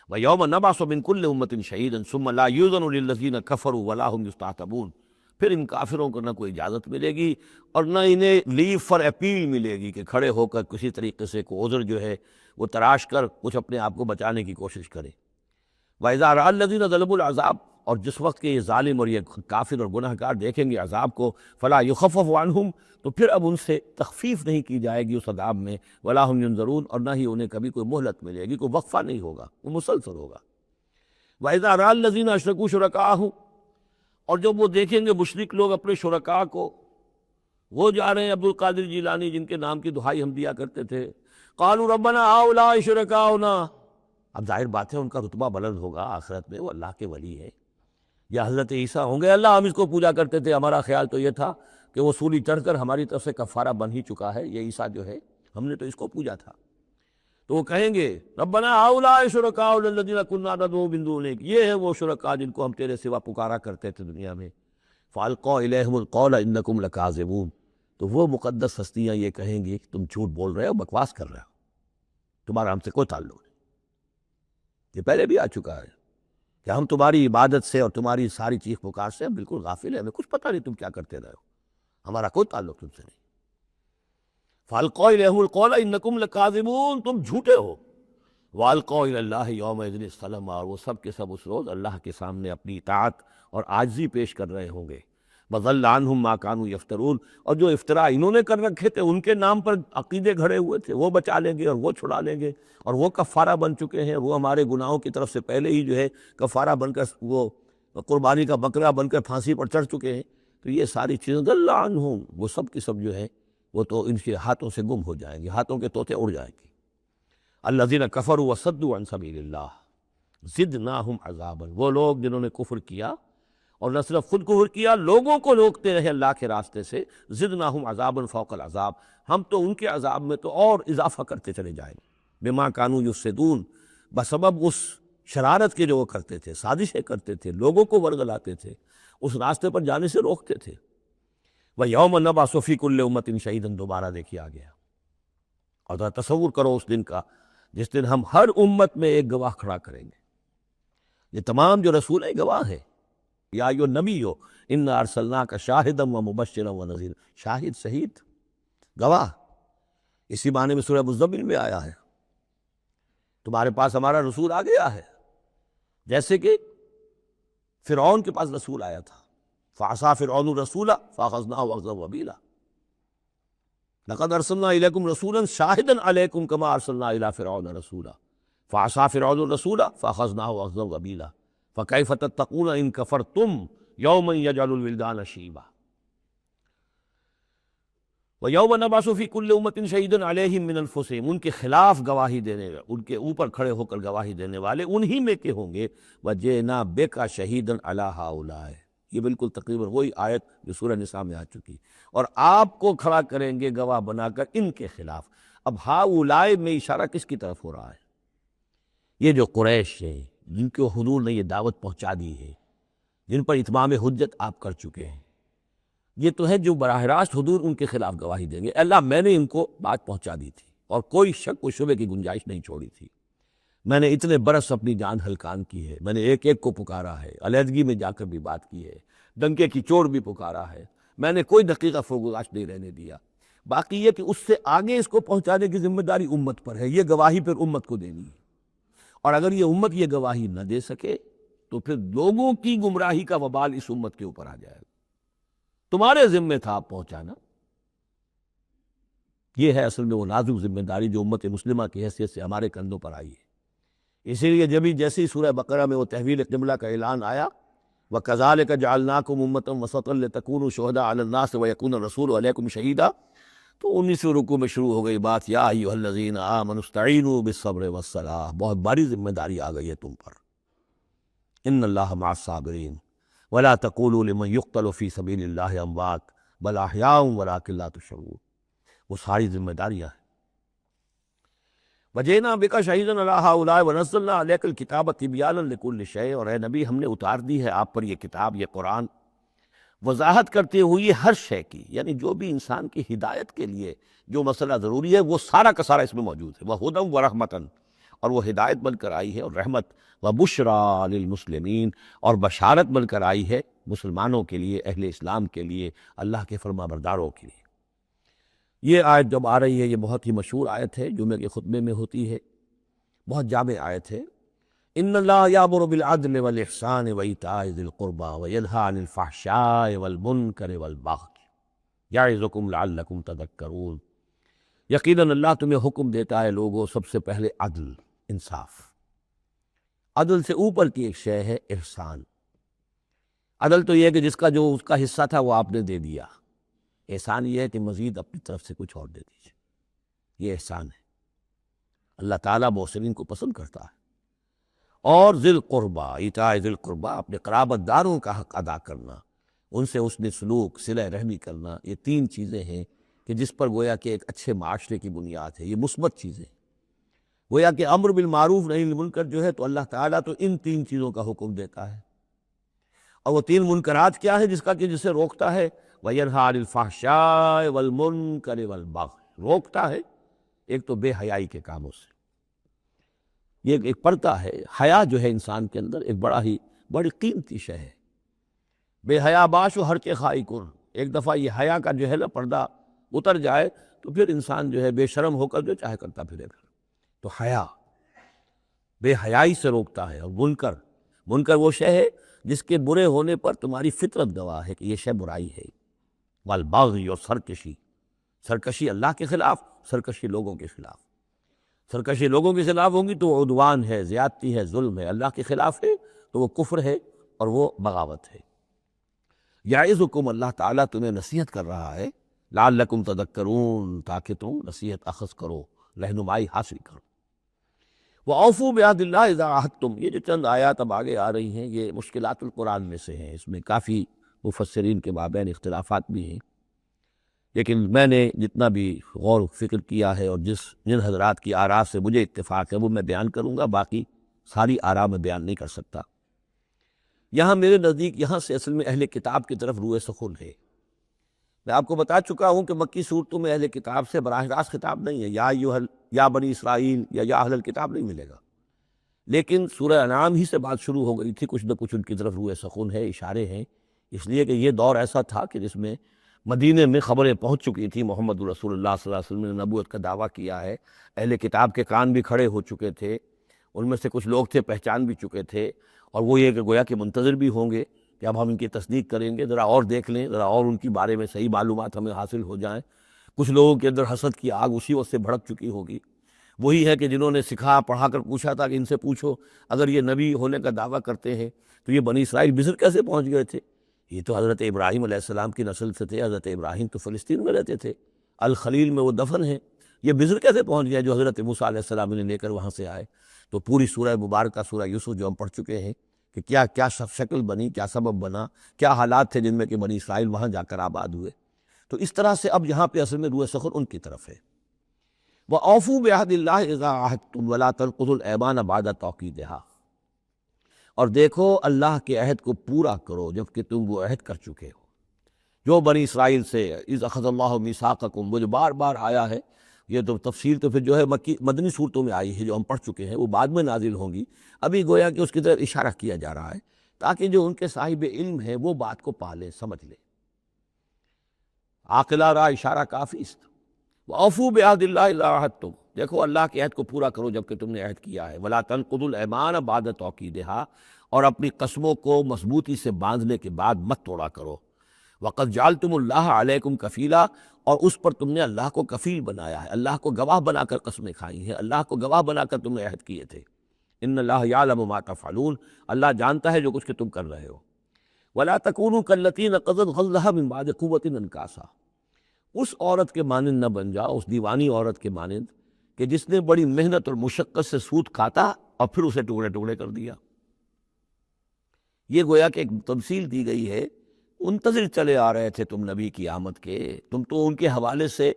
وَيَوْمَ نَبْعَثُ مِنْ كُلِّ أُمَّةٍ شَهِيدًا ثُمَّ لَا يُؤْذَنُ لِلَّذِينَ كَفَرُوا وَلَا هُمْ يُسْتَعْتَبُونَ، پھر ان کافروں کو نہ کوئی اجازت ملے گی اور نہ انہیں لیو فار اپیل ملے گی کہ کھڑے ہو کر کسی طریقے سے کوئی عذر جو ہے وہ تراش کر کچھ اپنے آپ کو بچانے کی کوشش کرے۔ وَإِذَا رَأَى الَّذِينَ ظَلَمُوا الْعَذَابَ، اور جس وقت کہ یہ ظالم اور یہ کافر اور گناہ گار دیکھیں گے عذاب کو، فَلَا يُخَفَّفُ عَنْهُمْ، تو پھر اب ان سے تخفیف نہیں کی جائے گی اس عذاب میں، وَلَا هُمْ يُنظَرُونَ، اور نہ ہی انہیں کبھی کوئی مہلت ملے گی، کوئی وقفہ نہیں ہوگا، وہ مسلسل ہوگا۔ وَإِذَا رَأَى الَّذِينَ أَشْرَكُوا شُرَكَاءَهُمْ، اور جب وہ دیکھیں گے مشرک لوگ اپنے شرکاء کو، وہ جا رہے ہیں عبد القادر جیلانی جن کے نام کی دہائی ہم دیا کرتے تھے، قالوا ربنا هؤلاء شرکاؤنا، اب ظاہر بات ہے ان کا رتبہ بلند ہوگا آخرت میں، وہ اللہ کے ولی ہے، یا حضرت عیسیٰ ہوں گے اللہ ہم اس کو پوجا کرتے تھے، ہمارا خیال تو یہ تھا کہ وہ سولی چڑھ کر ہماری طرف سے کفارہ بن ہی چکا ہے، یہ عیسیٰ جو ہے ہم نے تو اس کو پوجا تھا۔ تو وہ کہیں گے ربنا هؤلاء شرکاؤنا الذین کنا ندعو من دونک، یہ ہیں وہ شرکاء جن کو ہم تیرے سوا پکارا کرتے تھے دنیا میں۔ فالقوا الیہم القول انکم لکاذبون، تو وہ مقدس ہستیاں یہ کہیں گی کہ تم جھوٹ بول رہے ہو، بکواس کر رہے ہو، تمہارا ہم سے کوئی تعلق نہیں۔ یہ پہلے بھی آ چکا ہے کہ ہم تمہاری عبادت سے اور تمہاری ساری چیخ پکار سے ہم بالکل غافل ہیں، ہمیں کچھ پتہ نہیں تم کیا کرتے رہے ہو، ہمارا کوئی تعلق تم سے نہیں۔ فالقوا الیہم القول انکم لکاذبون، تم جھوٹے ہو۔ والقوا الی اللہ یومئذ السلام، اور وہ سب کے سب اس روز اللہ کے سامنے اپنی اطاعت اور عاجزی پیش کر رہے ہوں گے۔ وضل عنہم ما کانوا یفترون، اور جو افطرا انہوں نے کر رکھے تھے، ان کے نام پر عقیدے گھڑے ہوئے تھے، وہ بچا لیں گے اور وہ چھڑا لیں گے، اور وہ کفارہ بن چکے ہیں، وہ ہمارے گناہوں کی طرف سے پہلے ہی جو ہے کفارہ بن کر، وہ قربانی کا بکرا بن کر پھانسی پر چڑھ چکے ہیں۔ تو یہ ساری چیزیں ضل عنہم، وہ سب کی سب جو ہے وہ تو ان کے ہاتھوں سے گم ہو جائیں گی، ہاتھوں کے طوطے اڑ جائیں گے۔ الذین کفروا وصدوا عن سبیل اللہ زدناہم عذابا، وہ لوگ جنہوں نے کفر کیا اور نہ صرف خود کفر کیا، لوگوں کو روکتے رہے اللہ کے راستے سے، زدناہم عذابا فوق العذاب، ہم تو ان کے عذاب میں تو اور اضافہ کرتے چلے جائیں گے، بما کانوا یفسدون، بسبب اس شرارت کے جو وہ کرتے تھے، سازشیں کرتے تھے، لوگوں کو ورگلاتے تھے، اس راستے پر جانے سے روکتے تھے۔ وَيَوْمَ نَبْعَثُ فِي كُلِّ أُمَّةٍ شَهِيدًا، دوبارہ دیکھیے آ گیا، اور ذرا تصور کرو اس دن کا جس دن ہم ہر امت میں ایک گواہ کھڑا کریں گے۔ یہ تمام جو رسول ہیں گواہ ہیں، یا ایھا النبی انا ارسلناک شاہدا ومبشرا ونذیرا، شاہد، شہید، گواہ، اسی معنی میں سورہ مزمل میں آیا ہے، تمہارے پاس ہمارا رسول آ گیا ہے، جیسے کہ فرعون کے پاس رسول آیا تھا، فعصا فرعون الرسول فاخذناہ اخذا وبیلا، لقد ارسلنا الیکم رسولا شاہدا علیکم کما ارسلنا الی فرعون رسولا فعصا فرعون الرسول فاخذناہ اخذا وبیلا فکیف تتقون ان کفرتم یوما یجعل الولدان شیبا وَيَوْمَ نَبْعَثُ فِي كُلِّ أُمَّةٍ شَهِيدًا عَلَيْهِمْ مِنْ أَنفُسِهِمْ، ان کے خلاف گواہی دینے، ان کے اوپر کھڑے ہو کر گواہی دینے والے انہی میں کے ہوں گے۔ وَجِئْنَا بِكَ شَهِيدًا عَلَىٰ هَٰؤُلَاءِ، یہ بالکل تقریباً وہی آیت جو سورہ نساء میں آ چکی، اور آپ کو کھڑا کریں گے گواہ بنا کر ان کے خلاف۔ اب ہؤلاء میں اشارہ کس کی طرف ہو رہا ہے؟ یہ جو قریش ہے جن کو حضور نے یہ دعوت پہنچا دی ہے، جن پر اتمام حجت آپ کر چکے ہیں، یہ تو ہے جو براہ راست حضور ان کے خلاف گواہی دیں گے، اللہ میں نے ان کو بات پہنچا دی تھی اور کوئی شک و شبے کی گنجائش نہیں چھوڑی تھی، میں نے اتنے برس اپنی جان ہلکان کی ہے، میں نے ایک ایک کو پکارا ہے، علیحدگی میں جا کر بھی بات کی ہے، ڈنکے کی چوٹ بھی پکارا ہے، میں نے کوئی دقیقہ فوگزاش نہیں رہنے دیا۔ باقی یہ کہ اس سے آگے اس کو پہنچانے کی ذمہ داری امت پر ہے، یہ گواہی پھر امت کو دینی ہے، اور اگر یہ امت یہ گواہی نہ دے سکے تو پھر لوگوں کی گمراہی کا وبال اس امت کے اوپر آ جائے گا۔ تمہارے ذمہ تھا آپ پہنچانا، یہ ہے اصل میں وہ نازک ذمہ داری جو امت مسلمہ کی حیثیت سے ہمارے کندھوں پر آئی ہے۔ اسی لیے جبھی جیسی سورہ بقرہ میں وہ تحویل قبلہ کا اعلان آیا، وَكَذَلِكَ جَعَلْنَاكُمْ أُمَّةً وَسَطًا لِتَكُونُوا شُهَدَاءَ عَلَى النَّاسِ وَيَكُونَ الرَّسُولُ عَلَيْكُمْ شَهِيدًا، تو 19ویں رکوع میں شروع ہو گئی بات، یا ایھا الذین آمنوا استعینوا بالصبر والصلاۃ، بہت بڑی ذمہ داری آ گئی ہے تم پر، ان اللہ مع الصابرین ولا تقولوا لمن يقتل في سبيل الله اموات بل احیاء ولکن لا تشعرون، وہ ساری ذمہ داریاں ہیں۔ وجئنا بک شہیدا علی ہؤلاء ونزلنا علیک الکتاب تبیانا لکل شیء، اور اے نبی ہم نے اتار دی ہے آپ پر یہ کتاب، یہ قرآن، وضاحت کرتے ہوئے ہر شے کی، یعنی جو بھی انسان کی ہدایت کے لیے جو مسئلہ ضروری ہے وہ سارا کا سارا اس میں موجود ہے، وہدی ورحمۃ، اور وہ ہدایت بن کر آئی ہے اور رحمت، وبشریٰ للمسلمین، اور بشارت بن کر آئی ہے مسلمانوں کے لیے، اہل اسلام کے لیے، اللہ کے فرما برداروں کے لیے۔ یہ آیت جب آ رہی ہے، یہ بہت ہی مشہور آیت ہے، جمعے کے خطبے میں ہوتی ہے، بہت جامع آیت ہے۔ ان اللہ یامر بالعدل والاحسان وایتاء ذی القربى وینہی عن الفحشاء والمنکر والبغی یعظکم لعلکم تذکرون، یقیناً اللہ تمہیں حکم دیتا ہے لوگوں سب سے پہلے عدل، انصاف۔ عدل سے اوپر کی ایک شے ہے احسان۔ عدل تو یہ ہے کہ جس کا جو اس کا حصہ تھا وہ آپ نے دے دیا، احسان یہ ہے کہ مزید اپنی طرف سے کچھ اور دے دیجیے، یہ احسان ہے۔ اللہ تعالیٰ محسنین کو پسند کرتا ہے۔ اور ذی القربیٰ، ایتاء ذی القربیٰ، اپنے قرابت داروں کا حق ادا کرنا، ان سے حسن سلوک، صلہ رحمی کرنا، یہ تین چیزیں ہیں کہ جس پر گویا کہ ایک اچھے معاشرے کی بنیاد ہے، یہ مثبت چیزیں ہیں۔ گویا کہ امر بالمعروف نہی عن المنکر جو ہے تو اللہ تعالیٰ تو ان تین چیزوں کا حکم دیتا ہے، اور وہ تین منکرات کیا ہے جسے روکتا ہے؟ وَيَنْهَىٰ عَنِ الْفَحْشَاءِ وَالْمُنكَرِ وَالْبَغْيِ، روکتا ہے ایک تو بے حیائی کے کاموں سے، یہ ایک پردہ ہے، حیا جو ہے انسان کے اندر ایک بڑی قیمتی شے ہے۔ بے حیا باش و ہر کے خائی کن، ایک دفعہ یہ حیا کا جو ہے نا پردہ اتر جائے تو پھر انسان جو ہے بے شرم ہو کر جو چاہے کرتا پھرے گا۔ تو حیا بے حیائی سے روکتا ہے، اور منکر وہ شے ہے جس کے برے ہونے پر تمہاری فطرت گواہ ہے کہ یہ شے برائی ہے۔ والبغی، اور سرکشی اللہ کے خلاف، سرکشی لوگوں کے خلاف۔ سرکشی لوگوں کے خلاف ہوگی تو وہ عدوان ہے، زیادتی ہے، ظلم ہے، اللہ کے خلاف ہے تو وہ کفر ہے اور وہ بغاوت ہے۔ یعظکم، اللہ تعالیٰ تمہیں نصیحت کر رہا ہے، لعلکم تذکرون، تاکہ تم نصیحت اخذ کرو، رہنمائی حاصل کرو۔ وَأَوْفُوا بِعَہْدِ اللَّهِ إِذَا عَاهَدتُّمْ، یہ جو چند آیات اب آگے آ رہی ہیں یہ مشکلات القرآن میں سے ہیں، اس میں کافی مفسرین کے مابین اختلافات بھی ہیں، لیکن میں نے جتنا بھی غور و فکر کیا ہے اور جن حضرات کی آراء سے مجھے اتفاق ہے وہ میں بیان کروں گا، باقی ساری آراء میں بیان نہیں کر سکتا۔ یہاں میرے نزدیک یہاں سے اصل میں اہل کتاب کی طرف روئے سخن ہے۔ میں آپ کو بتا چکا ہوں کہ مکی صورتوں میں اہل کتاب سے براہ راست خطاب نہیں ہے، یا بنی اسرائیل یا اہل الکتاب نہیں ملے گا، لیکن سورہ انعام ہی سے بات شروع ہو گئی تھی، کچھ نہ کچھ ان کی طرف روئے سخن ہے، اشارے ہیں، اس لیے کہ یہ دور ایسا تھا کہ جس میں مدینے میں خبریں پہنچ چکی تھیں، محمد رسول اللہ صلی اللہ علیہ وسلم نے نبوت کا دعویٰ کیا ہے، اہل کتاب کے کان بھی کھڑے ہو چکے تھے، ان میں سے کچھ لوگ تھے پہچان بھی چکے تھے، اور وہ یہ کہ گویا کہ منتظر بھی ہوں گے کہ اب ہم ان کی تصدیق کریں گے، ذرا اور دیکھ لیں، ذرا اور ان کی بارے میں صحیح معلومات ہمیں حاصل ہو جائیں۔ کچھ لوگوں کے اندر حسد کی آگ اسی وقت سے بھڑک چکی ہوگی، وہی ہے کہ جنہوں نے سکھا پڑھا کر پوچھا تھا کہ ان سے پوچھو اگر یہ نبی ہونے کا دعویٰ کرتے ہیں تو یہ بنی اسرائیل مصر کیسے پہنچ گئے تھے؟ یہ تو حضرت ابراہیم علیہ السلام کی نسل سے تھے، حضرت ابراہیم تو فلسطین میں رہتے تھے، الخلیل میں وہ دفن ہیں، یہ مصر کیسے پہنچ گئے جو حضرت موسیٰ علیہ السلام نے لے کر وہاں سے آئے؟ تو پوری سورہ مبارکہ سورہ یوسف جو ہم پڑھ چکے ہیں کہ کیا کیا شکل بنی، کیا سبب بنا، کیا حالات تھے جن میں کہ بنی اسرائیل وہاں جا کر آباد ہوئے۔ تو اس طرح سے اب یہاں پہ اصل میں روئے سخن ان کی طرف ہے۔ وَأَوْفُوا بِعَہْدِ اللَّهِ إِذَا عَاهَدتُّمْ وَلَا تَنقُضُوا الْأَيْمَانَ بَعْدَ تَوْكِيدِهَا، اور دیکھو اللہ کے عہد کو پورا کرو جبکہ تم وہ عہد کر چکے ہو جو بنی اسرائیل سے اِذْ أَخَذَ اللَّهُ مِيثَاقَكُمْ، وہ جو بار بار آیا ہے، یہ تو تفصیل تو پھر جو ہے مدنی صورتوں میں آئی ہے جو ہم پڑھ چکے ہیں، وہ بعد میں نازل ہوں گی، ابھی گویا کہ اس کی طرف اشارہ کیا جا رہا ہے تاکہ جو ان کے صاحب علم ہے وہ بات کو پا لیں، سمجھ لیں۔ عاقلہ را اشارہ کافی است۔ وَأَوْفُوا بِعَہْدِ اللَّهِ إِذَا عَاهَدتُّمْ، دیکھو اللہ کے عہد کو پورا کرو جبکہ تم نے عہد کیا ہے۔ وَلَا تَنقُضُوا الْأَيْمَانَ بَعْدَ تَوْكِيدِهَا، اور اپنی قسموں کو مضبوطی سے باندھنے کے بعد مت توڑا کرو۔ وقد جعلتم اللہ علیکم کفیلا، اور اس پر تم نے اللہ کو کفیل بنایا ہے، اللہ کو گواہ بنا کر قسمیں کھائی ہیں، اللہ کو گواہ بنا کر تم نے عہد کیے تھے۔ ان اللہ یعلم ما تفعلون، اللہ جانتا ہے جو کچھ کہ تم کر رہے ہو۔ ولا تکونوا کاللتی نقضت غزلها من بعد قوۃ انکاسا، اس عورت کے مانند نہ بن جاؤ، اس دیوانی عورت کے مانند کہ جس نے بڑی محنت اور مشقت سے سود کھاتا اور پھر اسے ٹکڑے ٹکڑے کر دیا۔ یہ گویا کہ ایک تمثیل دی گئی ہے، منتظر چلے آ رہے تھے تم نبی کی آمد کے، تم تو ان کے حوالے سے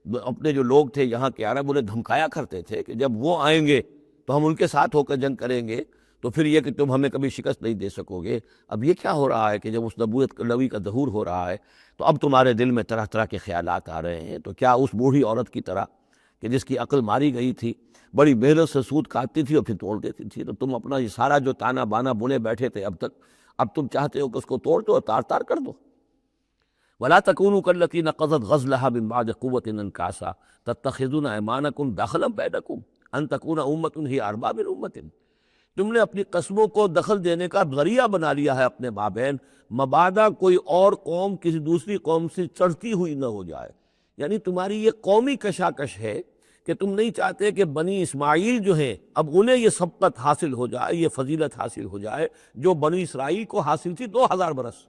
اپنے جو لوگ تھے یہاں کے عرب انہیں دھمکایا کرتے تھے کہ جب وہ آئیں گے تو ہم ان کے ساتھ ہو کر جنگ کریں گے، تو پھر یہ کہ تم ہمیں کبھی شکست نہیں دے سکو گے۔ اب یہ کیا ہو رہا ہے کہ جب اس نبی کا ظہور ہو رہا ہے تو اب تمہارے دل میں طرح طرح کے خیالات آ رہے ہیں، تو کیا اس بوڑھی عورت کی طرح کہ جس کی عقل ماری گئی تھی، بڑی محنت سے سود کھاتی تھی اور پھر توڑ دیتی تھی، تو تم اپنا یہ سارا جو تانا بانا بنے بیٹھے تھے اب تک، اب تم چاہتے ہو کہ اس کو توڑ دو اور تار تار کر دو۔ ولا تکونوا کاللتی نقضت غزلها من بعد قوۃ انکاسا تتخذون ایمانکم دخلا بینکم ان تکون امۃ ہی اربا من امۃ، تم نے اپنی قسموں کو دخل دینے کا ذریعہ بنا لیا ہے اپنے مابین، مبادا کوئی اور قوم کسی دوسری قوم سے چڑھتی ہوئی نہ ہو جائے۔ یعنی تمہاری یہ قومی کشاکش ہے کہ تم نہیں چاہتے کہ بنی اسماعیل جو ہیں اب انہیں یہ سبقت حاصل ہو جائے، یہ فضیلت حاصل ہو جائے جو بنی اسرائیل کو حاصل تھی 2000 برس۔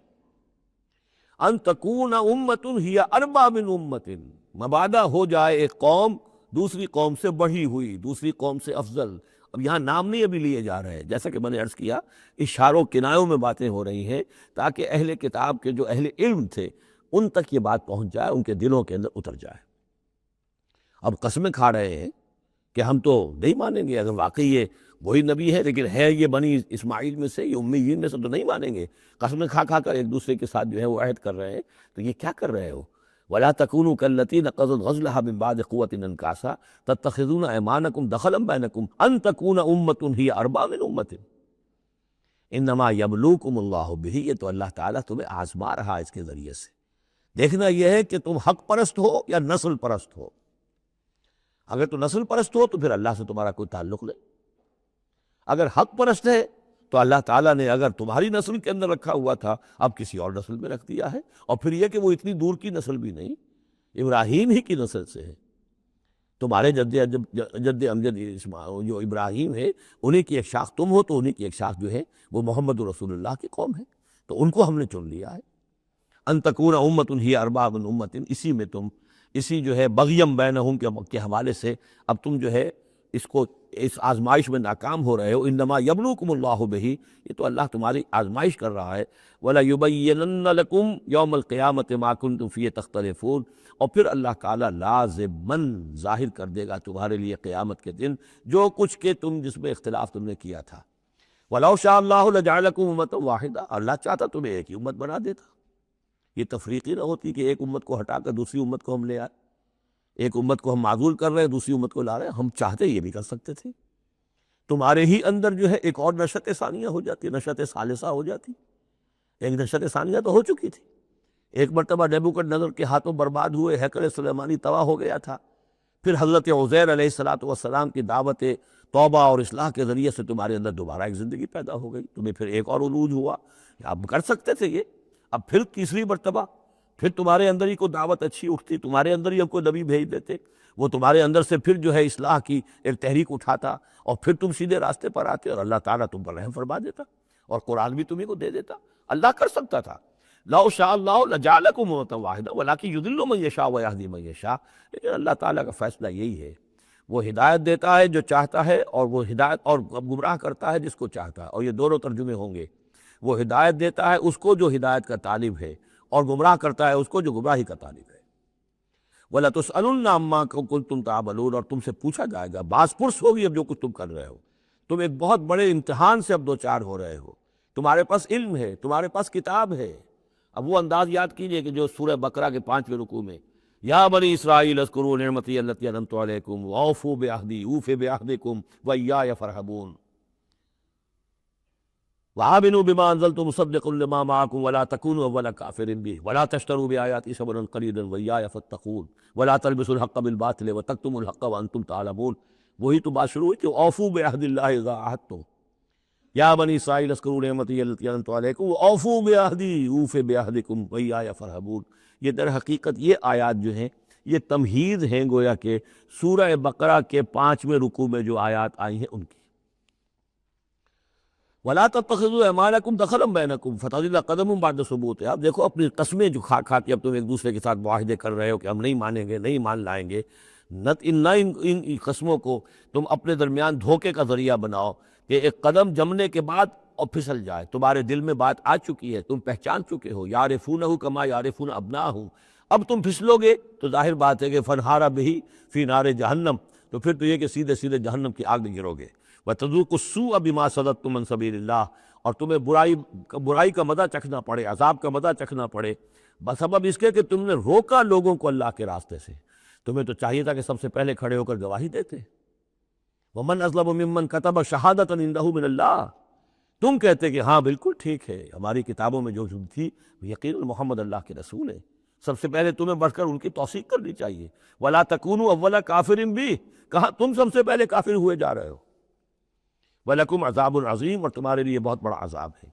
ان تکون امۃ ہی اربا من امۃ، مبادا ہو جائے ایک قوم دوسری قوم سے بڑھی ہوئی، دوسری قوم سے افضل۔ اب یہاں نام نہیں ابھی لیے جا رہے ہیں، جیسا کہ میں نے عرض کیا اشاروں کنایوں میں باتیں ہو رہی ہیں تاکہ اہل کتاب کے جو اہل علم تھے ان تک یہ بات پہنچ جائے، ان کے دلوں کے اندر اتر جائے۔ اب قسمیں کھا رہے ہیں کہ ہم تو نہیں مانیں گے، اگر واقعی یہ وہی نبی ہے لیکن ہے یہ بنی اسماعیل میں سے، یہ امیین میں سے، تو نہیں مانیں گے۔ قسمیں کھا کھا کر ایک دوسرے کے ساتھ جو ہے وہ عہد کر رہے ہیں، تو یہ کیا کر رہے ہو؟ ولا تکونوا کاللتی نقضت غزلها من بعد قوۃ انکاسا تتخذون ایمانکم دخلا بینکم ان تکون امۃ ہی اربا من امۃ انما یبلوکم اللہ بہ، یہ تو اللہ تعالیٰ تمہیں آزما رہا ہے اس کے ذریعے سے۔ دیکھنا یہ ہے کہ تم حق پرست ہو یا نسل پرست ہو۔ اگر تو نسل پرست ہو تو پھر اللہ سے تمہارا کوئی تعلق نہیں، اگر حق پرست ہے تو اللہ تعالیٰ نے اگر تمہاری نسل کے اندر رکھا ہوا تھا اب کسی اور نسل میں رکھ دیا ہے، اور پھر یہ کہ وہ اتنی دور کی نسل بھی نہیں، ابراہیم ہی کی نسل سے ہے۔ تمہارے جد امجد جو ابراہیم ہے انہی کی ایک شاخ تم ہو، تو انہی کی ایک شاخ جو ہے وہ محمد رسول اللہ کی قوم ہے، تو ان کو ہم نے چن لیا ہے۔ ان تکون امۃ ہی اربا من امۃ، اسی میں تم اسی جو ہے بغیم بینہم کے حوالے سے اب تم جو ہے اس آزمائش میں ناکام ہو رہے ہو۔ انما یبلوکم اللہ بہ، یہ تو اللہ تمہاری آزمائش کر رہا ہے۔ وَلَيُبَيِّنَنَّ لَكُمْ يَوْمَ الْقِيَامَةِ مَا كُنْتُمْ فِيهِ تَخْتَلِفُونَ، اور پھر اللہ تعالیٰ لازماً ظاہر کر دے گا تمہارے لیے قیامت کے دن جو کچھ کہ تم جس میں اختلاف تم نے کیا تھا۔ وَلَوْ شَاءَ اللَّهُ لَجَعَلَكُمْ أُمَّةً وَاحِدَةً، اللہ چاہتا تمہیں ایک ہی امت بنا دیتا، یہ تفریقی نہ ہوتی کہ ایک امت کو ہٹا کر دوسری امت کو ہم لے آئے، ایک امت کو ہم معزول کر رہے ہیں دوسری امت کو لا رہے ہیں۔ ہم چاہتے یہ بھی کر سکتے تھے، تمہارے ہی اندر جو ہے ایک اور نشأت ثانیہ ہو جاتی، نشأت ثالثہ ہو جاتی۔ ایک نشأت ثانیہ تو ہو چکی تھی، ایک مرتبہ نیبوکدنضر کے ہاتھوں برباد ہوئے ہیکل سلیمانی تباہ ہو گیا تھا، پھر حضرت عزیر علیہ السلام کی دعوت توبہ اور اصلاح کے ذریعے سے تمہارے اندر دوبارہ ایک زندگی پیدا ہو گئی، تمہیں پھر ایک اور عروج ہوا، اب کر سکتے تھے یہ، اب پھر تیسری مرتبہ پھر تمہارے اندر ہی کوئی دعوت اچھی اٹھتی، تمہارے اندر ہی ہم کوئی نبی بھیج دیتے، وہ تمہارے اندر سے پھر جو ہے اصلاح کی ایک تحریک اٹھاتا، اور پھر تم سیدھے راستے پر آتے اور اللہ تعالیٰ تم پر رحم فرما دیتا اور قرآن بھی تمہیں کو دے دیتا۔ اللہ کر سکتا تھا، لو شاء اللہ لجعلکم امۃ واحدہ ولکن یضل من یشاء ویہدی من یشاء، لیکن اللہ تعالیٰ کا فیصلہ یہی ہے، وہ ہدایت دیتا ہے جو چاہتا ہے، اور وہ ہدایت اور گمراہ کرتا ہے جس کو چاہتا ہے، اور یہ دونوں ترجمے ہوں گے، وہ ہدایت دیتا ہے اس کو جو ہدایت کا طالب ہے، اور گمراہ کرتا ہے اس کو جو گمراہی کا طالب ہے۔ وَلَتُسْأَلُنَّ عَمَّا كُنتُمْ تَعْمَلُونَ، اور تم سے پوچھا جائے گا، باز پرس ہوگی اب جو کچھ تم کر رہے ہو، تم ایک بہت بڑے امتحان سے اب دوچار ہو رہے ہو، تمہارے پاس علم ہے، تمہارے پاس کتاب ہے۔ اب وہ انداز یاد کیجئے کہ جو سورہ بقرہ کے 5ویں رکوع میں یا بنی اسرائیل اذکروا نعمتی التی انعمت علیکم واوفوا بعہدی اوف بعہدکم وایای فارہبون وآمنوا بما انزلت مصدقا لما معکم ولا تکونوا اول کافر بہ ولا تشتروا بآیاتی ثمنا قلیلا وایای فاتقون ولا تلبسوا الحق بالباطل وتکتموا الحق وانتم تعلمون۔ وہی تو بات شروع ہوئی کہ اوفوا بعہد اللہ اذا عاہدتم، یا بنی اسرائیل اذکروا نعمتی التی انعمت علیکم واوفوا بعہدی اوف بعہدکم وایایا فارہبون۔ یہ در حقیقت یہ آیات جو ہیں یہ تمہید ہیں گویا کہ سورہ بقرہ کے 5ویں رکوع میں جو آیات آئی ہیں ان کی۔ وَلَا تَتَّخِذُوا أَيْمَانَكُمْ دَخَلًا بَيْنَكُمْ فَتَزِلَّ قَدَمٌ بَعْدَ ثُبُوتِهَا۔ اب دیکھو اپنی قسمیں جو کھا کھا کے اب تم ایک دوسرے کے ساتھ معاہدے کر رہے ہو کہ ہم نہیں مانیں گے، نہیں مان لائیں گے، نہ ان قسموں کو تم اپنے درمیان دھوکے کا ذریعہ بناؤ کہ ایک قدم جمنے کے بعد اور پھسل جائے۔ تمہارے دل میں بات آ چکی ہے، تم پہچان چکے ہو، یعرفونہ کما یعرفون ابناءہم، اب تم پھسلو گے تو ظاہر بات ہے کہ فَانْحَارَ بِهِ فِي نَارِ جہنم، تو پھر تو یہ کہ سیدھے سیدھے جہنم کی آگ میں گرو گے۔ وَتَذُوقُوا السُّوءَ بِمَا صَدَدتُّمْ عَنْ سَبِيلِ اللَّهِ، اور تمہیں برائی کا مزہ چکھنا پڑے، عذاب کا مزہ چکھنا پڑے بسبب اس کے کہ تم نے روکا لوگوں کو اللہ کے راستے سے۔ تمہیں تو چاہیے تھا کہ سب سے پہلے کھڑے ہو کر گواہی دیتے۔ وَمَنْ أَظْلَمُ مِمَّنْ كَتَبَ شَهَادَةً عِندَهُ مِنَ اللَّهِ، تم کہتے کہ ہاں بالکل ٹھیک ہے، ہماری کتابوں میں جو تھی یقیناً محمد اللہ کے رسول ہے، سب سے پہلے تمہیں بڑھ کر ان کی توثیق کرنی چاہیے۔ وَلَا تَكُونُوا أَوَّلَ كَافِرٍ بِهِ، کہاں تم سب سے پہلے کافر ہوئے جا رہے ہو۔ وَلَكُمْ عَذَابٌ عَظِيمٌ، اور تمہارے لیے بہت بڑا عذاب ہے۔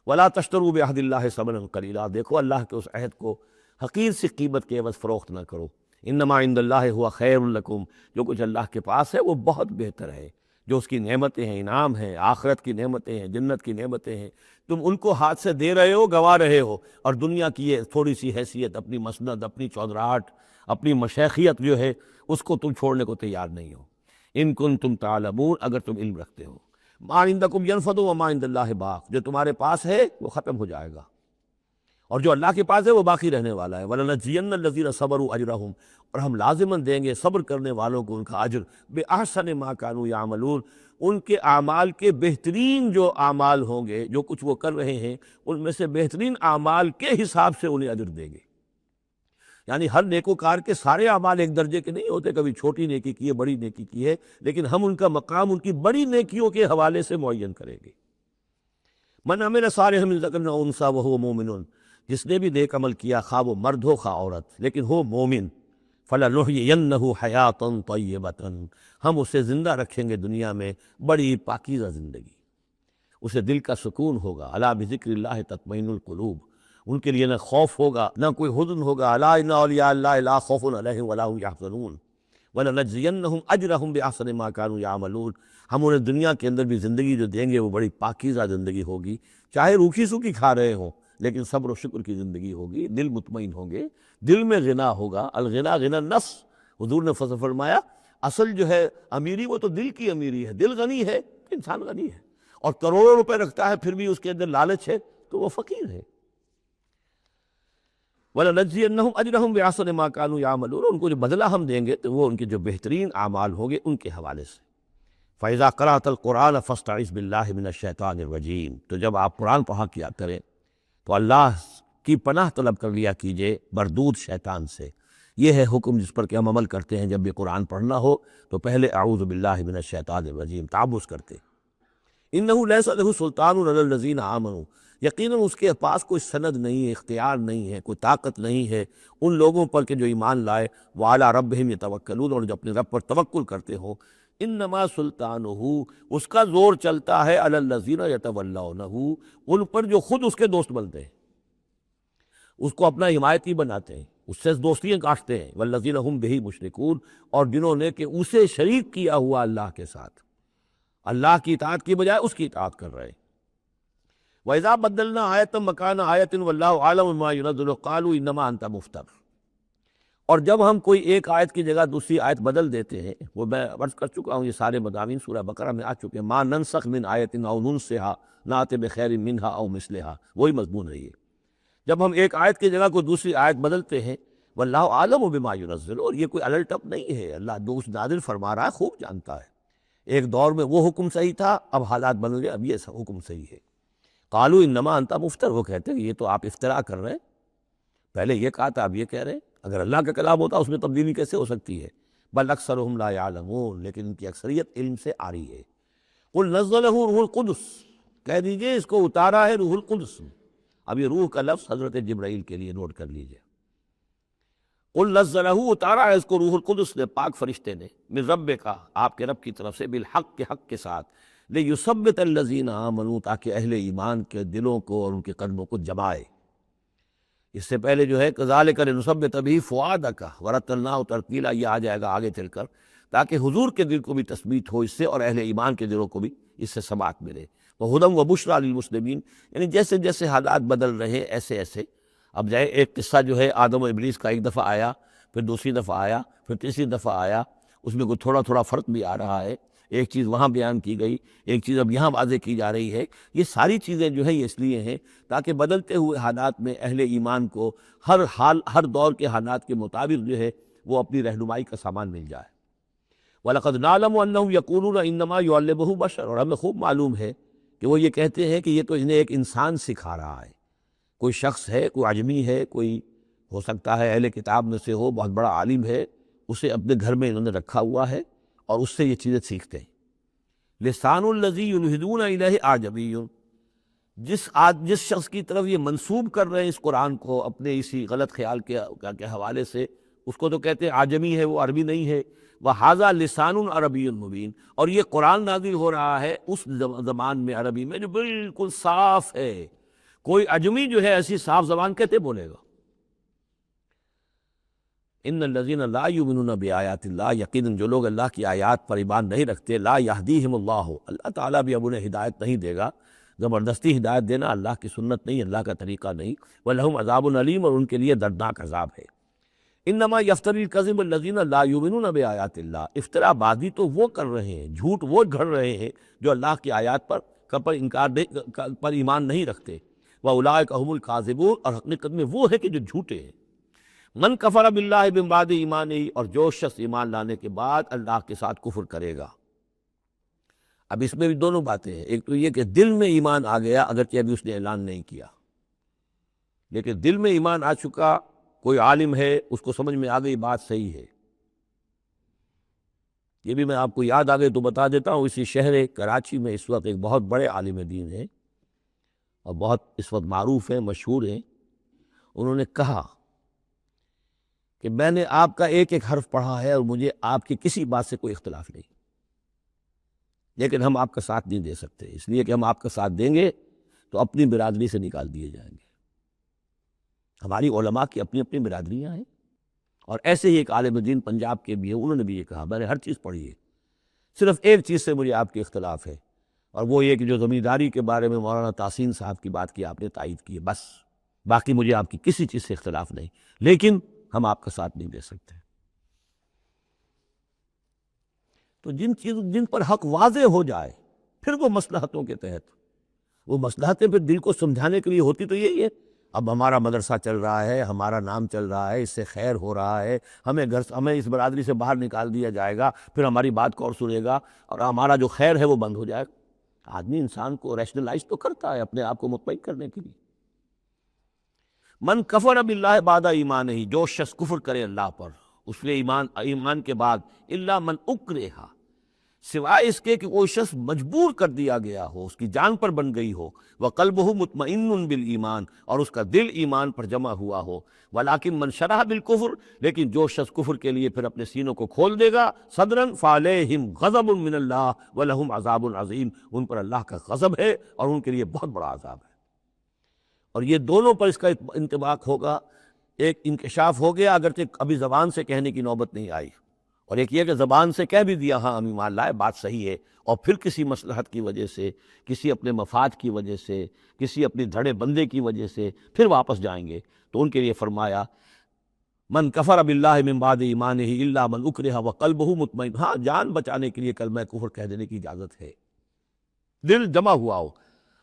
وَلَا تَشْتَرُوا بِعَهْدِ اللَّهِ ثَمَنًا قَلِيلًا، دیکھو اللہ کے اس عہد کو حقیر سی قیمت کے عوض فروخت نہ کرو۔ انما عند اللہ هو خیر لکم، جو کچھ اللہ کے پاس ہے وہ بہت بہتر ہے، جو اس کی نعمتیں ہیں، انعام ہیں، آخرت کی نعمتیں ہیں، جنت کی نعمتیں ہیں، تم ان کو ہاتھ سے دے رہے ہو، گوا رہے ہو، اور دنیا کی یہ تھوڑی سی حیثیت، اپنی مسند، اپنی چودراہٹ، اپنی مشیخیت جو ہے اس کو تم چھوڑنے کو تیار نہیں ہو۔ ان کنتم تعلمون، اگر تم علم رکھتے ہو۔ ما عندکم ینفد وما عند اللہ باق، جو تمہارے پاس ہے وہ ختم ہو جائے گا، اور جو اللہ کے پاس ہے وہ باقی رہنے والا ہے۔ وَلَنَجْزِيَنَّ الَّذِينَ صَبَرُوا أَجْرَهُمْ، اور ہم لازماً دیں گے صبر کرنے والوں کو ان کا اجر، بِأَحْسَنِ مَا كَانُوا يَعْمَلُونَ، ان کے اعمال کے بہترین جو اعمال ہوں گے، جو کچھ وہ کر رہے ہیں ان میں سے بہترین اعمال کے حساب سے انہیں اجر دیں گے۔ یعنی ہر نیکوکار کے سارے اعمال ایک درجے کے نہیں ہوتے، کبھی چھوٹی نیکی کی ہے، بڑی نیکی کی ہے، لیکن ہم ان کا مقام ان کی بڑی نیکیوں کے حوالے سے معین کریں گے۔ من عمل صالحا من ذکر او انثی وہو مومن، جس نے بھی نیک عمل کیا، خواہ وہ مرد ہو خواہ عورت، لیکن ہو مومن، فلنحیینہ حیاتا طیبۃ، ہم اسے زندہ رکھیں گے دنیا میں بڑی پاکیزہ زندگی، اسے دل کا سکون ہوگا۔ الا بذکر اللہ تطمئن القلوب، ان کے لیے نہ خوف ہوگا نہ کوئی حزن ہوگا۔ الا ان اولیاء اللہ لا خوف علیہم ولا هم یحزنون ولنجزینہم اجرہم باحسن ما كانوا یعملون، ہم انہیں دنیا کے اندر بھی زندگی جو دیں گے وہ بڑی پاکیزہ زندگی ہوگی، چاہے روکھی سوکھی کھا رہے ہوں لیکن صبر و شکر کی زندگی ہوگی، دل مطمئن ہوں گے، دل میں غنا ہوگا۔ الغنا غنا النفس، حضور نے فرمایا اصل جو ہے امیری وہ تو دل کی امیری ہے، دل غنی ہے انسان غنی ہے، اور کروڑوں روپے رکھتا ہے پھر بھی اس کے اندر لالچ ہے تو وہ فقیر ہے۔ وَلَنَجْزِيَنَّهُمْ أَجْرَهُمْ بِأَحْسَنِ مَا كَانُوا يَعْمَلُونَ، ان کو جو بدلہ ہم دیں گے تو وہ ان کے جو بہترین اعمال ہوں گے ان کے حوالے سے۔ فَإِذَا قَرَأْتَ الْقُرْآنَ فَاسْتَعِذْ بِاللَّهِ مِنَ الشَّيْطَانِ الرَّجِيمِ، تو جب آپ قرآن پڑھا کیا کریں تو اللہ کی پناہ طلب کر لیا کیجئے مردود شیطان سے۔ یہ ہے حکم جس پر کہ ہم عمل کرتے ہیں، جب بھی قرآن پڑھنا ہو تو پہلے اعوذ باللہ من الشیطان الرجیم تعوذ کرتے۔ انہ لیس لہ سلطان علی الذین آمنوا، یقیناً اس کے پاس کوئی سند نہیں ہے، اختیار نہیں ہے، کوئی طاقت نہیں ہے ان لوگوں پر کہ جو ایمان لائے، وعلی ربہم یتوکلون، اور جو اپنے رب پر توکل کرتے ہو۔ انما سلطانہ، اس کا زور چلتا ہے علی الذین یتولونہ، ان پر جو خود اس کے دوست بنتے ہیں، اس کو اپنا حمایتی بناتے ہیں، اس سے دوستیاں کاٹتے ہیں، والذین ہم بہ مشرکون، اور جنہوں نے کہ اسے شریک کیا ہوا اللہ کے ساتھ، اللہ کی اطاعت کی بجائے اس کی اطاعت کر رہے ہیں۔ وَإِذَا بَدَّلْنَا آیَةً مَكَانَ آیَةٍ وَاللَّهُ أَعْلَمُ بِمَا يُنَزِّلُ قَالُوا إِنَّمَا أَنْتَ مُفْتَرٍ، اور جب ہم کوئی ایک آیت کی جگہ دوسری آیت بدل دیتے ہیں، وہ میں عرض کر چکا ہوں، یہ سارے مضامین سورہ بقرہ میں آ چکے ہیں، مَا نَنسَخْ مِنْ آیَةٍ أَوْ نُنْسِهَا نَأْتِ بِخَيْرٍ مِنْهَا أَوْ مِثْلِهَا، وہی مضمون ہے یہ۔ جب ہم ایک آیت کی جگہ کوئی دوسری آیت بدلتے ہیں، واللہ عالم بما ينزل، اور یہ کوئی الٹ اپ نہیں ہے، اللہ دوست نازل فرما رہا ہے، خوب جانتا ہے۔ ایک دور میں وہ حکم صحیح تھا، اب حالات بدل گئے، اب یہ حکم صحیح ہے۔ قالوا انما انت مفتر، وہ کہتے ہیں یہ تو آپ افتراء کر رہے ہیں، پہلے یہ کہا تھا اب یہ کہہ رہے ہیں، اگر اللہ کا کلام ہوتا اس میں تبدیلی کیسے ہو سکتی ہے؟ بل اکثرهم لا يعلمون، لیکن ان کی اکثریت علم سے آ رہی ہے۔ قل نزلہ روح القدس، کہہ دیجئے اس کو اتارا ہے روح القدس۔ اب یہ روح کا لفظ حضرت جبرائیل کے لیے نوٹ کر لیجئے۔ قل نزلہ، اتارا ہے اس کو روح القدس نے، پاک فرشتے نے، من رب کا، آپ کے رب کی طرف سے، بالحق کے حق کے ساتھ، لیثبت الذین آمنوا، تاکہ اہل ایمان کے دلوں کو اور ان کے قلبوں کو جمائے۔ اس سے پہلے جو ہے کذالک لنثبت بہ فؤادک ورتلناہ ترتیلا، یہ آ جائے گا آگے چل کر، تاکہ حضور کے دل کو بھی تثبیت ہو اس سے، اور اہل ایمان کے دلوں کو بھی اس سے ثبات ملے۔ وہدی وبشریٰ للمسلمین، یعنی جیسے جیسے حالات بدل رہے ایسے ایسے، اب جائے ایک قصہ جو ہے آدم و ابلیس کا ایک دفعہ آیا، پھر دوسری دفعہ آیا، پھر تیسری دفعہ آیا، اس میں کوئی تھوڑا تھوڑا فرق بھی آ رہا ہے، ایک چیز وہاں بیان کی گئی، ایک چیز اب یہاں واضح کی جا رہی ہے۔ یہ ساری چیزیں جو ہے یہ اس لیے ہیں تاکہ بدلتے ہوئے حالات میں اہل ایمان کو ہر حال، ہر دور کے حالات کے مطابق جو ہے وہ اپنی رہنمائی کا سامان مل جائے۔ وَلَقَدْ نَعْلَمُ أَنَّهُمْ يَقُولُونَ إِنَّمَا يُعَلِّمُهُ بَشَرٌ، اور ہمیں خوب معلوم ہے کہ وہ یہ کہتے ہیں کہ یہ تو انہیں ایک انسان سکھا رہا ہے، کوئی شخص ہے، کوئی عجمی ہے، کوئی ہو سکتا ہے اہل کتاب میں سے ہو، بہت بڑا عالم ہے، اسے اپنے گھر میں انہوں نے رکھا ہوا ہے اور اس سے یہ چیزیں سیکھتے ہیں۔ لسان الذی یلحدون الیہ اعجمی، جس شخص کی طرف یہ منسوب کر رہے ہیں اس قرآن کو اپنے اسی غلط خیال کے حوالے سے، اس کو تو کہتے ہیں عجمی ہے، وہ عربی نہیں ہے۔ وَهَذَا لِسَانٌ عَرَبِيٌّ مُبِينٌ، اور یہ قرآن نازل ہو رہا ہے اس زبان میں، عربی میں، جو بالکل صاف ہے، کوئی عجمی جو ہے ایسی صاف زبان کہتے بولے گا۔ ان الذین لا یؤمنون بآیات اللہ، یقیناً جو لوگ اللہ کی آیات پر ایمان نہیں رکھتے، لا یہدیہم اللہ، اللہ تعالیٰ بھی اب انہیں ہدایت نہیں دے گا۔ زبردستی ہدایت دینا اللہ کی سنت نہیں، اللہ کا طریقہ نہیں۔ وَلَهُمْ عَذَابٌ علیم، اور ان کے لیے دردناک عذاب ہے۔ انما یفتری الکذب الذین لا یؤمنون بآیات اللہ، افطرا بازی تو وہ کر رہے ہیں، جھوٹ وہ گھڑ رہے ہیں جو اللہ کی آیات پر ایمان نہیں رکھتے۔ وَأُولَٰئِکَ هُمُ الْكَاذِبُونَ، اور حقیقت میں وہ ہے کہ جو جھوٹے ہیں۔ من کفر باللہ من بعد ایمانہ، اور جو شخص ایمان لانے کے بعد اللہ کے ساتھ کفر کرے گا۔ اب اس میں بھی دونوں باتیں ہیں، ایک تو یہ کہ دل میں ایمان آ گیا، اگرچہ ابھی اس نے اعلان نہیں کیا، لیکن دل میں ایمان آ چکا، کوئی عالم ہے، اس کو سمجھ میں آ گئی بات صحیح ہے۔ یہ بھی میں آپ کو یاد آ گئی تو بتا دیتا ہوں، اسی شہر کراچی میں اس وقت ایک بہت بڑے عالم دین ہیں اور بہت اس وقت معروف ہیں، مشہور ہیں۔ انہوں نے کہا کہ میں نے آپ کا ایک ایک حرف پڑھا ہے اور مجھے آپ کی کسی بات سے کوئی اختلاف نہیں، لیکن ہم آپ کا ساتھ نہیں دے سکتے، اس لیے کہ ہم آپ کا ساتھ دیں گے تو اپنی برادری سے نکال دیے جائیں گے۔ ہماری علماء کی اپنی اپنی برادریاں ہیں، اور ایسے ہی ایک عالم دین پنجاب کے بھی ہے، انہوں نے بھی یہ کہا، میں نے ہر چیز پڑھی ہے، صرف ایک چیز سے مجھے آپ کے اختلاف ہے، اور وہ یہ کہ جو زمینداری کے بارے میں مولانا تحسین صاحب کی بات کی آپ نے تائید کی ہے، بس باقی مجھے آپ کی کسی چیز سے اختلاف نہیں، لیکن ہم آپ کا ساتھ نہیں دے سکتے۔ تو جن پر حق واضح ہو جائے، پھر وہ مصلحتوں کے تحت، وہ مصلحتیں پھر دل کو سمجھانے کے لیے ہوتی تو یہی ہے، اب ہمارا مدرسہ چل رہا ہے، ہمارا نام چل رہا ہے، اس سے خیر ہو رہا ہے، ہمیں اس برادری سے باہر نکال دیا جائے گا، پھر ہماری بات کون سنے گا، اور ہمارا جو خیر ہے وہ بند ہو جائے گا۔ آدمی انسان کو ریشنلائز تو کرتا ہے اپنے آپ کو مطمئن کرنے کے لیے۔ من کفر باللہ بعد ایمانہ، جو شخص کفر کرے اللہ پر اس نے ایمان کے بعد، الا من اکرہ، سوائے اس کے کہ وہ شخص مجبور کر دیا گیا ہو، اس کی جان پر بن گئی ہو، وقلبہ مطمئن بالایمان، اور اس کا دل ایمان پر جمع ہوا ہو، ولکن من شرح بالکفر، لیکن جو شخص کفر کے لیے پھر اپنے سینوں کو کھول دے گا، صدرن فعلیہم غضب من اللہ ولہم عذاب عظیم، ان پر اللہ کا غضب ہے اور ان کے لیے بہت بڑا عذاب ہے۔ اور یہ دونوں پر اس کا انطباق ہوگا، ایک انکشاف ہو گیا اگرچہ ابھی زبان سے کہنے کی نوبت نہیں آئی، اور ایک یہ کہ زبان سے کہہ بھی دیا ہاں ہم ایمان لائے، بات صحیح ہے، اور پھر کسی مصلحت کی وجہ سے، کسی اپنے مفاد کی وجہ سے، کسی اپنے دھڑے بندے کی وجہ سے پھر واپس جائیں گے، تو ان کے لیے فرمایا من کفر باللہ من بعد ایمانہ الا من اکرہ وقلبہ مطمئن، ہاں جان بچانے کے لیے کلمہ کفر کہہ دینے کی اجازت ہے، دل جمع ہوا ہو،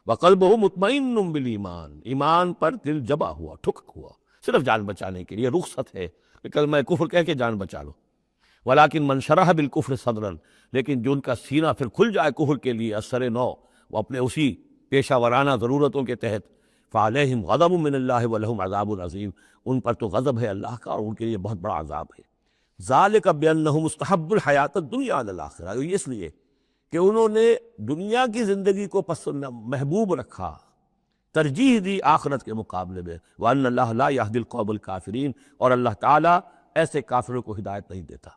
وقلبہ مطمئن بالایمان، ایمان پر دل جمع ہوا، ٹھک ہوا، صرف جان بچانے کے لیے رخصت ہے کہ کلمہ کفر کہہ کے جان بچا لو۔ ولیکن من شرح بالکفر صدرن، لیکن جو ان کا سینہ پھر کھل جائے کفر کے لیے اثر نو، وہ اپنے اسی پیشہ ورانہ ضرورتوں کے تحت، فعلیہم غضب من اللہ ولہم عذاب عظیم، ان پر تو غضب ہے اللہ کا اور ان کے لیے بہت بڑا عذاب ہے۔ ذالک بانہم مستحب الحیات الدنیا علی الآخرہ، یہ اس لیے کہ انہوں نے دنیا کی زندگی کو محبوب رکھا، ترجیح دی آخرت کے مقابلے میں، وَأَنَّ اللَّهَ لَا يَهْدِي الْقَوْمَ الْكَافِرِينَ، اور اللہ تعالیٰ ایسے کافروں کو ہدایت نہیں دیتا۔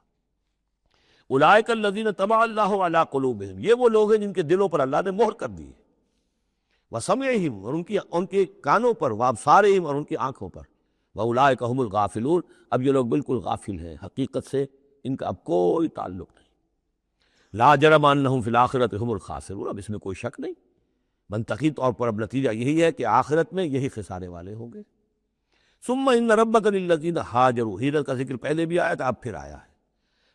اولئک الذین طبع اللہ علی قلوبہم، یہ وہ لوگ ہیں جن کے دلوں پر اللہ نے مہر کر دی ہے، وسمعہم، اور ان کے کانوں پر، وابصارہم، اور ان کی آنکھوں پر، واولئک هم الغافلون، اب یہ لوگ بالکل غافل ہیں، حقیقت سے ان کا اب کوئی تعلق نہیں۔ لا جرم انہم فی الآخرۃ هم الخاسرون، اب اس میں کوئی شک نہیں، منطقی طور پر اب نتیجہ یہی ہے کہ آخرت میں یہی خسارے والے ہوں گے۔ ثم ان ربک للذین ہاجروا، ہجرت کا ذکر پہلے بھی آیا تھا، اب پھر آیا ہے،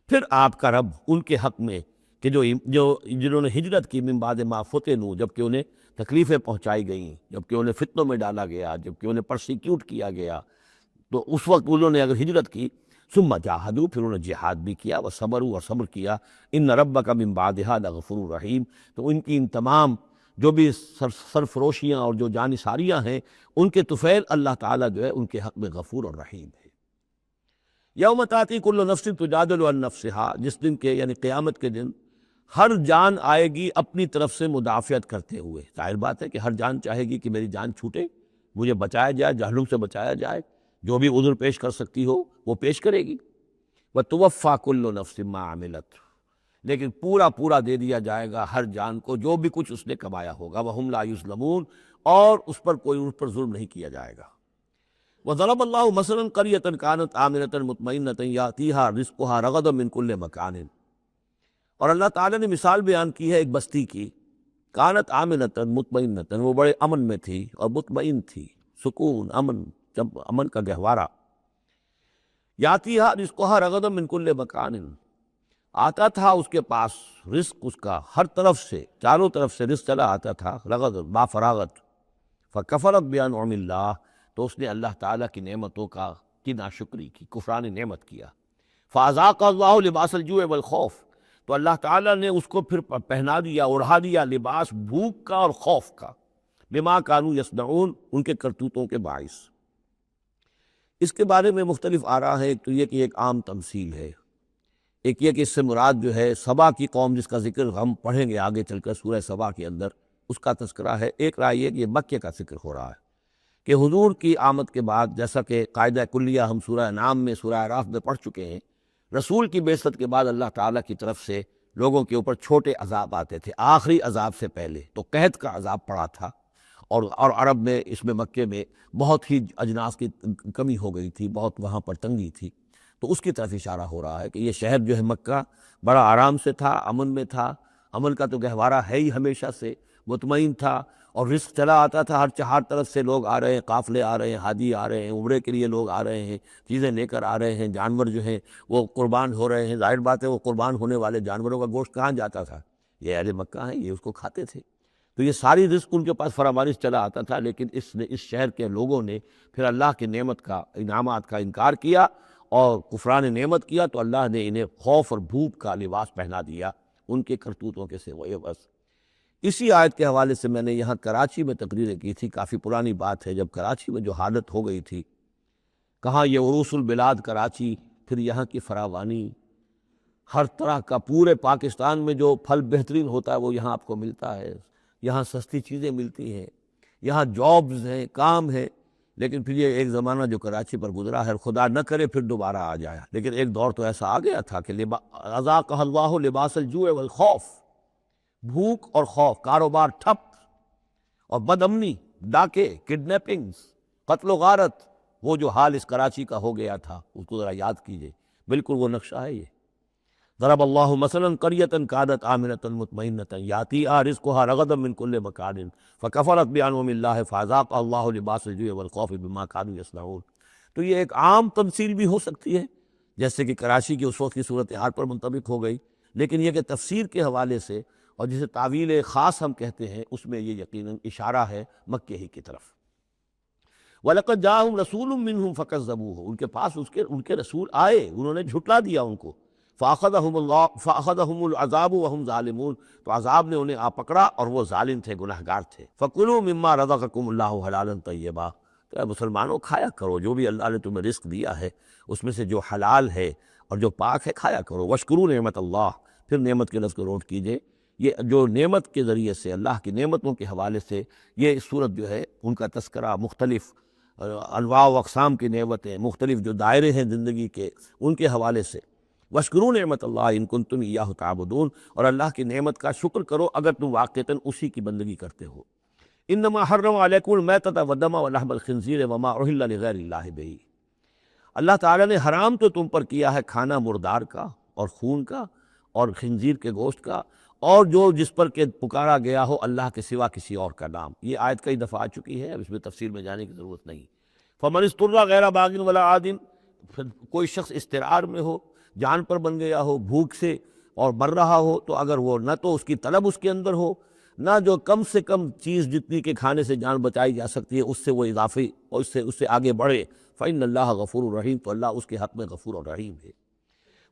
پھر آپ کا رب ان کے حق میں کہ جنہوں نے ہجرت کی من بعد ما فتنوا، جب کہ انہیں تکلیفیں پہنچائی گئیں، جب کہ انہیں فتنوں میں ڈالا گیا، جب کہ انہیں پرسیکیوٹ کیا گیا، تو اس وقت انہوں نے اگر ہجرت کی، ثم جاہدوا، پھر انہوں نے جہاد بھی کیا، وصبروا، اور صبر کیا، ان ربک من بعدھا لغفور رحیم، تو ان کی ان تمام جو بھی سرفروشیاں اور جو جانثاریاں ہیں، ان کے طفیل اللہ تعالیٰ جو ہے ان کے حق میں غفور اور رحیم ہے۔ یوم تاتی کل نفس تجادل عن نفسہا، جس دن کے یعنی قیامت کے دن ہر جان آئے گی اپنی طرف سے مدافعت کرتے ہوئے، ظاہر بات ہے کہ ہر جان چاہے گی کہ میری جان چھوٹے، مجھے بچایا جائے، جہنم سے بچایا جائے، جو بھی عذر پیش کر سکتی ہو وہ پیش کرے گی۔ وَتُوَفَّى كُلُّ نَفْسٍ مَّا عَمِلَتْ، لیکن پورا دے دیا جائے گا ہر جان کو جو بھی کچھ اس نے کمایا ہوگا، وَهُمْ لَا يُظْلَمُونَ، اور اس پر ظلم نہیں کیا جائے گا۔ وَضَرَبَ اللَّهُ مَثَلًا قَرْيَةً كَانَتْ آمِنَةً مُطْمَئِنَّةً يَأْتِيهَا رِزْقُهَا رَغَدًا مِّن كُلِّ مَكَانٍ، اور اللہ تعالیٰ نے مثال بیان کی ہے ایک بستی کی، کانت آمنۃ مطمئنۃ، وہ بڑے امن میں تھی اور مطمئن تھی، سکون، امن، جب امن کا گہوارہ۔ یاتیہا رزقہا رغدا من کل مکان، آتا تھا اس کے پاس رزق اس کا ہر طرف سے، چاروں طرف سے رزق چلا آتا تھا، رغد، با فراغت۔ فکفرت بانعم اللہ، تو اس نے اللہ تعالیٰ کی نعمتوں کی ناشکری کی، کفران نعمت کیا۔ فاذاق اللہ لباس الجوع والخوف، تو اللہ تعالیٰ نے اس کو پھر پہنا دیا، اوڑھا دیا لباس بھوک کا اور خوف کا، بما کانوا یصنعون، ان کے کرتوتوں کے باعث۔ اس کے بارے میں مختلف آراء ہے، ایک تو یہ کہ ایک عام تمثیل ہے، ایک یہ کہ اس سے مراد جو ہے سبا کی قوم جس کا ذکر ہم پڑھیں گے آگے چل کر سورہ سبا کے اندر، اس کا تذکرہ ہے۔ ایک رائے یہ کہ یہ مکے کا ذکر ہو رہا ہے کہ حضور کی آمد کے بعد، جیسا کہ قاعدہ کلیہ ہم سورہ انعام میں، سورہ اعراف میں پڑھ چکے ہیں، رسول کی بعثت کے بعد اللہ تعالیٰ کی طرف سے لوگوں کے اوپر چھوٹے عذاب آتے تھے، آخری عذاب سے پہلے تو قحط کا عذاب پڑا تھا، اور عرب میں، اس میں مکے میں بہت ہی اجناس کی کمی ہو گئی تھی، بہت وہاں پر تنگی تھی، تو اس کی طرف اشارہ ہو رہا ہے کہ یہ شہر جو ہے مکہ بڑا آرام سے تھا، امن میں تھا، امن کا تو گہوارہ ہے ہی ہمیشہ سے، مطمئن تھا، اور رزق چلا آتا تھا، ہر چہار طرف سے لوگ آ رہے ہیں، قافلے آ رہے ہیں، حاجی آ رہے ہیں، عمرے کے لیے لوگ آ رہے ہیں، چیزیں لے کر آ رہے ہیں، جانور جو ہیں وہ قربان ہو رہے ہیں، ظاہر بات ہے وہ قربان ہونے والے جانوروں کا گوشت کہاں جاتا تھا؟ یہ اہل مکہ ہیں، یہ اس کو کھاتے تھے، تو یہ ساری رزق ان کے پاس فراوانی چلا آتا تھا، لیکن اس شہر کے لوگوں نے پھر اللہ کی نعمت کا، انعامات کا انکار کیا اور کفران نعمت کیا، تو اللہ نے انہیں خوف اور بھوک کا لباس پہنا دیا ان کے کرتوتوں کے سوائے بس۔ اسی آیت کے حوالے سے میں نے یہاں کراچی میں تقریریں کی تھی، کافی پرانی بات ہے، جب کراچی میں جو حالت ہو گئی تھی، کہاں یہ عروس البلاد کراچی، پھر یہاں کی فراوانی، ہر طرح کا، پورے پاکستان میں جو پھل بہترین ہوتا ہے وہ یہاں آپ کو ملتا ہے، یہاں سستی چیزیں ملتی ہیں، یہاں جابز ہیں، کام ہے، لیکن پھر یہ ایک زمانہ جو کراچی پر گزرا ہے، خدا نہ کرے پھر دوبارہ آ جائے، لیکن ایک دور تو ایسا آ گیا تھا کہ اذاقہ اللہ لباس الجوع والخوف، بھوک اور خوف، کاروبار ٹھپ، اور بد امنی، ڈاکے، کڈنیپنگز، قتل و غارت، وہ جو حال اس کراچی کا ہو گیا تھا اس کو ذرا یاد کیجئے، بالکل وہ نقشہ ہے یہ۔ ضرب اللہ مثلا قریۃ کانت آمنۃ مطمئنۃ یاتیہا رزقہا رغدا من کل مکان فکفرت بانعم اللہ فاذاقہا اللہ لباس الجوع والخوف بما کانوا یصنعون۔ تو یہ ایک عام تمثیل بھی ہو سکتی ہے، جیسے کہ کراچی کی اس وقت کی صورتحال پر منطبق ہو گئی، لیکن یہ کہ تفسیر کے حوالے سے اور جسے تعویل خاص ہم کہتے ہیں، اس میں یہ یقیناً اشارہ ہے مکے ہی کی طرف۔ وَلَقَدْ جَاءَهُمْ رَسُولٌ مِّنْهُمْ فَكَذَّبُوهُ، ان کے پاس ان کے رسول آئے، انہوں نے جھٹلا دیا ان کو، فَأَخَذَهُمُ الْعَذَابُ وَهُمْ ظَالِمُونَ، تو عذاب نے انہیں آ پکڑا اور وہ ظالم تھے، گنہگار تھے۔ فَكُلُوا مِمَّا رَزَقَكُمُ اللَّهُ حَلَالًا طَيِّبًا، تو اے مسلمانوں کھایا کرو جو بھی اللہ نے تمہیں رزق دیا ہے، اس میں سے جو حلال ہے اور جو پاک ہے کھایا کرو۔ وَاشْكُرُوا نِعْمَتَ اللَّهِ، پھر نعمت کے لفظ کو نوٹ کیجئے، یہ جو نعمت کے ذریعے سے، اللہ کی نعمتوں کے حوالے سے یہ صورت جو ہے ان کا تذکرہ، مختلف انواع و اقسام کی نعمتیں، مختلف جو دائرے ہیں زندگی کے، ان کے حوالے سے وَاشْكُرُوا نِعْمَتَ اللَّهِ إِن كُنتُمْ إِيَّاهُ تَعْبُدُونَ، اور اللہ کی نعمت کا شکر کرو اگر تم واقعتاً اسی کی بندگی کرتے ہو۔ انما حرم علیکم المیتۃ والدم ولحم الخنزیر وما اہل لغیر اللہ بہ، اللہ تعالیٰ نے حرام تو تم پر کیا ہے کھانا مردار کا اور خون کا اور خنزیر کے گوشت کا، اور جو جس پر کہ پکارا گیا ہو اللہ کے سوا کسی اور کا نام۔ یہ آیت کئی دفعہ آ چکی ہے، اب اس میں تفسیر میں جانے کی ضرورت نہیں۔ فمن اضطر غیر باغ ولا عاد، پھر کوئی شخص اضطرار میں ہو، جان پر بن گیا ہو، بھوک سے اور مر رہا ہو، تو اگر وہ نہ تو اس کی طلب اس کے اندر ہو، نہ جو کم سے کم چیز جتنی کہ کھانے سے جان بچائی جا سکتی ہے اس سے وہ اضافی اور اس سے آگے بڑھے، فإن اللہ غفور رحیم، تو اللہ اس کے حق میں غفور اور رحیم ہے۔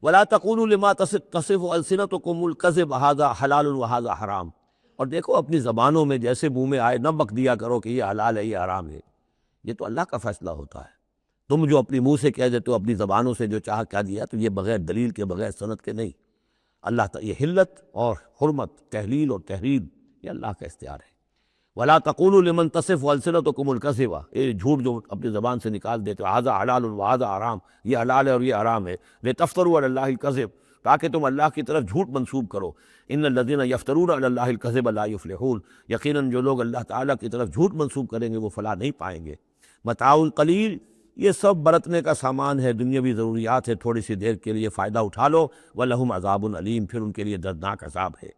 ولا تقولوا لما تصف السنتكم الكذب هذا حلال وهذا حرام، اور دیکھو اپنی زبانوں میں جیسے منہ میں آئے نہ بک دیا کرو کہ یہ حلال ہے یہ حرام ہے، یہ تو اللہ کا فیصلہ ہوتا ہے۔ تم جو اپنی منہ سے کہہ دیتے ہو، اپنی زبانوں سے جو چاہا کہہ دیا، تو یہ بغیر دلیل کے بغیر سند کے نہیں۔ اللہ تعالیٰ یہ حلت اور حرمت، تحلیل اور تحریم، یہ اللہ کا اختیار ہے۔ ولا تقولوا لمن تصف السنتكم الكذب، یہ جھوٹ جو اپنی زبان سے نکال دیتے ہو، هذا حلال وهذا حرام، یہ حلال ہے اور یہ حرام ہے، لتفتروا علی اللہ الکذب، تاکہ تم اللہ کی طرف جھوٹ منسوب کرو۔ ان الذین یفترون علی اللہ الکذب لا یفلحون، یقیناً جو لوگ اللہ تعالیٰ کی طرف جھوٹ منسوب کریں گے وہ فلاح نہیں پائیں گے۔ متاع قلیل، یہ سب برتنے کا سامان ہے، دنیاوی ضروریات ہے، تھوڑی سی دیر کے لیے فائدہ اٹھا لو، وَلَهُمْ عَذَابٌ علیم، پھر ان کے لیے دردناک عذاب ہے۔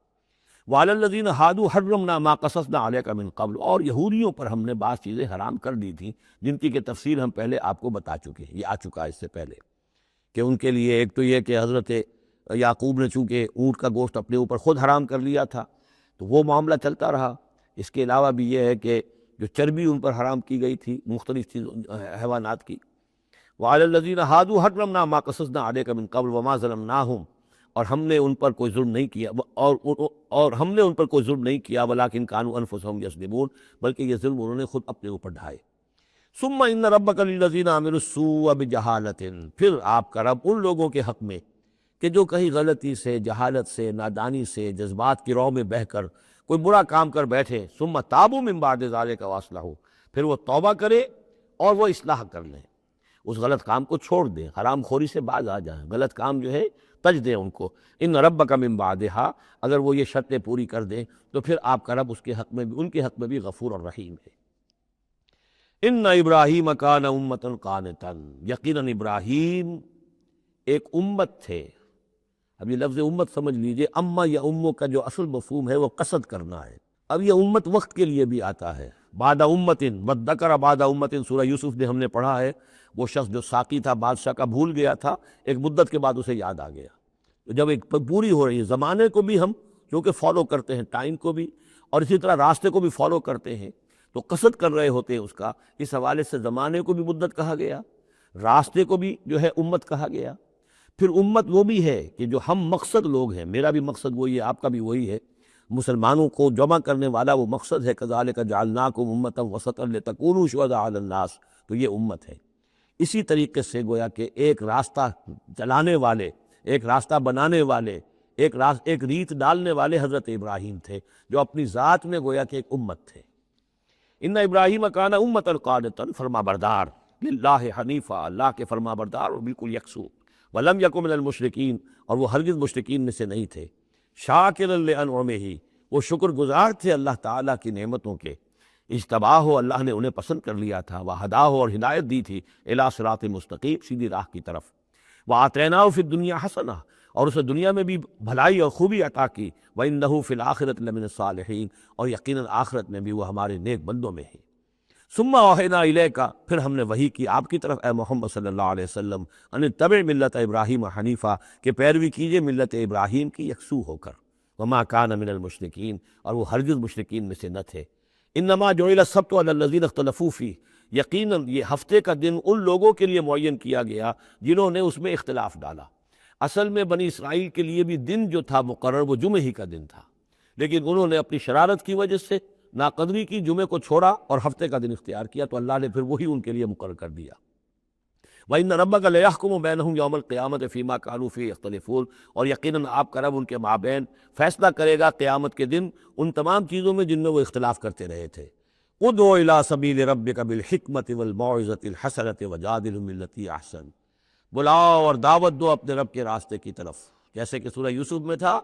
وَعَلَى الَّذِينَ هَادُوا حَرَّمْنَا مَا قَصَصْنَا عَلَيْكَ مِن قَبْلُ، اور یہودیوں پر ہم نے بعض چیزیں حرام کر دی تھیں جن کی کہ تفصیل ہم پہلے آپ کو بتا چکے ہیں، یہ آ چکا ہے اس سے پہلے، کہ ان کے لیے ایک تو یہ کہ حضرت یعقوب نے چونکہ اونٹ کا گوشت اپنے اوپر خود حرام کر لیا تھا تو وہ معاملہ چلتا رہا۔ اس کے علاوہ بھی یہ ہے کہ جو چربی ان پر حرام کی گئی تھی مختلف چیز حیوانات کی۔ وَعَلَى الَّذِينَ هَادُوا حَرَّمْنَا مَا قَصَصْنَا عَلَيْكَ مِن قَبْلُ وَمَا ظَلَمْنَاهُمْ، اور ہم نے ان پر کوئی ظلم نہیں کیا، اور ہم نے ان پر کوئی ظلم نہیں کیا، وَلَٰكِن كَانُوا أَنفُسَهُمْ يَظْلِمُونَ، بلکہ یہ ظلم انہوں نے خود اپنے اوپر ڈھائے۔ ثُمَّ إِنَّ رَبَّكَ لِلَّذِينَ عَمِلُوا السُّوءَ بِجَهَالَةٍ، پھر آپ کا رب ان لوگوں کے حق میں کہ جو کہیں غلطی سے، جہالت سے، نادانی سے، جذبات کی رو میں بہہ کر کوئی برا کام کر بیٹھے، ثُمَّ تَابُوا مِن بَعْدِ ذَلِكَ وَأَصْلَحُوا، پھر وہ توبہ کرے اور وہ اصلاح کر لیں، اس غلط کام کو چھوڑ دیں، حرام خوری سے باز آ جائیں، غلط کام جو ہے تج دیں ان کو۔ ان ربک من بعدہا، اگر وہ یہ شرطیں پوری کر دیں تو پھر آپ کا رب اس کے حق میں بھی، ان کے حق میں بھی غفور اور رحیم ہے۔ ان ابراہیم کان امۃ قانتا، یقیناً ابراہیم ایک امت تھے۔ اب یہ لفظ امت سمجھ لیجئے، اما یا امو کا جو اصل مفہوم ہے وہ قصد کرنا ہے۔ اب یہ امت وقت کے لیے بھی آتا ہے، بعد امت وذکر بعد امت، سورہ یوسف میں ہم نے پڑھا ہے، وہ شخص جو ساقی تھا بادشاہ کا بھول گیا تھا، ایک مدت کے بعد اسے یاد آ گیا، جب ایک پوری ہو رہی ہے، زمانے کو بھی ہم کیونکہ فالو کرتے ہیں، ٹائم کو بھی، اور اسی طرح راستے کو بھی فالو کرتے ہیں، تو قصد کر رہے ہوتے ہیں اس کا، اس حوالے سے زمانے کو بھی مدت کہا گیا، راستے کو بھی جو ہے امت کہا گیا۔ پھر امت وہ بھی ہے کہ جو ہم مقصد لوگ ہیں، میرا بھی مقصد وہی ہے، آپ کا بھی وہی ہے، مسلمانوں کو جمع کرنے والا وہ مقصد ہے، کذالک جعلناکم امۃ وسطا لتکونوا شہداء علی الناس، تو یہ امت ہے۔ اسی طریقے سے گویا کہ ایک راستہ چلانے والے، ایک راستہ بنانے والے، ایک ریت ڈالنے والے حضرت ابراہیم تھے، جو اپنی ذات میں گویا کہ ایک امت تھے۔ ان ابراہیم کان امۃ قانتا، فرما بردار، للہ حنیفا، اللہ کے فرما بردار اور بالکل یکسو، ولم یکن من المشرکین، اور وہ ہرگز مشرکین میں سے نہیں تھے، شاکرا لانعمہ، وہ شکر گزار تھے اللہ تعالیٰ کی نعمتوں کے، اجتباہ ہو، اللہ نے انہیں پسند کر لیا تھا، وہداہ ہو، اور ہدایت دی تھی، الی صراط مستقیم، سیدھی راہ کی طرف، وآتیناہ فی الدنیا حسنہ، اور اسے دنیا میں بھی بھلائی اور خوبی عطا کی، وإنہ فی الآخرۃ لمن الصالحین، اور یقیناً آخرت میں بھی وہ ہمارے نیک بندوں میں ہے۔ ثم اوحینا الیک، پھر ہم نے وحی کی آپ کی طرف اے محمد صلی اللہ علیہ وسلم، ان اتبع ملت ابراہیم حنیفا، کہ پیروی کیجئے ملت ابراہیم کی یکسو ہو کر، وما کان من المشرکین، اور وہ ہرگز مشرکین میں سے نہ تھے۔ انما جعل السبت علی الذین اختلفوا فیہ، یقیناً یہ ہفتے کا دن ان لوگوں کے لیے معین کیا گیا جنہوں نے اس میں اختلاف ڈالا۔ اصل میں بنی اسرائیل کے لیے بھی دن جو تھا مقرر وہ جمعہ ہی کا دن تھا، لیکن انہوں نے اپنی شرارت کی وجہ سے ناقدری کی، جمعے کو چھوڑا اور ہفتے کا دن اختیار کیا، تو اللہ نے پھر وہی ان کے لیے مقرر کر دیا۔ وَإِنَّ رَبَّكَ لَيَحْكُمُ بَيْنَهُمْ يَوْمَ الْقِيَامَةِ فِي مَا كَانُوا فِيهِ يَخْتَلِفُونَ، اور یقیناً آپ کا رب ان کے مابین فیصلہ کرے گا قیامت کے دن ان تمام چیزوں میں جن میں وہ اختلاف کرتے رہے تھے۔ ادعو الی سبیل ربک بالحکمۃ والموعظۃ الحسنۃ وجادلھم باللتی احسن، بلاؤ اور دعوت دو اپنے رب کے راستے کی طرف، جیسے کہ سورہ یوسف میں تھا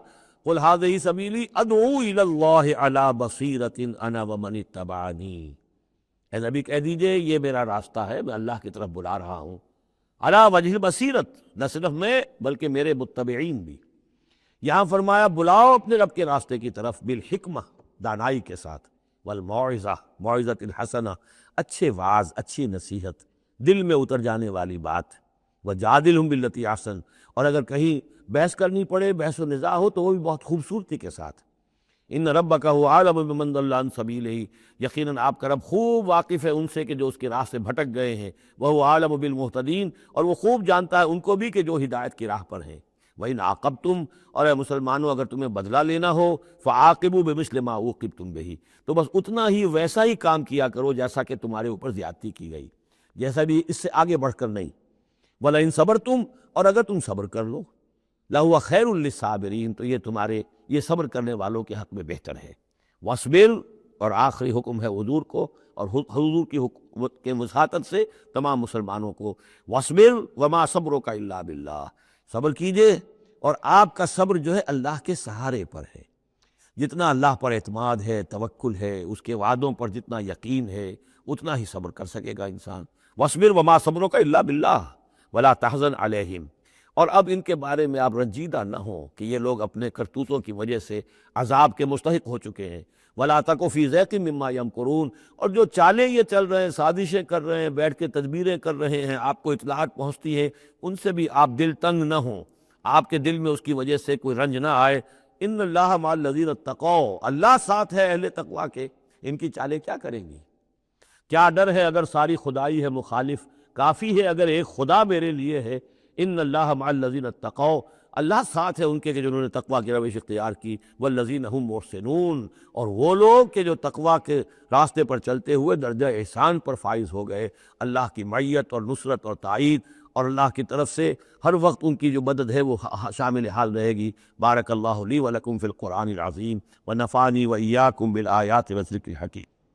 قل ھذہ سبیلی ادعو الی اللہ علی بصیرۃ انا ومن اتبعنی، اے نبی کہہ دیجئے یہ میرا راستہ ہے، میں اللہ کی طرف بلا رہا ہوں، علی وجہ البصیرت، نہ صرف میں بلکہ میرے متبعین بھی۔ یہاں فرمایا بلاؤ اپنے رب کے راستے کی طرف بالحکمہ، دانائی کے ساتھ، والموعظہ، موعظۃ الحسنہ، اچھے وعظ، اچھی نصیحت، دل میں اتر جانے والی بات، وجادلہم باللتی احسن، اور اگر کہیں بحث کرنی پڑے، بحث و نزاع ہو تو وہ بھی بہت خوبصورتی کے ساتھ۔ ان ربک هو اعلم بمن ضل عن سبیلہ، یقیناً آپ کا رب خوب واقف ہے ان سے کہ جو اس کے راہ سے بھٹک گئے ہیں، وہو اعلم بالمہتدین، اور وہ خوب جانتا ہے ان کو بھی کہ جو ہدایت کی راہ پر ہیں۔ وَإِنْ عَاقَبْتُمْ، اور اے مسلمانوں اگر تمہیں بدلہ لینا ہو، فَعَاقِبُوا بِمِثْلِ مَا عُوقِبْتُمْ بِهِ، تو بس اتنا ہی ویسا ہی کام کیا کرو جیسا کہ تمہارے اوپر زیادتی کی گئی، جیسا بھی، اس سے آگے بڑھ کر نہیں۔ وَلَئِنْ صَبَرْتُمْ، اور اگر تم صبر کر لو، لَهُوَ خَيْرٌ لِّلصَّابِرِينَ، تو یہ تمہارے، یہ صبر کرنے والوں کے حق میں بہتر ہے۔ وَاصْبِرْ، اور آخری حکم ہے حضور کو اور حضور کی حکومت کے وساطت سے تمام مسلمانوں کو، وَاصْبِرْ وَمَا صَبْرُكَ إِلَّا بِاللَّهِ، صبر کیجئے اور آپ کا صبر جو ہے اللہ کے سہارے پر ہے۔ جتنا اللہ پر اعتماد ہے، توکل ہے، اس کے وعدوں پر جتنا یقین ہے، اتنا ہی صبر کر سکے گا انسان۔ وَاصْبِرْ وَمَا صَبْرُكَ إِلَّا بِاللَّهِ وَلَا تَحْزَنْ عَلَيْهِمْ، اور اب ان کے بارے میں آپ رنجیدہ نہ ہوں کہ یہ لوگ اپنے کرتوتوں کی وجہ سے عذاب کے مستحق ہو چکے ہیں۔ وَلَا تَكُ فِي ضَيْقٍ مِّمَّا يَمْكُرُونَ، اور جو چالیں یہ چل رہے ہیں، سازشیں کر رہے ہیں، بیٹھ کے تدبیریں کر رہے ہیں، آپ کو اطلاعات پہنچتی ہے، ان سے بھی آپ دل تنگ نہ ہوں، آپ کے دل میں اس کی وجہ سے کوئی رنج نہ آئے۔ ان اللہ مع الذین اتقوا، اللہ ساتھ ہے اہل تقویٰ کے، ان کی چالیں کیا کریں گی؟ کیا ڈر ہے اگر ساری خدائی ہے مخالف، کافی ہے اگر ایک خدا میرے لیے ہے۔ ان اللہ مع الذین اتقوا، اللہ ساتھ ہے ان کے کہ جنہوں نے تقویٰ کی روش اختیار کی، والذین هم محسنون، اور وہ لوگ کہ جو تقویٰ کے راستے پر چلتے ہوئے درجہ احسان پر فائز ہو گئے، اللہ کی معیت اور نصرت اور تائید اور اللہ کی طرف سے ہر وقت ان کی جو مدد ہے وہ شامل حال رہے گی۔ بارک اللہ لی ولکم فی القرآن العظیم ونفعنی وإیاکم بالآیات والذکر الحکیم۔